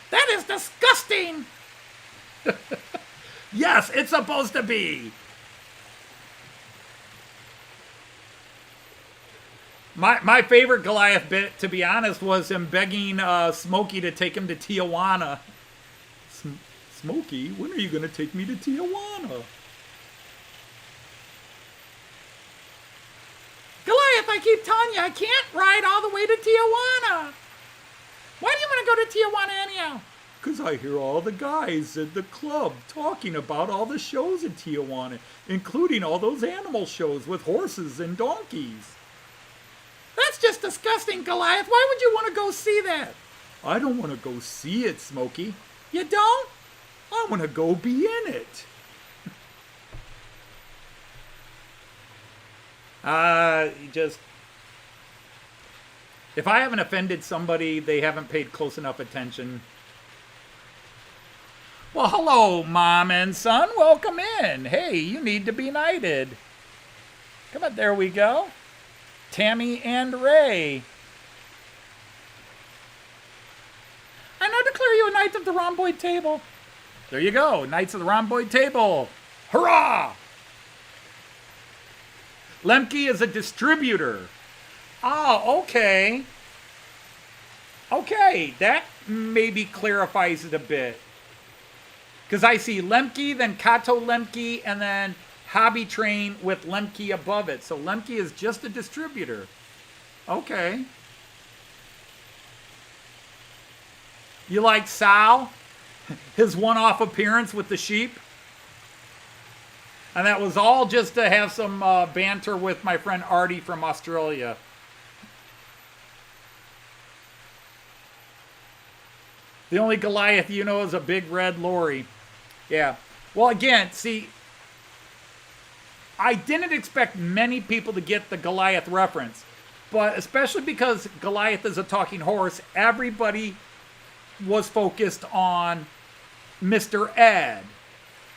That is disgusting! Yes, it's supposed to be. My favorite Goliath bit, to be honest, was him begging Smokey to take him to Tijuana. Smokey, when are you going to take me to Tijuana? Goliath, I keep telling you, I can't ride all the way to Tijuana. Why do you want to go to Tijuana anyhow? Because I hear all the guys at the club talking about all the shows in Tijuana, including all those animal shows with horses and donkeys. That's just disgusting, Goliath. Why would you want to go see that? I don't want to go see it, Smokey. You don't? I want to go be in it. If I haven't offended somebody, they haven't paid close enough attention. Well, hello, Mom and son. Welcome in. Hey, you need to be knighted. Come on, there we go. Tammy and Ray. I now declare you a knight of the rhomboid table. There you go, knights of the rhomboid table. Hurrah! Lemke is a distributor. Oh, okay. Okay, that maybe clarifies it a bit. Because I see Lemke, then Kato Lemke, and then Hobby Train with Lemke above it. So Lemke is just a distributor. Okay. You like Sal? His one-off appearance with the sheep? And that was all just to have some banter with my friend Artie from Australia. The only Goliath you know is a big red lorry. Yeah. Well, again, see, I didn't expect many people to get the Goliath reference. But especially because Goliath is a talking horse, everybody was focused on Mr. Ed.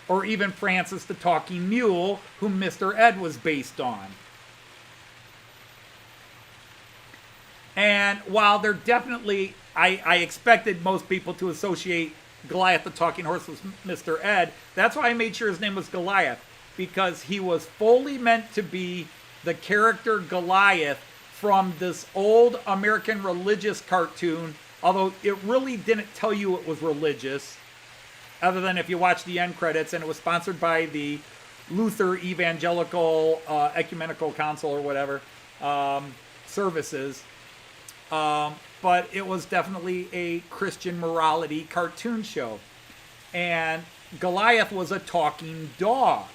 Or even Francis the Talking Mule, whom Mr. Ed was based on. And while they're definitely, I expected most people to associate Goliath the Talking Horse with Mr. Ed, that's why I made sure his name was Goliath, because he was fully meant to be the character Goliath from this old American religious cartoon, although it really didn't tell you it was religious. Other than if you watch the end credits, and it was sponsored by the Luther Evangelical Ecumenical Council or whatever services. But it was definitely a Christian morality cartoon show. And Goliath was a talking dog.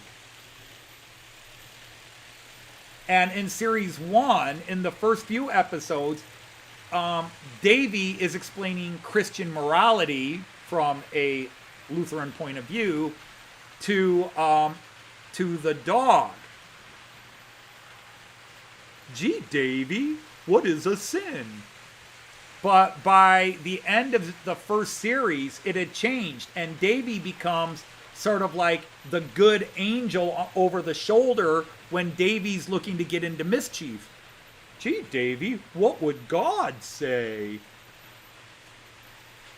And in series 1, in the first few episodes, Davy is explaining Christian morality from a Lutheran point of view to the dog. Gee, Davy, what is a sin? But by the end of the first series, it had changed, and Davy becomes sort of like the good angel over the shoulder when Davy's looking to get into mischief. Gee, Davy, what would God say?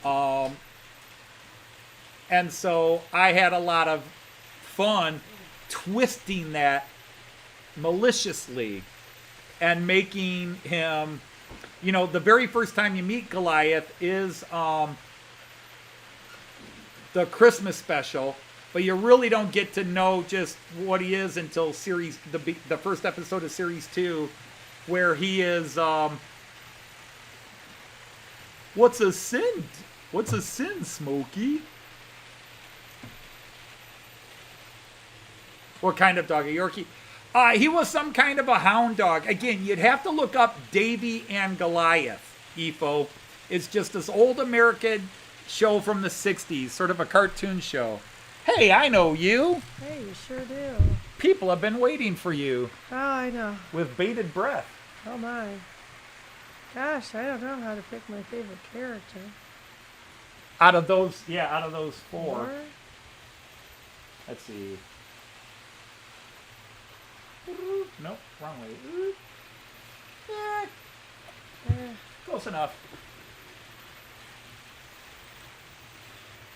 And so I had a lot of fun twisting that maliciously and making him, you know, the very first time you meet Goliath is the Christmas special, but you really don't get to know just what he is until the first episode of series 2, where he is, what's a sin? What's a sin, Smokey? What kind of dog? A Yorkie? He was some kind of a hound dog. Again, you'd have to look up Davy and Goliath, EFO. It's just this old American show from the 60s, sort of a cartoon show. Hey, I know you. Hey, you sure do. People have been waiting for you. Oh, I know. With bated breath. Oh, my. Gosh, I don't know how to pick my favorite character. Out of those four. Or Let's see. Nope, wrong way. Close enough.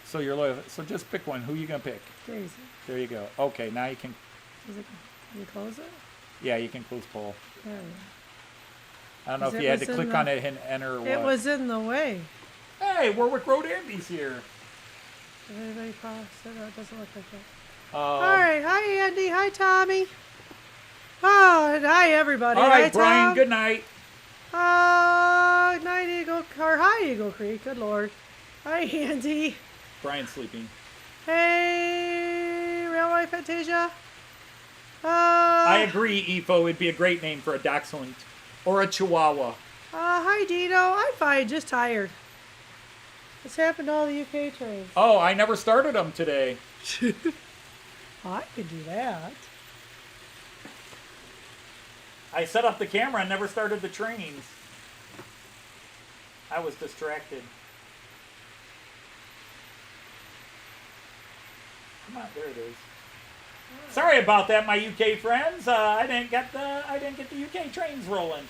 So you're loyal. So just pick one. Who are you gonna pick? Daisy. There you go. Okay, now you can. Can you close it? Yeah, you can close poll. There we I don't know Is if it you had to was in click the- on it and enter or go. what. It was in the way. Hey, Warwick Road Andy's here. Did anybody cross it? Oh, it doesn't look like that. Um, All right. Hi, Andy. Hi, Tommy. Oh, and hi, everybody. All Hi, right, Brian. Tom. Good night. Night Eagle, or hi, Eagle Creek. Good Lord. Hi, Andy. Brian's sleeping. Hey, Railway Fantasia. I agree, Efo. It'd be a great name for a dachshund or a chihuahua. Hi, Dino. I'm fine, just tired. What's happened to all the UK trains? Oh, I never started them today. I could do that. I set up the camera and never started the trains. I was distracted. Come on, there it is. Sorry about that, my UK friends. I didn't get the UK trains rolling.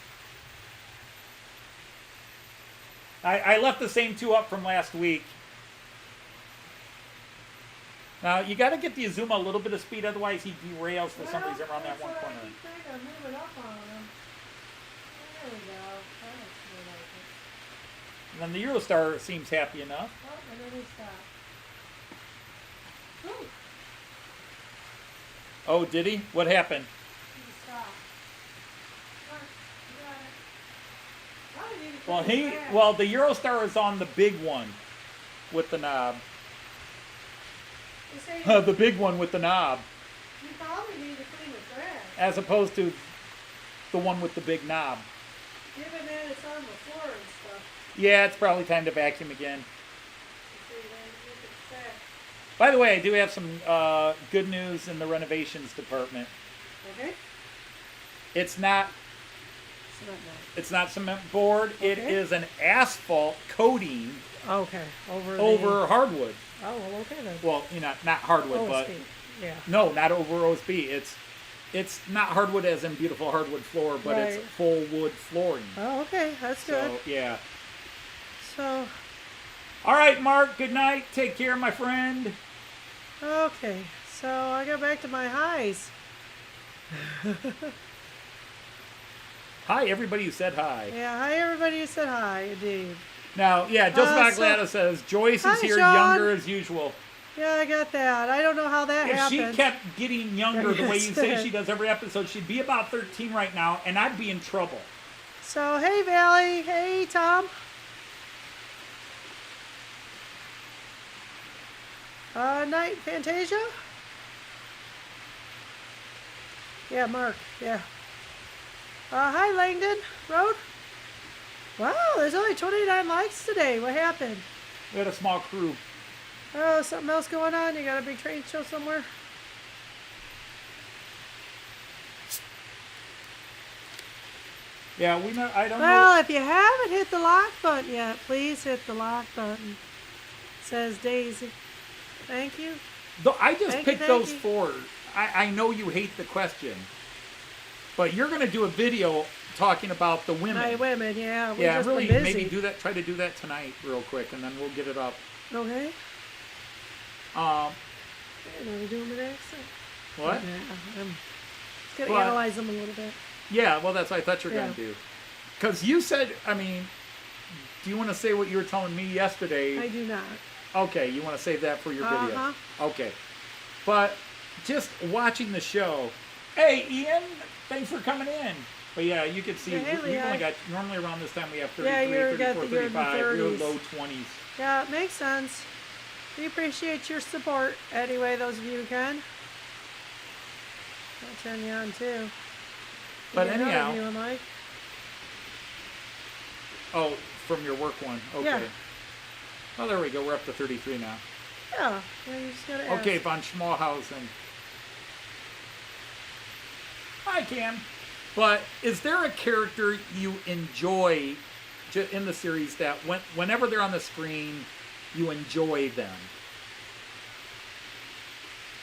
I left the same two up from last week. Now you got to get the Azuma a little bit of speed, otherwise he derails for some reason around that one corner. And then the EuroStar seems happy enough. Oh, did he? What happened? Well, the EuroStar is on the big one with the knob. The big one with the knob, You probably need to clean the trash. as opposed to the one with the big knob. Given that it's on the floor and stuff. Yeah, it's probably time to vacuum again. So you can check. By the way, I do have some good news in the renovations department. Okay? It's not It's not nice. It's not cement board. It Okay. is an asphalt coating Okay. over hardwood. Oh, well, okay then. Well, not hardwood, but OSB. Yeah. no, not over OSB. It's not hardwood as in beautiful hardwood floor, but it's Right. full wood flooring. Oh, okay. That's good. So yeah. So, All right, Mark. Good night. Take care, my friend. okay. So I go back to my highs. Hi, everybody who said hi. Yeah. Hi, everybody who said hi. Indeed. Now, yeah, Joseph so- Aglada says Joyce Hi, is here, Sean. younger as usual. Yeah, I got that. I don't know how that If happened. she kept getting younger the way you say Yes. she does every episode, she'd be about 13 right now, and I'd be in trouble. So, hey, Valley. Hey, Tom. Night Fantasia? Yeah, Mark. Yeah. Hi, Langdon Road. Wow, there's only 29 likes today. What happened? We had a small crew. Oh, something else going on? You got a big train show somewhere? Yeah, I don't know. Well, if you haven't hit the lock button yet, please hit the lock button. Says Daisy. Thank you. I just Thank picked you, those thank four. I know you hate the question, but you're going to do a video talking about the women. My women, yeah. We've Yeah, just really, been busy. maybe try to do that tonight real quick, and then we'll get it up. Okay. Um, Are we doing an accent? what? Yeah, I'm just going to Well, analyze them a little bit. Yeah, well, that's what I thought you were going Yeah. to do. Because you said, do you want to say what you were telling me yesterday? I do not. Okay, you want to save that for your video. Uh-huh. Okay. But just watching the show. Hey, Ian, thanks for coming in. But yeah, you can see, Yeah, hey, we've only Leah. got, normally around this time we have 33, Yeah, you're in the 35, we're 30s. low 20s. Yeah, it makes sense. We appreciate your support. Anyway, those of you who can. I'll turn you on too. But You get another anyhow- view, am I? Oh, from your work one. Okay. Yeah. Oh, there we go. We're up to 33 now. Yeah. Yeah, you just gotta ask. Okay, von Schmalhausen. Hi, Cam. But is there a character you enjoy in the series that whenever they're on the screen, you enjoy them.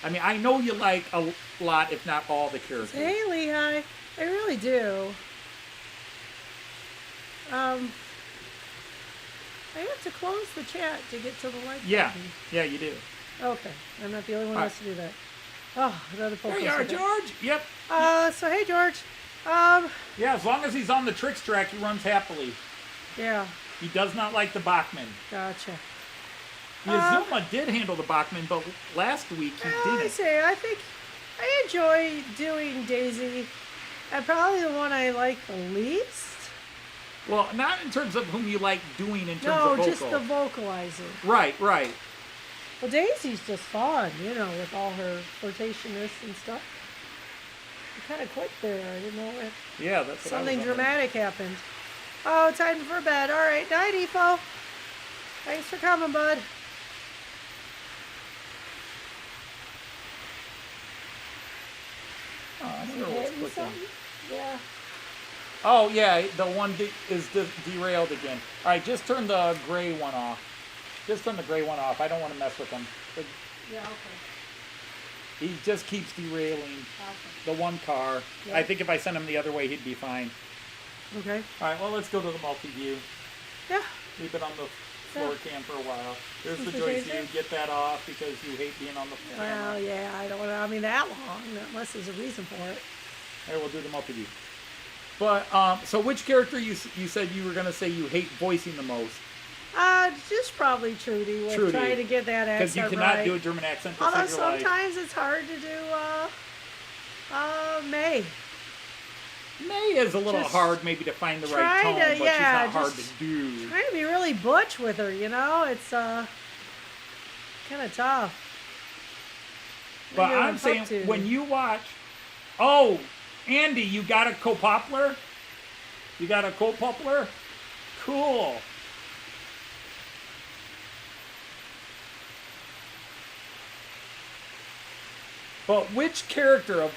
I mean, I know you like a lot, if not all, the characters. Hey, Lehigh. I really do. I have to close the chat to get to the like button. Yeah, you do. Okay. I'm not the only one who has to do that. Oh, another poke. There you are, George. Yep. So hey, George. Yeah, as long as he's on the tricks track, he runs happily. Yeah. He does not like the Bachman. Gotcha. The Azuma did handle the Bachman, but last week he I didn't. say, I think I enjoy doing Daisy. And probably the one I like the least. Well, not in terms of whom you like doing in terms No, of vocal. just the vocalizing. Right. Well, Daisy's just fun, you know, with all her flirtatiousness and stuff. You kind of clicked there. I didn't know it. Yeah, that's what Something I was dramatic happened. Oh, time for bed. All right. Night, Efo. Thanks for coming, bud. Oh, I wonder what's Hitting clicking. something? Yeah. Oh, yeah, the one is derailed again. All right, just turn the gray one off. Just turn the gray one off. I don't want to mess with him. But Yeah, okay. he just keeps derailing the one car. Yep. I think if I sent him the other way, he'd be fine. Okay. All right, well, let's go to the multi-view. Yeah. Leave it on the floor cam for a while. There's the Is it joystick. easier? Get that off because you hate being on the floor. Well, yeah, I don't want to, I mean, that long, unless there's a reason for it. All right, we'll do the multi-view. But, so which character you said you were going to say you hate voicing the most? Just probably Trudy. With Trudy. trying to get that accent Because you cannot right. do a German accent to Although save your life. sometimes it's hard to do, May. May is a little Just hard maybe to find the right try tone, to- but yeah, she's not hard to just do. Trying to be really butch with her, you know? It's, kind of tough. But Maybe I'm I'm saying, up to. when you watch... Oh, Andy, you got a co-poplar? You got a co-poplar? Cool. But which character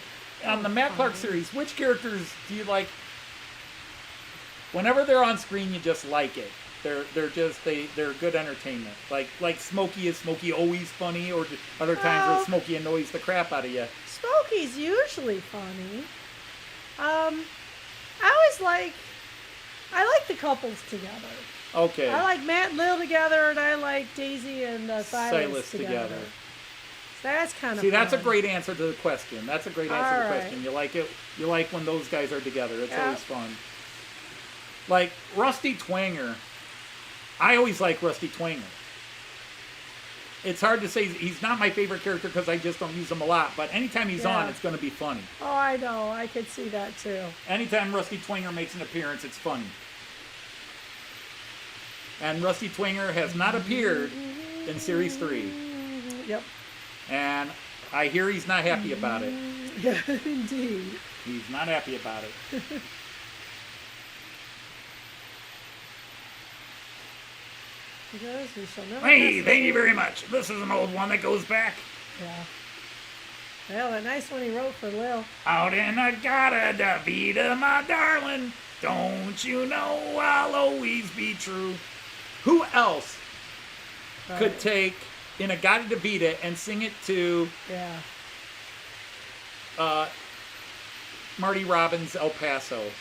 on the Matt Clarke series, which characters do you like? Whenever they're on screen, you just like it. They're good entertainment. Like Smokey, is Smokey always funny, or other times where Smokey annoys the crap out of you? Smokey's usually funny. I like the couples together. Okay. I like Matt and Lil together, and I like Daisy and Silas together. So that's kind of See, that's a fun. great answer to the question. That's a great answer to the Alright. question. You like it. You like when those guys are together. It's Yeah. always fun. Like Rusty Twanger. I always like Rusty Twanger. It's hard to say he's not my favorite character because I just don't use him a lot. But anytime he's on, Yeah. it's going to be funny. Oh, I know. I could see that too. Anytime Rusty Twanger makes an appearance, it's funny. And Rusty Twanger has not appeared in Series 3. Yep. And I hear he's not happy about it. Yeah, indeed. He's not happy about it. Because we shall never Hey, pass thank you the- very much. This is an old one that goes back. Yeah. Well, that nice one he wrote for Lil. Out in a gotta Davida, my darling. Don't you know I'll always be true? Who else could Right. take in a gotta Davida and sing it to Yeah. Marty Robbins' El Paso?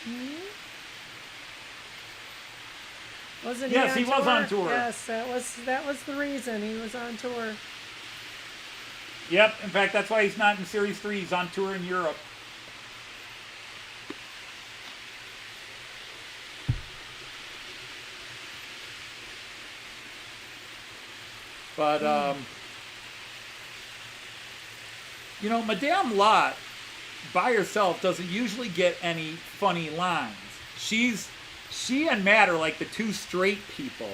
Wasn't Yes, he he was on tour. Yes, that was the reason he was on tour. Yep, in fact, that's why he's not in Series 3. He's on tour in Europe. But, you know, Madame Lot, by herself, doesn't usually get any funny lines. She and Matt are like the two straight people.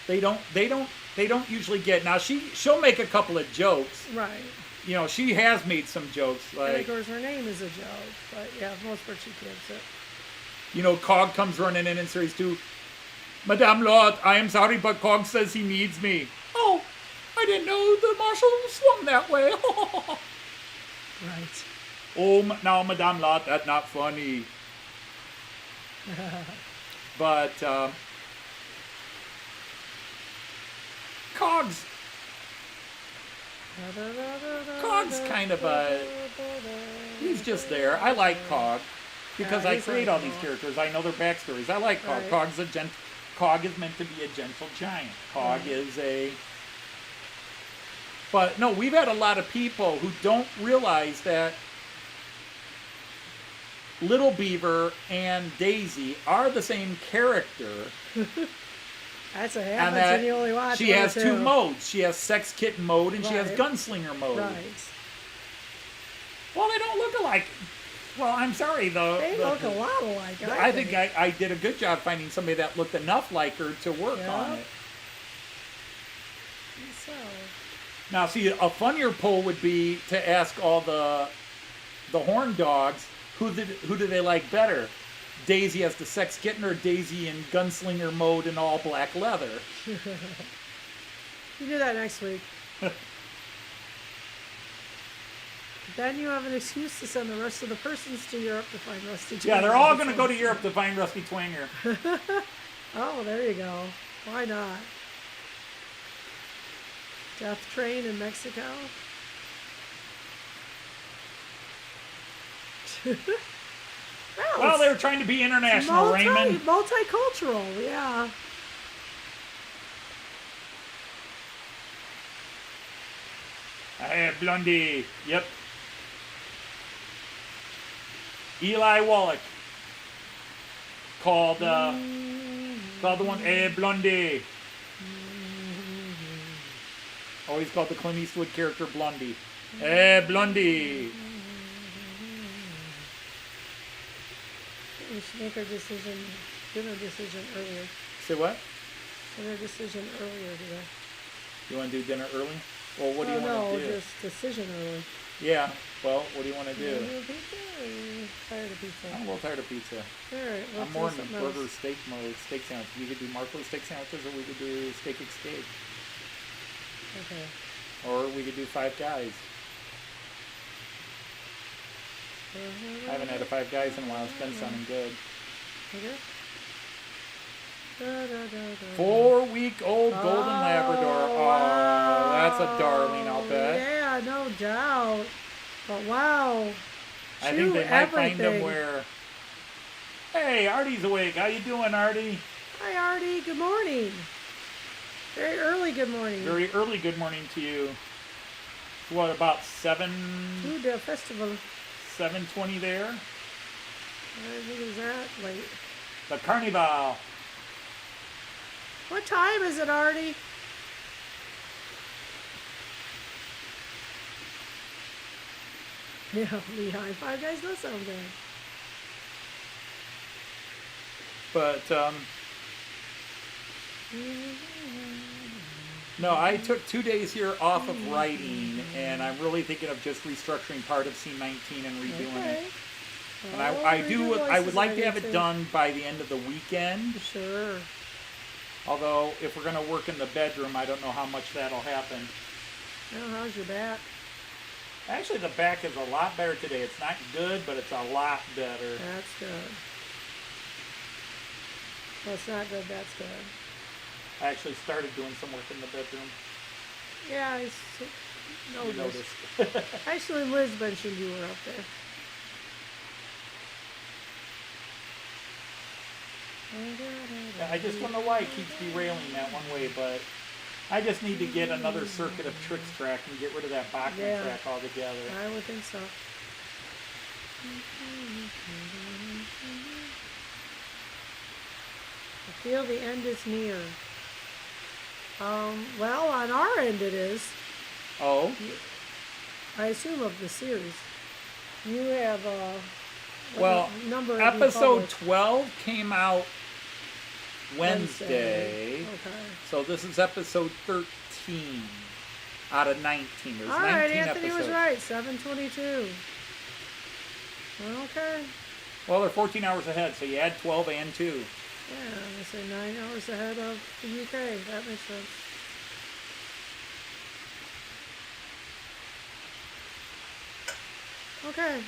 They don't usually get. Now she'll make a couple of jokes. Right. You know, she has made some jokes, And like, of course, her name is a joke, but yeah, for the most part she gives it. you know, Cog comes running in Series 2. Madame Lot, I am sorry, but Cog says he needs me. Oh, I didn't know the marshal swung that way. Right. Oh, now, Madame Lot, that's not funny. But Cog's kind of a, he's just there. I like Cog because Yeah, I he's create all likable. these characters. I know their backstories. I like Cog. Right. Cog is meant to be a gentle giant. Cog is a, but no, we've had a lot of people who don't realize that Little Beaver and Daisy are the same character. That's what And happens that when you only watch she one or has two modes. She has sex kitten mode and she has Right. gunslinger mode. Right. Well, they don't look alike. Well, I'm sorry though. They look a lot alike. I think I did a good job finding somebody that looked enough like her to work Yeah. on it. So, Now, see, a funnier poll would be to ask all the horn dogs who do they like better, Daisy as the sex kitten or Daisy in gunslinger mode in all black leather. you do that next week. Then you have an excuse to send the rest of the persons to Europe to find Rusty. Yeah, they're Twanger. all going to go to Europe to find Rusty Twanger. Oh, there you go. Why not? Death train in Mexico. Well, they were trying to be international, Raymond. Multicultural, yeah. Hey, Blondie. Yep. Eli Wallach called the one. Hey, Blondie. Always called the Clint Eastwood character Blondie. Hey, Blondie. We should make our decision, dinner decision earlier. Say what? Dinner decision earlier today. You want to do dinner early? Well, what do you want no, to do? just decision early. Yeah. Well, what do you want to You do? wanna do pizza or you tired of pizza? I'm a little tired of pizza. Alright, I'm more in the burger steak mode, steak sandwich. We could do Marco steak sandwiches, or we could do steak escape, Okay. or we could do Five Guys. I haven't had a Five Guys in a while. It's been sounding good. Okay. Da, da, da, da. 4-week-old golden Labrador. Oh, that's a darling, I'll bet. Yeah, no doubt. But wow. I think they might find them everything. where. Hey, Artie's awake. How you doing, Artie? Hi, Artie. Good morning. Very early good morning. Very early good morning to you. What, about 7, To the festival. 7:20 there? I think it was that late. The Carnival. What time is it, Artie? Yeah, Lehigh. Five Guys does sound good. But, no, I took 2 days here off of writing, and I'm really thinking of just restructuring part of C19 and redoing it. And I would like to have it done by the end of the weekend. Sure. Although, if we're going to work in the bedroom, I don't know how much that'll happen. Well, how's your back? Actually, the back is a lot better today. It's not good, but it's a lot better. That's good. Well, it's not good, that's good. I actually started doing some work in the bedroom. Yeah, I You noticed. noticed. Actually, Liz mentioned you were up there. I just don't know why it keeps derailing that one way, but I just need to get another circuit of Tricks track and get rid of that Bachman Yeah. track altogether. I would think so. I feel the end is near. Well, on our end it is. Oh, I assume of the series. You have well, number of episode you 12 came out Wednesday. Okay. So this is episode 13 out of 19. There's All right, 19 Anthony episodes. was right. 7:22. Okay. Well, they're 14 hours ahead, so you add 12 and 2. Yeah, I say 9 hours ahead of the UK. That makes sense. Okay.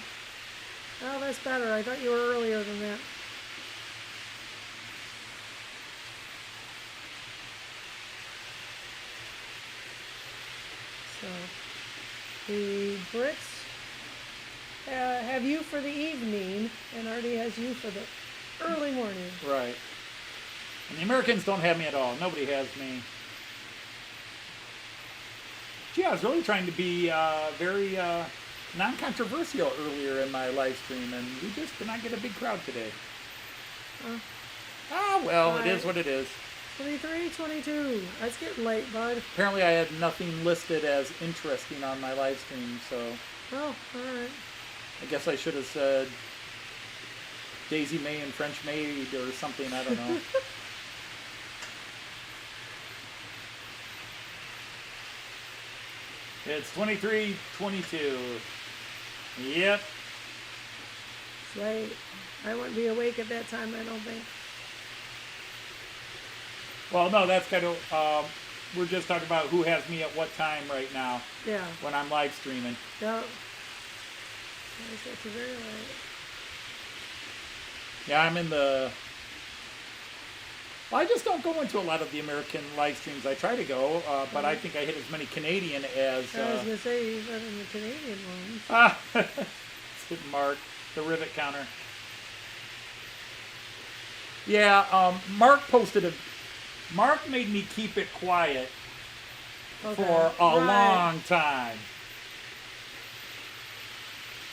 Well, that's better. I thought you were earlier than that. So the Brits have you for the evening, and Artie has you for the early morning. Right. And the Americans don't have me at all. Nobody has me. Gee, I was really trying to be very non-controversial earlier in my live stream, and we just did not get a big crowd today. Well, it is what it is. 23, 22. That's getting late, bud. Apparently I had nothing listed as interesting on my live stream, so Oh, alright. I guess I should have said Daisy May and French Maid or something, I don't know. It's 23:22. Yep. It's late. I wouldn't be awake at that time, I don't think. Well, no, that's kind of, we're just talking about who has me at what time right now Yeah. when I'm live streaming. Yeah. I got you very late. Yeah, I'm in the... Well, I just don't go into a lot of the American live streams. I try to go, but I think I hit as many Canadian as... I was going to say, you've been in the Canadian ones. It's good, Mark, the rivet counter. Yeah, Mark posted a... Mark made me keep it quiet Okay. for a Right. long time.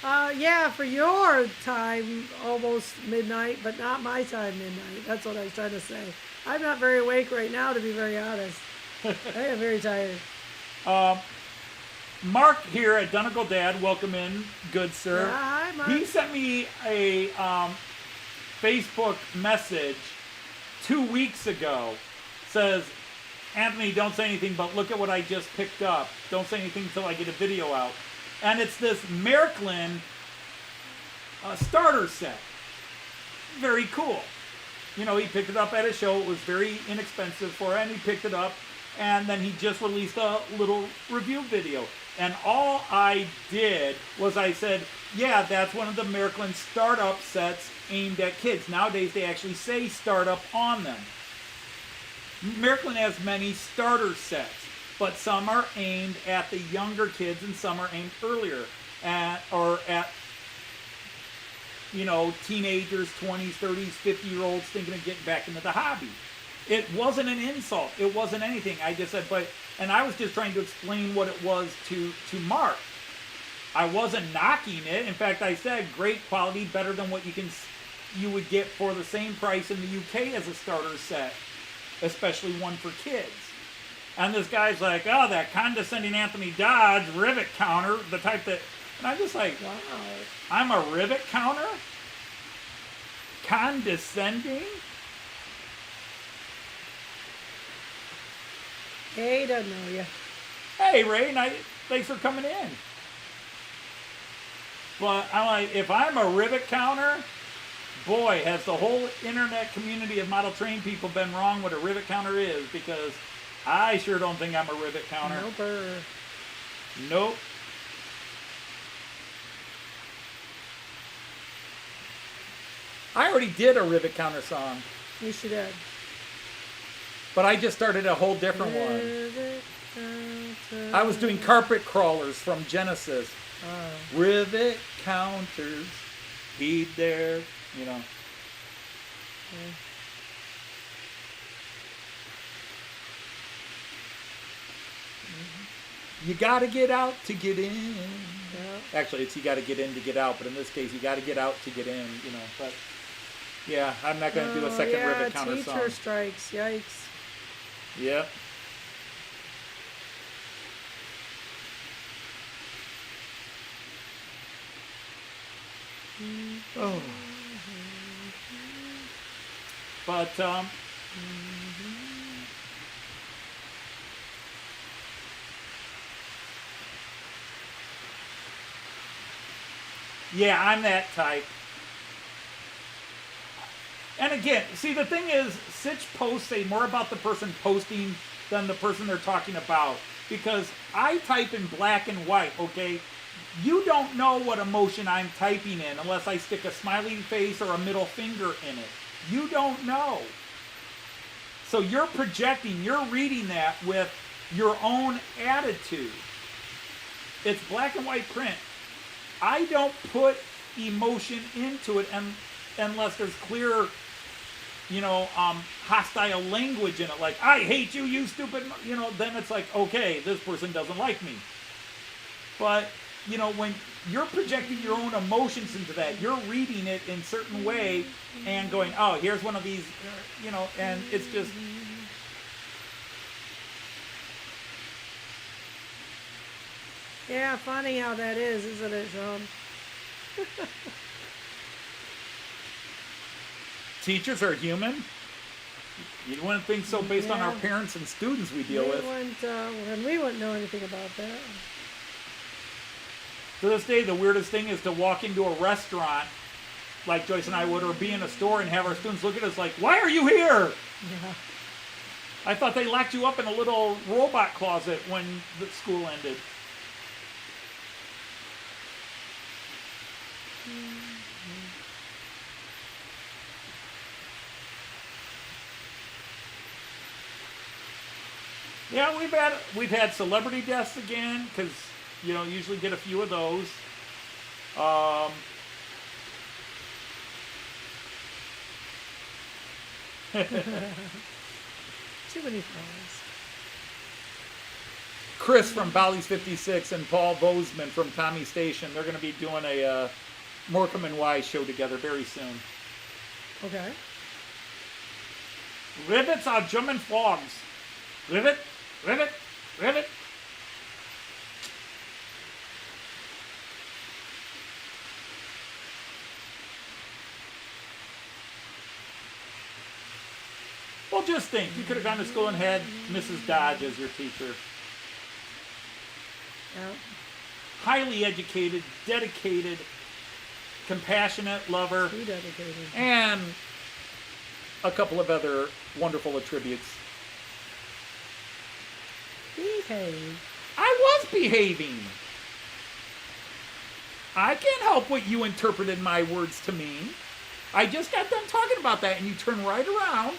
Yeah, for your time, almost midnight, but not my time, midnight. That's what I was trying to say. I'm not very awake right now, to be very honest. I am very tired. Mark here at Donegal Dad, welcome in, good sir. Yeah, hi, Mark. He sent me a Facebook message 2 weeks ago. Says, Anthony, don't say anything, but look at what I just picked up. Don't say anything until I get a video out. And it's this Märklin starter set. Very cool. You know, he picked it up at a show. It was very inexpensive for him. He picked it up, and then he just released a little review video. And all I did was I said, yeah, that's one of the Märklin startup sets aimed at kids. Nowadays, they actually say startup on them. Märklin has many starter sets, but some are aimed at the younger kids and some are aimed earlier or at, you know, teenagers, 20s, 30s, 50-year-olds thinking of getting back into the hobby. It wasn't an insult. It wasn't anything. I just said, and I was just trying to explain what it was to Mark. I wasn't knocking it. In fact, I said great quality, better than what you would get for the same price in the UK as a starter set, especially one for kids. And this guy's like, oh, that condescending Anthony Dodge rivet counter, the type that, and I'm just like, Wow. I'm a rivet counter? Condescending? Hey, doesn't know you. Hey, Ray, thanks for coming in. Well, I'm like, if I'm a rivet counter, boy, has the whole internet community of model train people been wrong what a rivet counter is, because I sure don't think I'm a rivet counter. Nope. Nope. I already did a rivet counter song, You should have. but I just started a whole different one. I was doing carpet crawlers from Genesis. Rivet counters, heed there, you know. You gotta get out to get in. Yeah. Actually, it's you gotta get in to get out, but in this case, you gotta get out to get in, you know. But yeah, I'm not gonna do a second rivet counter song. Teacher strikes. Yikes. Yep. Oh. But yeah, I'm that type. And again, see, the thing is, Sitch posts say more about the person posting than the person they're talking about. Because I type in black and white, okay? You don't know what emotion I'm typing in unless I stick a smiley face or a middle finger in it. You don't know. So you're projecting, you're reading that with your own attitude. It's black and white print. I don't put emotion into it unless there's clear, hostile language in it. Like, I hate you, you stupid, then it's like, okay, this person doesn't like me. But, when you're projecting your own emotions into that, you're reading it in a certain way and going, oh, here's one of these, and it's just... Yeah, funny how that is, isn't it, Sean? Teachers are human. You wouldn't think so based on our Yeah. parents and students we deal with. We wouldn't know anything about that. To this day, the weirdest thing is to walk into a restaurant, like Joyce and I would, or be in a store and have our students look at us like, why are you here? Yeah. I thought they locked you up in a little robot closet when the school ended. Yeah, we've had celebrity deaths again, because usually get a few of those. Too many flowers. Chris from Bally's 56 and Paul Bozeman from Tommy Station, they're going to be doing a Morecambe and Wise show together very soon. Okay. Rivets are German frogs. Rivet, rivet, rivet. Well, just think, you could have gone to school and had Mrs. Dodge as your teacher. Yeah. Highly educated, dedicated, compassionate lover, Too dedicated. and a couple of other wonderful attributes. Behave. I was behaving. I can't help what you interpreted my words to mean. I just got done talking about that, and you turn right around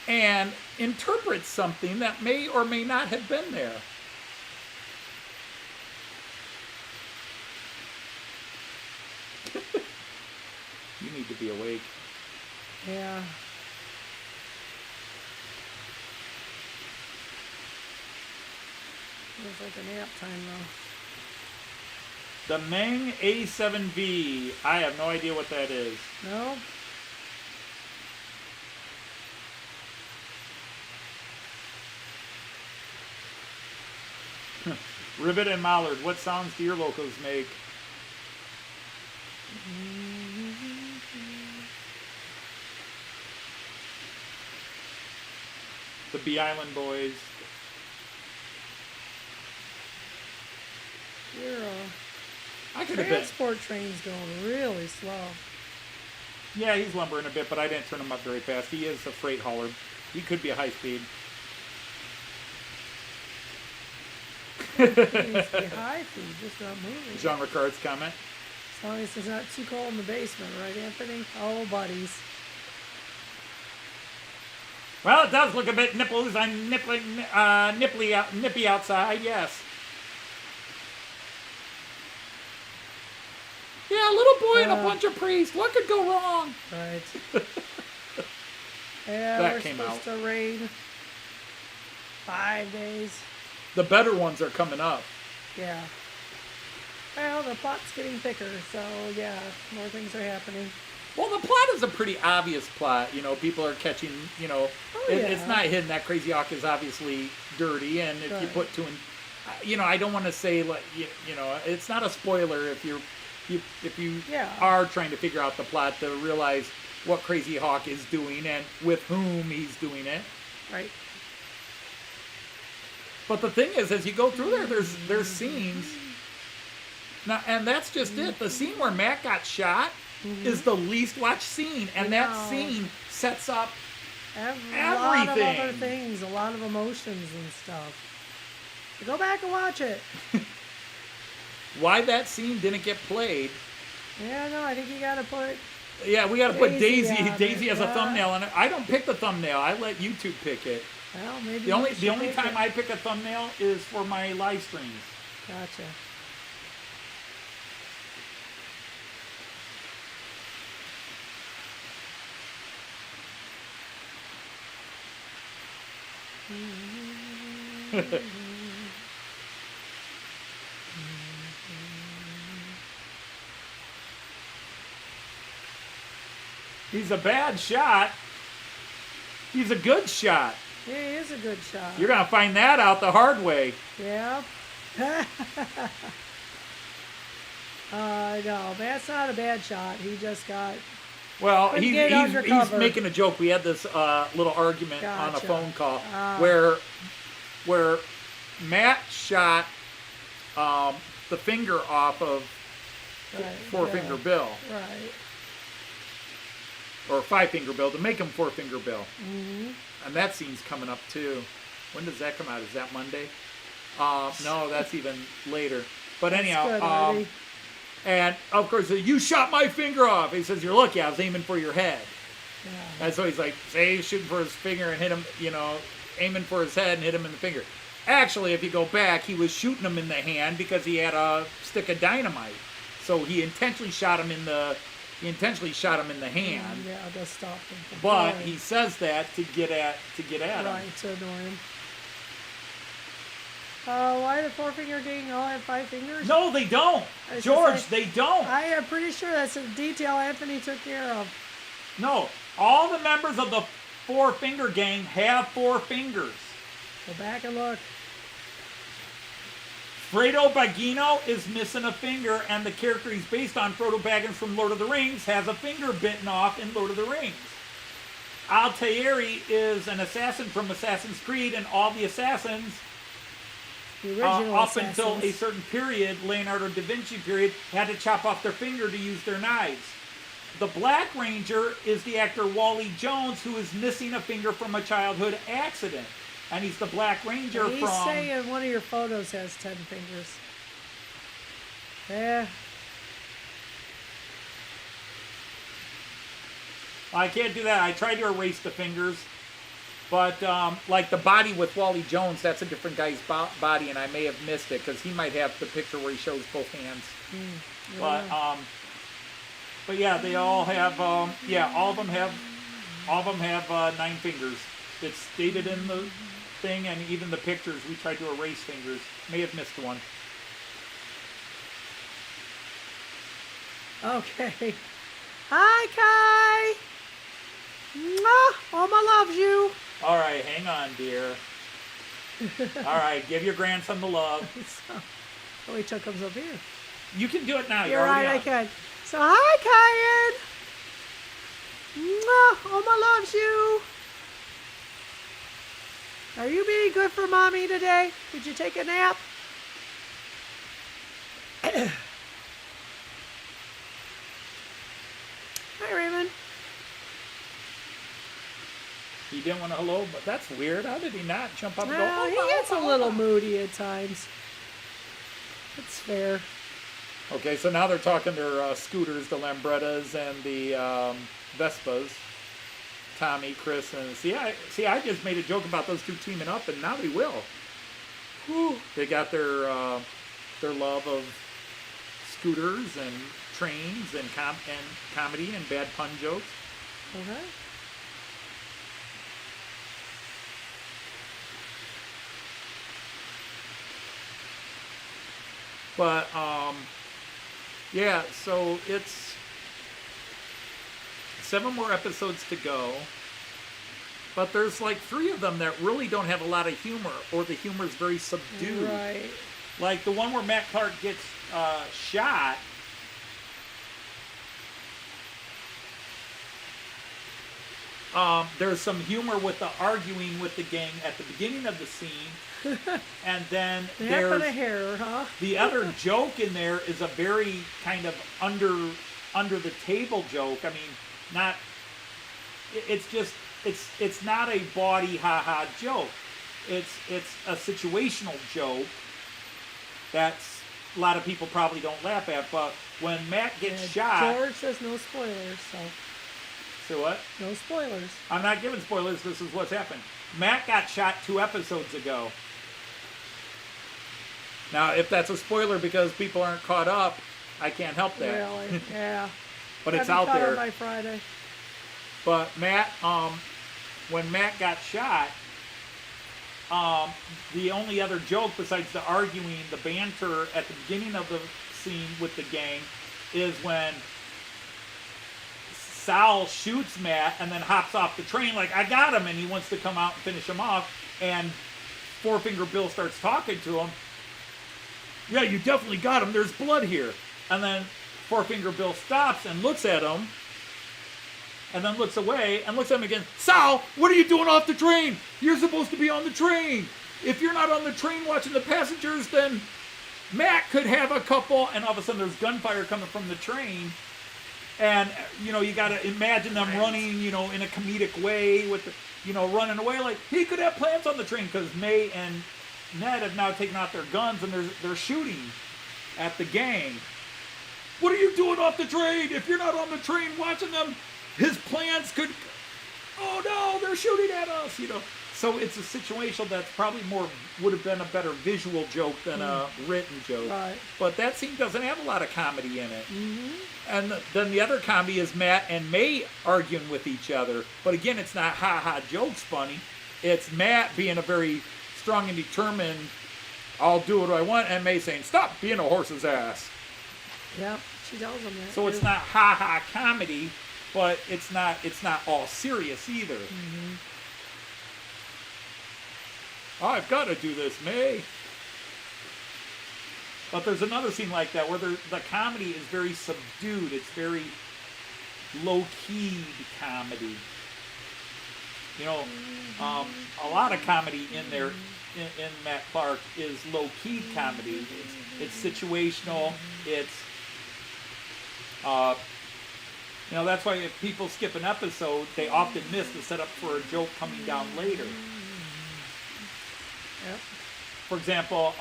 and interpret something that may or may not have been there. You need to be awake. Yeah. Feels like a nap time though. The Meng A7V. I have no idea what that is. No? Rivet and Mallard. What sounds do your locos make? The Bee Island Boys. Your I could have been. transport train's going really slow. Yeah, he's lumbering a bit, but I didn't turn him up very fast. He is a freight hauler. He could be a high speed. It needs to be high feed, just not moving. Jean Ricard's comment. As long as it's not too cold in the basement, right, Anthony? Oh, buddies. Well, it does look a bit nipples and nippy outside, yes. Yeah, a little boy and a bunch of priests. What could go wrong? Right. Yeah, That we're came supposed to rain 5 days. The better ones are coming up. Yeah. Well, the plot's getting thicker, so yeah, more things are happening. Well, the plot is a pretty obvious plot. People are catching, Oh, it's yeah. not hidden. That Crazy Hawk is obviously dirty, and if you Right. put two and, I don't want to say, like, it's not a spoiler if you Yeah. are trying to figure out the plot to realize what Crazy Hawk is doing and with whom he's doing it. Right. But the thing is, as you go through there, there's scenes. Now, and that's just it. The scene where Matt got shot is the least watched scene, and I that know. scene sets up A lot of other everything. things, a lot of emotions and stuff. So go back and watch it. why that scene didn't get played. Yeah, no, I think you gotta put. Yeah, we got to put Daisy Daisy on Daisy it, as a yeah. thumbnail on it. I don't pick the thumbnail. I let YouTube pick it. Well, maybe The only you should the only pick time it. I pick a thumbnail is for my live streams. Gotcha. He's a bad shot. He's a good shot. Yeah, he is a good shot. You're going to find that out the hard way. Yeah. No, that's not a bad shot. He just got. Well, Couldn't he's get undercover. making a joke. We had this little argument on a Gotcha. phone call where Matt shot the finger off of Right, four-finger Bill. Right. Or five-finger Bill to make him four-finger Bill. Mm-hmm. And that scene's coming up too. When does that come out? Is that Monday? No, that's even later. But That's anyhow, good, Artie. and of course, you shot my finger off. He says, "You're lucky. I was aiming for your head." Yeah. And so he's like, say he's shooting for his finger and hit him, aiming for his head and hit him in the finger. Actually, if you go back, he was shooting him in the hand because he had a stick of dynamite. So he intentionally shot him in the hand. Yeah, just stop him. from But firing. he says that to get at him. Right, to annoy him. Why the four-finger gang all have 5 fingers? No, they don't. I was George, gonna say- they don't. I am pretty sure that's a detail Anthony took care of. No, all the members of the four-finger gang have 4 fingers. Go back and look. Fredo Bagino is missing a finger, and the character he's based on, Frodo Baggins from Lord of the Rings, has a finger bitten off in Lord of the Rings. Altairi is an assassin from Assassin's Creed, and all the assassins, The original up until a assassins. certain period, Leonardo da Vinci period, had to chop off their finger to use their knives. The Black Ranger is the actor Wally Jones, who is missing a finger from a childhood accident. And he's the Black Ranger He's from... saying one of your photos has 10 fingers. Yeah. I can't do that. I tried to erase the fingers. But, like the body with Wally Jones, that's a different guy's body, and I may have missed it, because he might have the picture where he shows both hands. But yeah, they all have, all of them have 9 fingers. It's stated in the thing, and even the pictures, we tried to erase fingers. May have missed one. Okay. Hi, Kai. Mwah. Oma loves you. All right, hang on, dear. All right, give your grandson the love. Oh, he took him up here. You can do it now. You're already right, I on. can. So, hi, Kyan. Mwah. Oma loves you. Are you being good for mommy today? Did you take a nap? Hi, Raymond. He didn't want to hello, but that's weird. How did he not jump up and go? Well, he gets a little moody at times. It's fair. Okay, so now they're talking their scooters, the Lambrettas and the Vespas. Tommy, Chris, and I just made a joke about those two teaming up, and now they will. Whew. They got their love of scooters and trains and comedy and bad pun jokes. Okay. But yeah, so it's 7 more episodes to go. But there's like 3 of them that really don't have a lot of humor, or the humor is very subdued. Right. Like the one where Matt Clarke gets shot. There's some humor with the arguing with the gang at the beginning of the scene. And then They have there's a hair, huh? the other joke in there is a very kind of under the table joke. I mean, not. It's just it's not a bawdy ha joke. It's a situational joke that's a lot of people probably don't laugh at. But when Matt gets shot, George says no spoilers, so so what? no spoilers. I'm not giving spoilers. This is what's happened. Matt got shot 2 episodes ago. Now, if that's a spoiler because people aren't caught up, I can't help that. Really? Yeah. But it's Gotta be out caught up there. by Friday. But Matt, when Matt got shot, the only other joke besides the arguing, the banter at the beginning of the scene with the gang is when Sal shoots Matt and then hops off the train like, I got him, and he wants to come out and finish him off, and Four Finger Bill starts talking to him. Yeah, you definitely got him. There's blood here. And then Four Finger Bill stops and looks at him, and then looks away and looks at him again. Sal, what are you doing off the train? You're supposed to be on the train. If you're not on the train watching the passengers, then Matt could have a couple, and all of a sudden there's gunfire coming from the train. And, you know, you got to imagine them running, you know, in a comedic way with, the, you know, running away. Like, he could have plans on the train because May and Ned have now taken out their guns and they're shooting at the gang. What are you doing off the train? If you're not on the train watching them, his plans could, oh no, they're shooting at us, you know. So it's a situation that's probably would have been a better visual joke than a written joke. Right. But that scene doesn't have a lot of comedy in it. And then the other comedy is Matt and May arguing with each other. But again, it's not ha-ha jokes funny. It's Matt being a very strong and determined, I'll do what I want, and May saying, stop being a horse's ass. Yep, she tells him that. So it's not ha-ha comedy, but it's not all serious either. I've got to do this, May. But there's another scene like that where the comedy is very subdued. It's very low-key comedy. You know, a lot of comedy in there in Matt Clarke is low-key comedy. It's situational. It's, you know, that's why if people skip an episode, they often miss the setup for a joke coming down later. Yep. For example,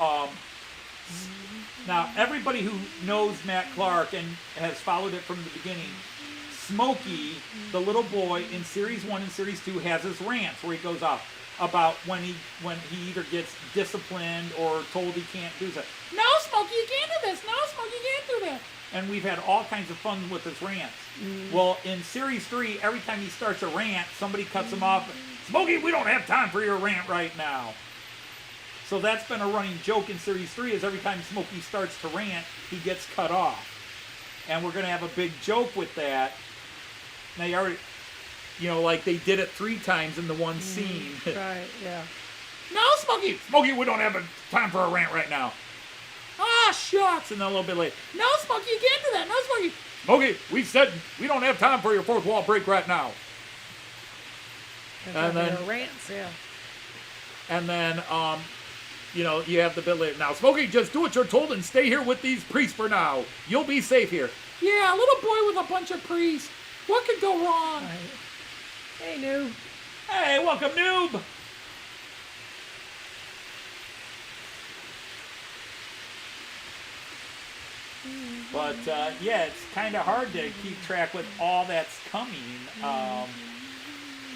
now everybody who knows Matt Clarke and has followed it from the beginning, Smokey, the little boy in Series 1 and Series 2, has his rants where he goes off about when he either gets disciplined or told he can't do something. No, Smokey, you can't do this. No, Smokey, you can't do that. And we've had all kinds of fun with his rants. Well, in Series 3, every time he starts a rant, somebody cuts him off. Smokey, we don't have time for your rant right now. So that's been a running joke in Series 3 is every time Smokey starts to rant, he gets cut off. And we're going to have a big joke with that. Now, you already, you know, like they did it 3 times in the one scene. Right, yeah. No, Smokey! Smokey, we don't have time for a rant right now. Ah, shucks! And then a little bit later, no, Smokey, you can't do that. No, Smokey. Smokey, we said we don't have time for your fourth wall break right now. And then rants, yeah. And then, you know, you have the bit later. Now, Smokey, just do what you're told and stay here with these priests for now. You'll be safe here. Yeah, a little boy with a bunch of priests. What could go wrong? Right. Hey, noob. Hey, welcome, noob. But, yeah, it's kind of hard to keep track with all that's coming.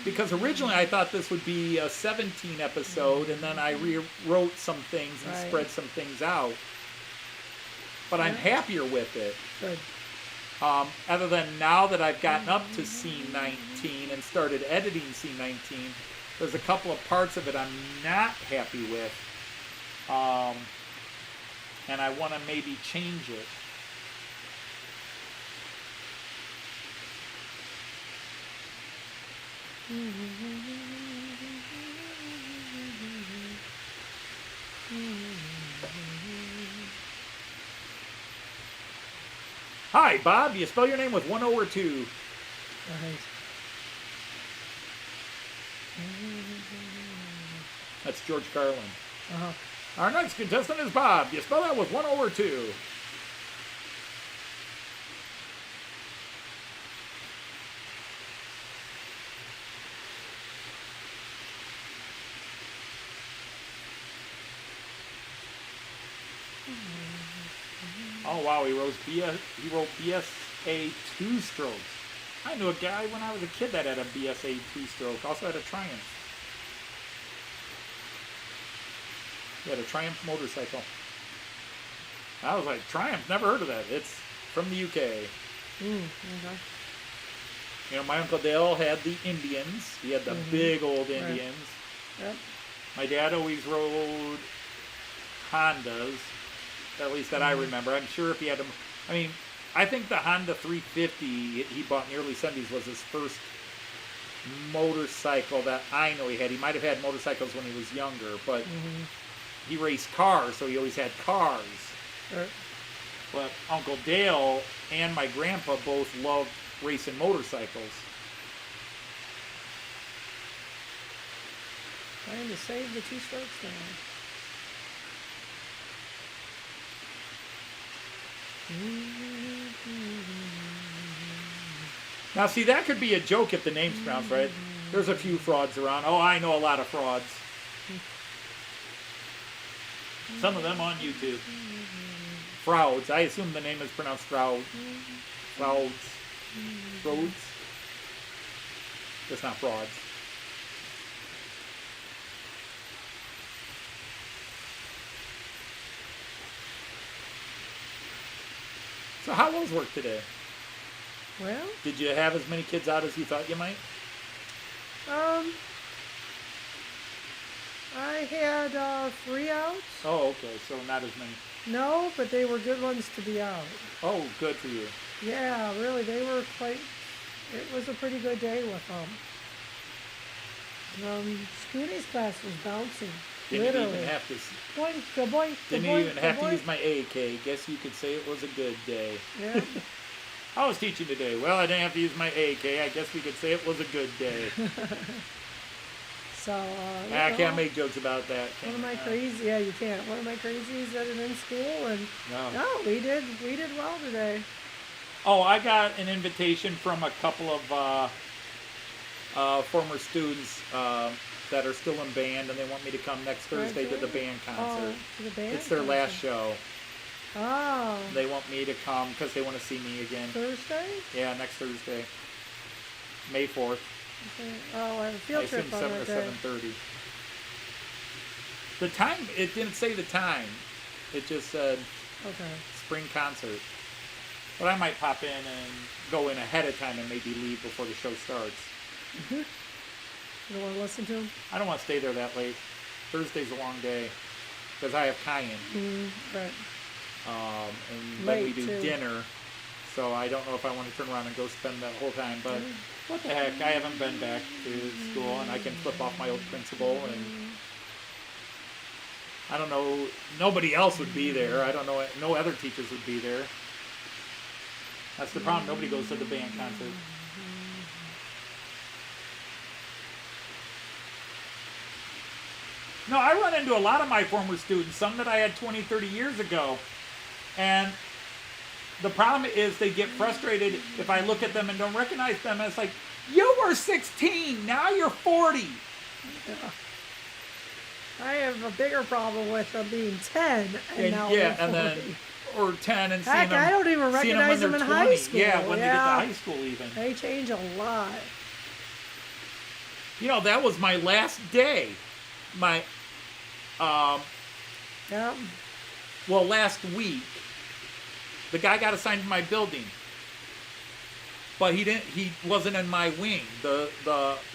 Because originally I thought this would be a 17 episode, and then I rewrote some things and spread some things out. But I'm happier with it. Good. Other than now that I've gotten up to scene 19 and started editing scene 19, there's a couple of parts of it I'm not happy with. And I want to maybe change it. Hi, Bob. Do you spell your name with 1 O or 2? Right. That's George Carlin. Uh-huh. Our next contestant is Bob. Do you spell that with 1 O or 2? Oh wow, he wrote BSA 2-stroke. I knew a guy when I was a kid that had a BSA 2-stroke. Also had a Triumph. He had a Triumph motorcycle. I was like, Triumph, never heard of that. It's from the UK. Okay. You know, my Uncle Dale had the Indians. He had the big old Indians. Yep. My dad always rode Hondas, at least that I remember. I'm sure if he had them, I mean, I think the Honda 350 he bought in the early 70s was his first motorcycle that I know he had. He might have had motorcycles when he was younger, but he raced cars, so he always had cars. Right. But Uncle Dale and my grandpa both loved racing motorcycles. Trying to save the two strokes now. Now, see, that could be a joke if the name's pronounced right. There's a few frauds around. Oh, I know a lot of frauds. Some of them on YouTube. Frauds. I assume the name is pronounced Frauds. Frauds. Frauds. That's not frauds. So how was work today? Well, Did you have as many kids out as you thought you might? I had 3 outs. Oh, okay. So not as many. No, but they were good ones to be out. Oh, good for you. Yeah, really, they were quite. It was a pretty good day with them. Scooty's class was bouncing. Didn't literally. even have to. Boink, go boink, go Didn't boink, even go have to boink. use my AK. Guess you could say it was a good day. Yeah. I was teaching today. Well, I didn't have to use my AK. I guess we could say it was a good day. So, I can't make jokes about that. One of can my I? crazy, yeah, you can't. One of my crazies that are in school, and No. we did well today. Oh, I got an invitation from a couple of former students that are still in band, and they want me to come next Thursday to the band concert. Oh, to the band. It's their last concert. show. Oh. They want me to come because they want to see me again. Thursday? Yeah, next Thursday, May 4th. Okay. Oh, I have a I field assume trip on 7 that to day. 7:30. The time, it didn't say the time. It just said Okay. spring concert. But I might pop in and go in ahead of time and maybe leave before the show starts. You don't want to listen to him? I don't want to stay there that late. Thursday's a long day because I have Cayenne. Right. And then we Late, do too. dinner. So I don't know if I want to turn around and go spend that whole time. But what the heck? I haven't been back to school, and I can flip off my old principal. And I don't know. Nobody else would be there. I don't know. No other teachers would be there. That's the problem. Nobody goes to the band concert. No, I run into a lot of my former students, some that I had 20, 30 years ago. And the problem is they get frustrated if I look at them and don't recognize them. And it's like, you were 16, now you're 40. Yeah. I have a bigger problem with them being 10 and now yeah, they're and then 40. or 10 and seeing Heck, them. I don't even seeing recognize when them in they're high 20. school. Yeah, when they get to Yeah. high school even. They change a lot. You know, that was my last day. My, Yeah. well, last week, the guy got assigned to my building. But he wasn't in my wing. The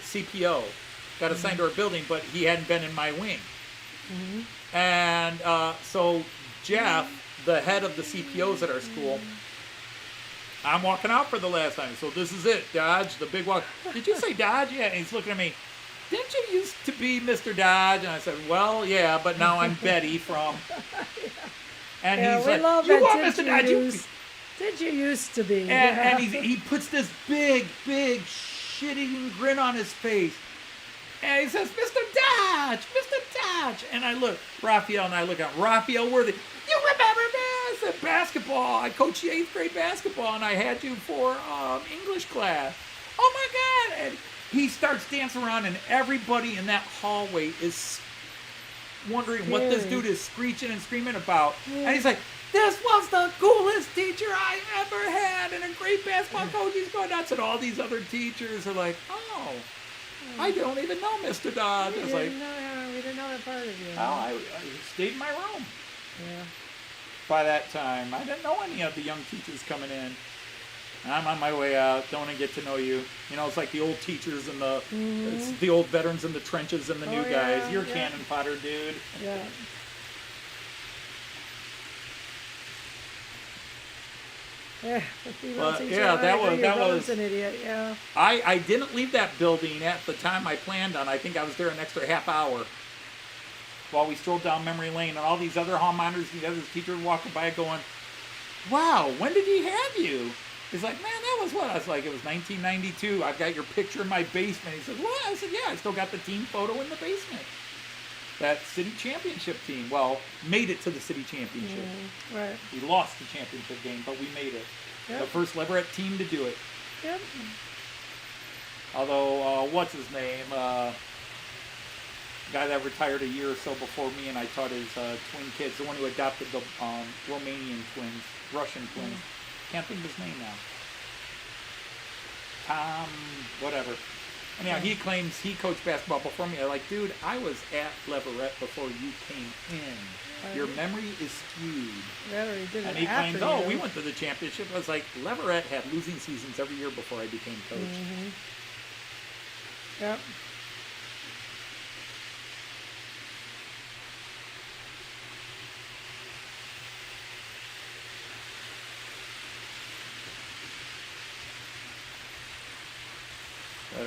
CPO got assigned to our building, but he hadn't been in my wing. And so Jeff, the head of the CPOs at our school, I'm walking out for the last time. So this is it, Dodge, the big walk. Did you say Dodge? Yeah. And he's looking at me. Didn't you used to be Mr. Dodge? And I said, well, yeah, but now I'm Betty from. And Yeah, he's we like, love you that. are Mr. Dodge. Did you used to be? And he puts this big shitting grin on his face. And he says, Mr. Dodge, Mr. Dodge. And I look, Raphael and I look at Raphael Worthy. You remember this? At basketball. I coached 8th grade basketball, and I had you for English class. Oh, my God. And he starts dancing around, and everybody in that hallway is wondering what this dude is screeching and screaming about. And he's like, this was the coolest teacher I ever had, and a great basketball coach. He's going nuts. And all these other teachers are like, oh, I don't even know Mr. Dodge. We It's like, didn't know that part of you. oh, I stayed in my room. Yeah. by that time. I didn't know any of the young teachers coming in. I'm on my way out. Don't want to get to know you. You know, it's like the old teachers and it's the old veterans in the trenches and the new guys. You're a cannon fodder, dude. Yeah. Yeah, the female teacher. Yeah, that was an idiot. Yeah. I didn't leave that building at the time I planned on. I think I was there an extra half hour while we strolled down memory lane, and all these other hall monitors, these other teachers walking by going, "Wow, when did he have you?" He's like, "Man, that was what?" I was like, "It was 1992. I've got your picture in my basement." He says, "What?" I said, "Yeah, I still got the team photo in the basement." That city championship team, well, made it to the city championship. Right. We lost the championship game, but we made it. Yep. The first Leverett team to do it. Yep. Although, what's his name? Guy that retired a year or so before me, and I taught his twin kids, the one who adopted the Romanian twins, Russian twins. Can't think of his name now. Tom, whatever. Anyhow, he claims he coached basketball before me. I'm like, dude, I was at Leverett before you came in. Your memory is skewed. He did And it he after claims, you. we went to the championship. I was like, Leverett had losing seasons every year before I became coach. Yep.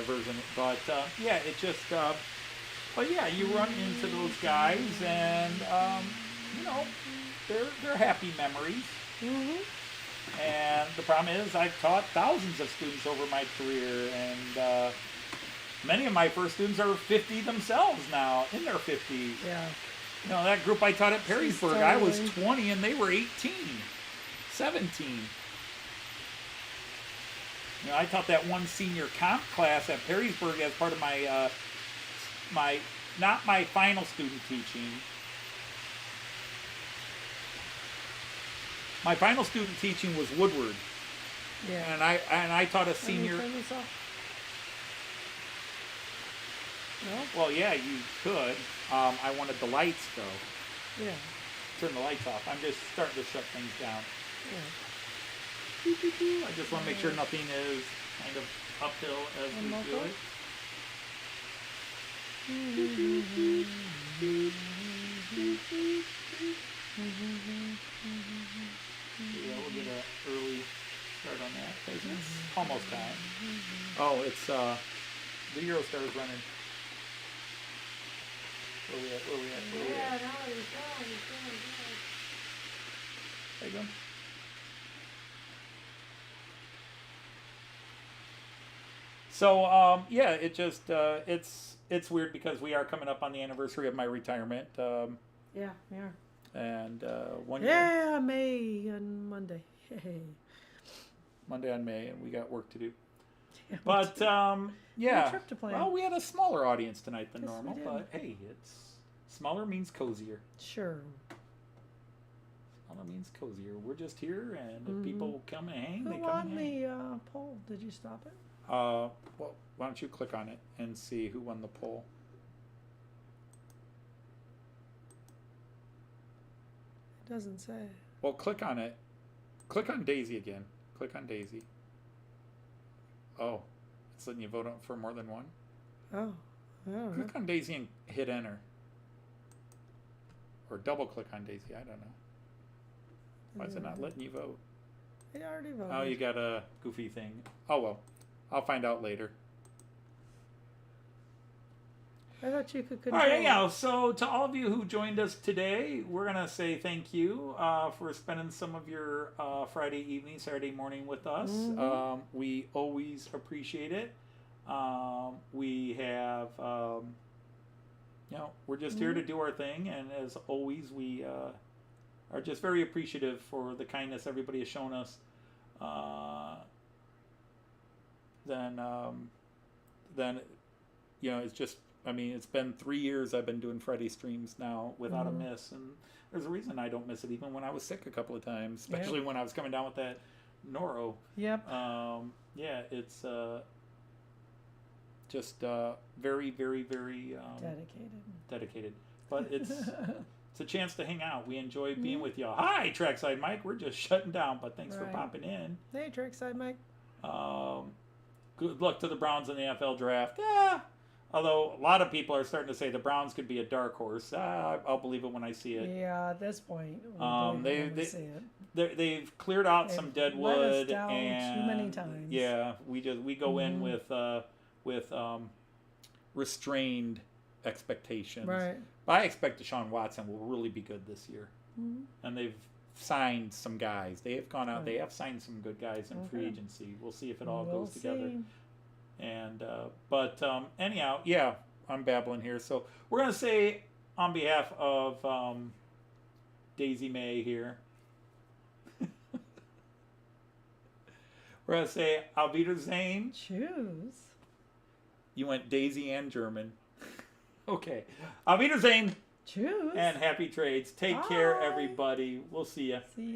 Version, but yeah, it just, but yeah, you run into those guys, and you know, they're happy memories. And the problem is, I've taught thousands of students over my career, and many of my first students are 50 themselves now, in their 50s. Yeah. You know, that group I taught at Perrysburg, I was 20 and they were 18, 17. You know, I taught that one senior comp class at Perrysburg as part of my, not my final student teaching. My final student teaching was Woodward. Yeah. And I taught a senior. Can you turn this off? No? Well, yeah, you could. I wanted the lights though. Yeah. Turn the lights off. I'm just starting to shut things down. Yeah. I just want to make sure nothing is kind of uphill as we do it. Yeah, we'll get an early start on that because it's almost time. Oh, it's the EuroStar is running. Where we at? Yeah, no, he's going. There you go. So yeah, it just it's weird because we are coming up on the anniversary of my retirement. Yeah, we are. And 1 year. Yeah, May on Monday. Hey. Monday on May, and we got work to do. Yeah, But yeah, trip to plan. well, we had a smaller audience tonight than Yes, we normal, did. but hey, it's smaller means cozier. Sure. Smaller means cozier. We're just here, and if people come and hang, Who they come won and hang. the poll? Did you stop it? Well, why don't you click on it and see who won the poll? It doesn't say. Well, click on it. Click on Daisy again. Click on Daisy. Oh, it's letting you vote for more than one? Oh, I don't know. Click on Daisy and hit enter. Or double click on Daisy, I don't know. Why is it not letting you vote? I already voted. Oh, you got a goofy thing. Oh, well. I'll find out later. I thought you could All control. right, anyhow, so to all of you who joined us today, we're going to say thank you for spending some of your Friday evening, Saturday morning with us. We always appreciate it. We have, you know, we're just here to do our thing, and as always, we are just very appreciative for the kindness everybody has shown us. Then, you know, it's just, I mean, it's been 3 years I've been doing Friday streams now without a miss, and there's a reason I don't miss it, even when I was sick a couple of times, especially when I was coming down with that noro. Yep. Yeah, it's just very, very, very Dedicated. dedicated. But it's It's a chance to hang out. We enjoy being with y'all. Hi, Trackside Mike. We're just shutting down, but thanks for Right. popping in. Hey, Trackside Mike. Good luck to the Browns in the NFL draft. Although a lot of people are starting to say the Browns could be a dark horse. I'll believe it when I see it. Yeah, at this point, we'll see it. They've cleared out some They've let us deadwood down and too many times. Yeah, we go in with restrained expectations. Right. But I expect Deshaun Watson will really be good this year, and they've signed some guys. They have gone out. They have signed some good guys in free agency. We'll see if it all goes together. And but anyhow, yeah, I'm babbling here. So we're gonna say on behalf of Daisy May here, we're gonna say Auf Wiedersehen. Choose. You went Daisy and German. Okay, Auf Wiedersehen Choose. and happy trades. Take care, everybody. We'll see ya. See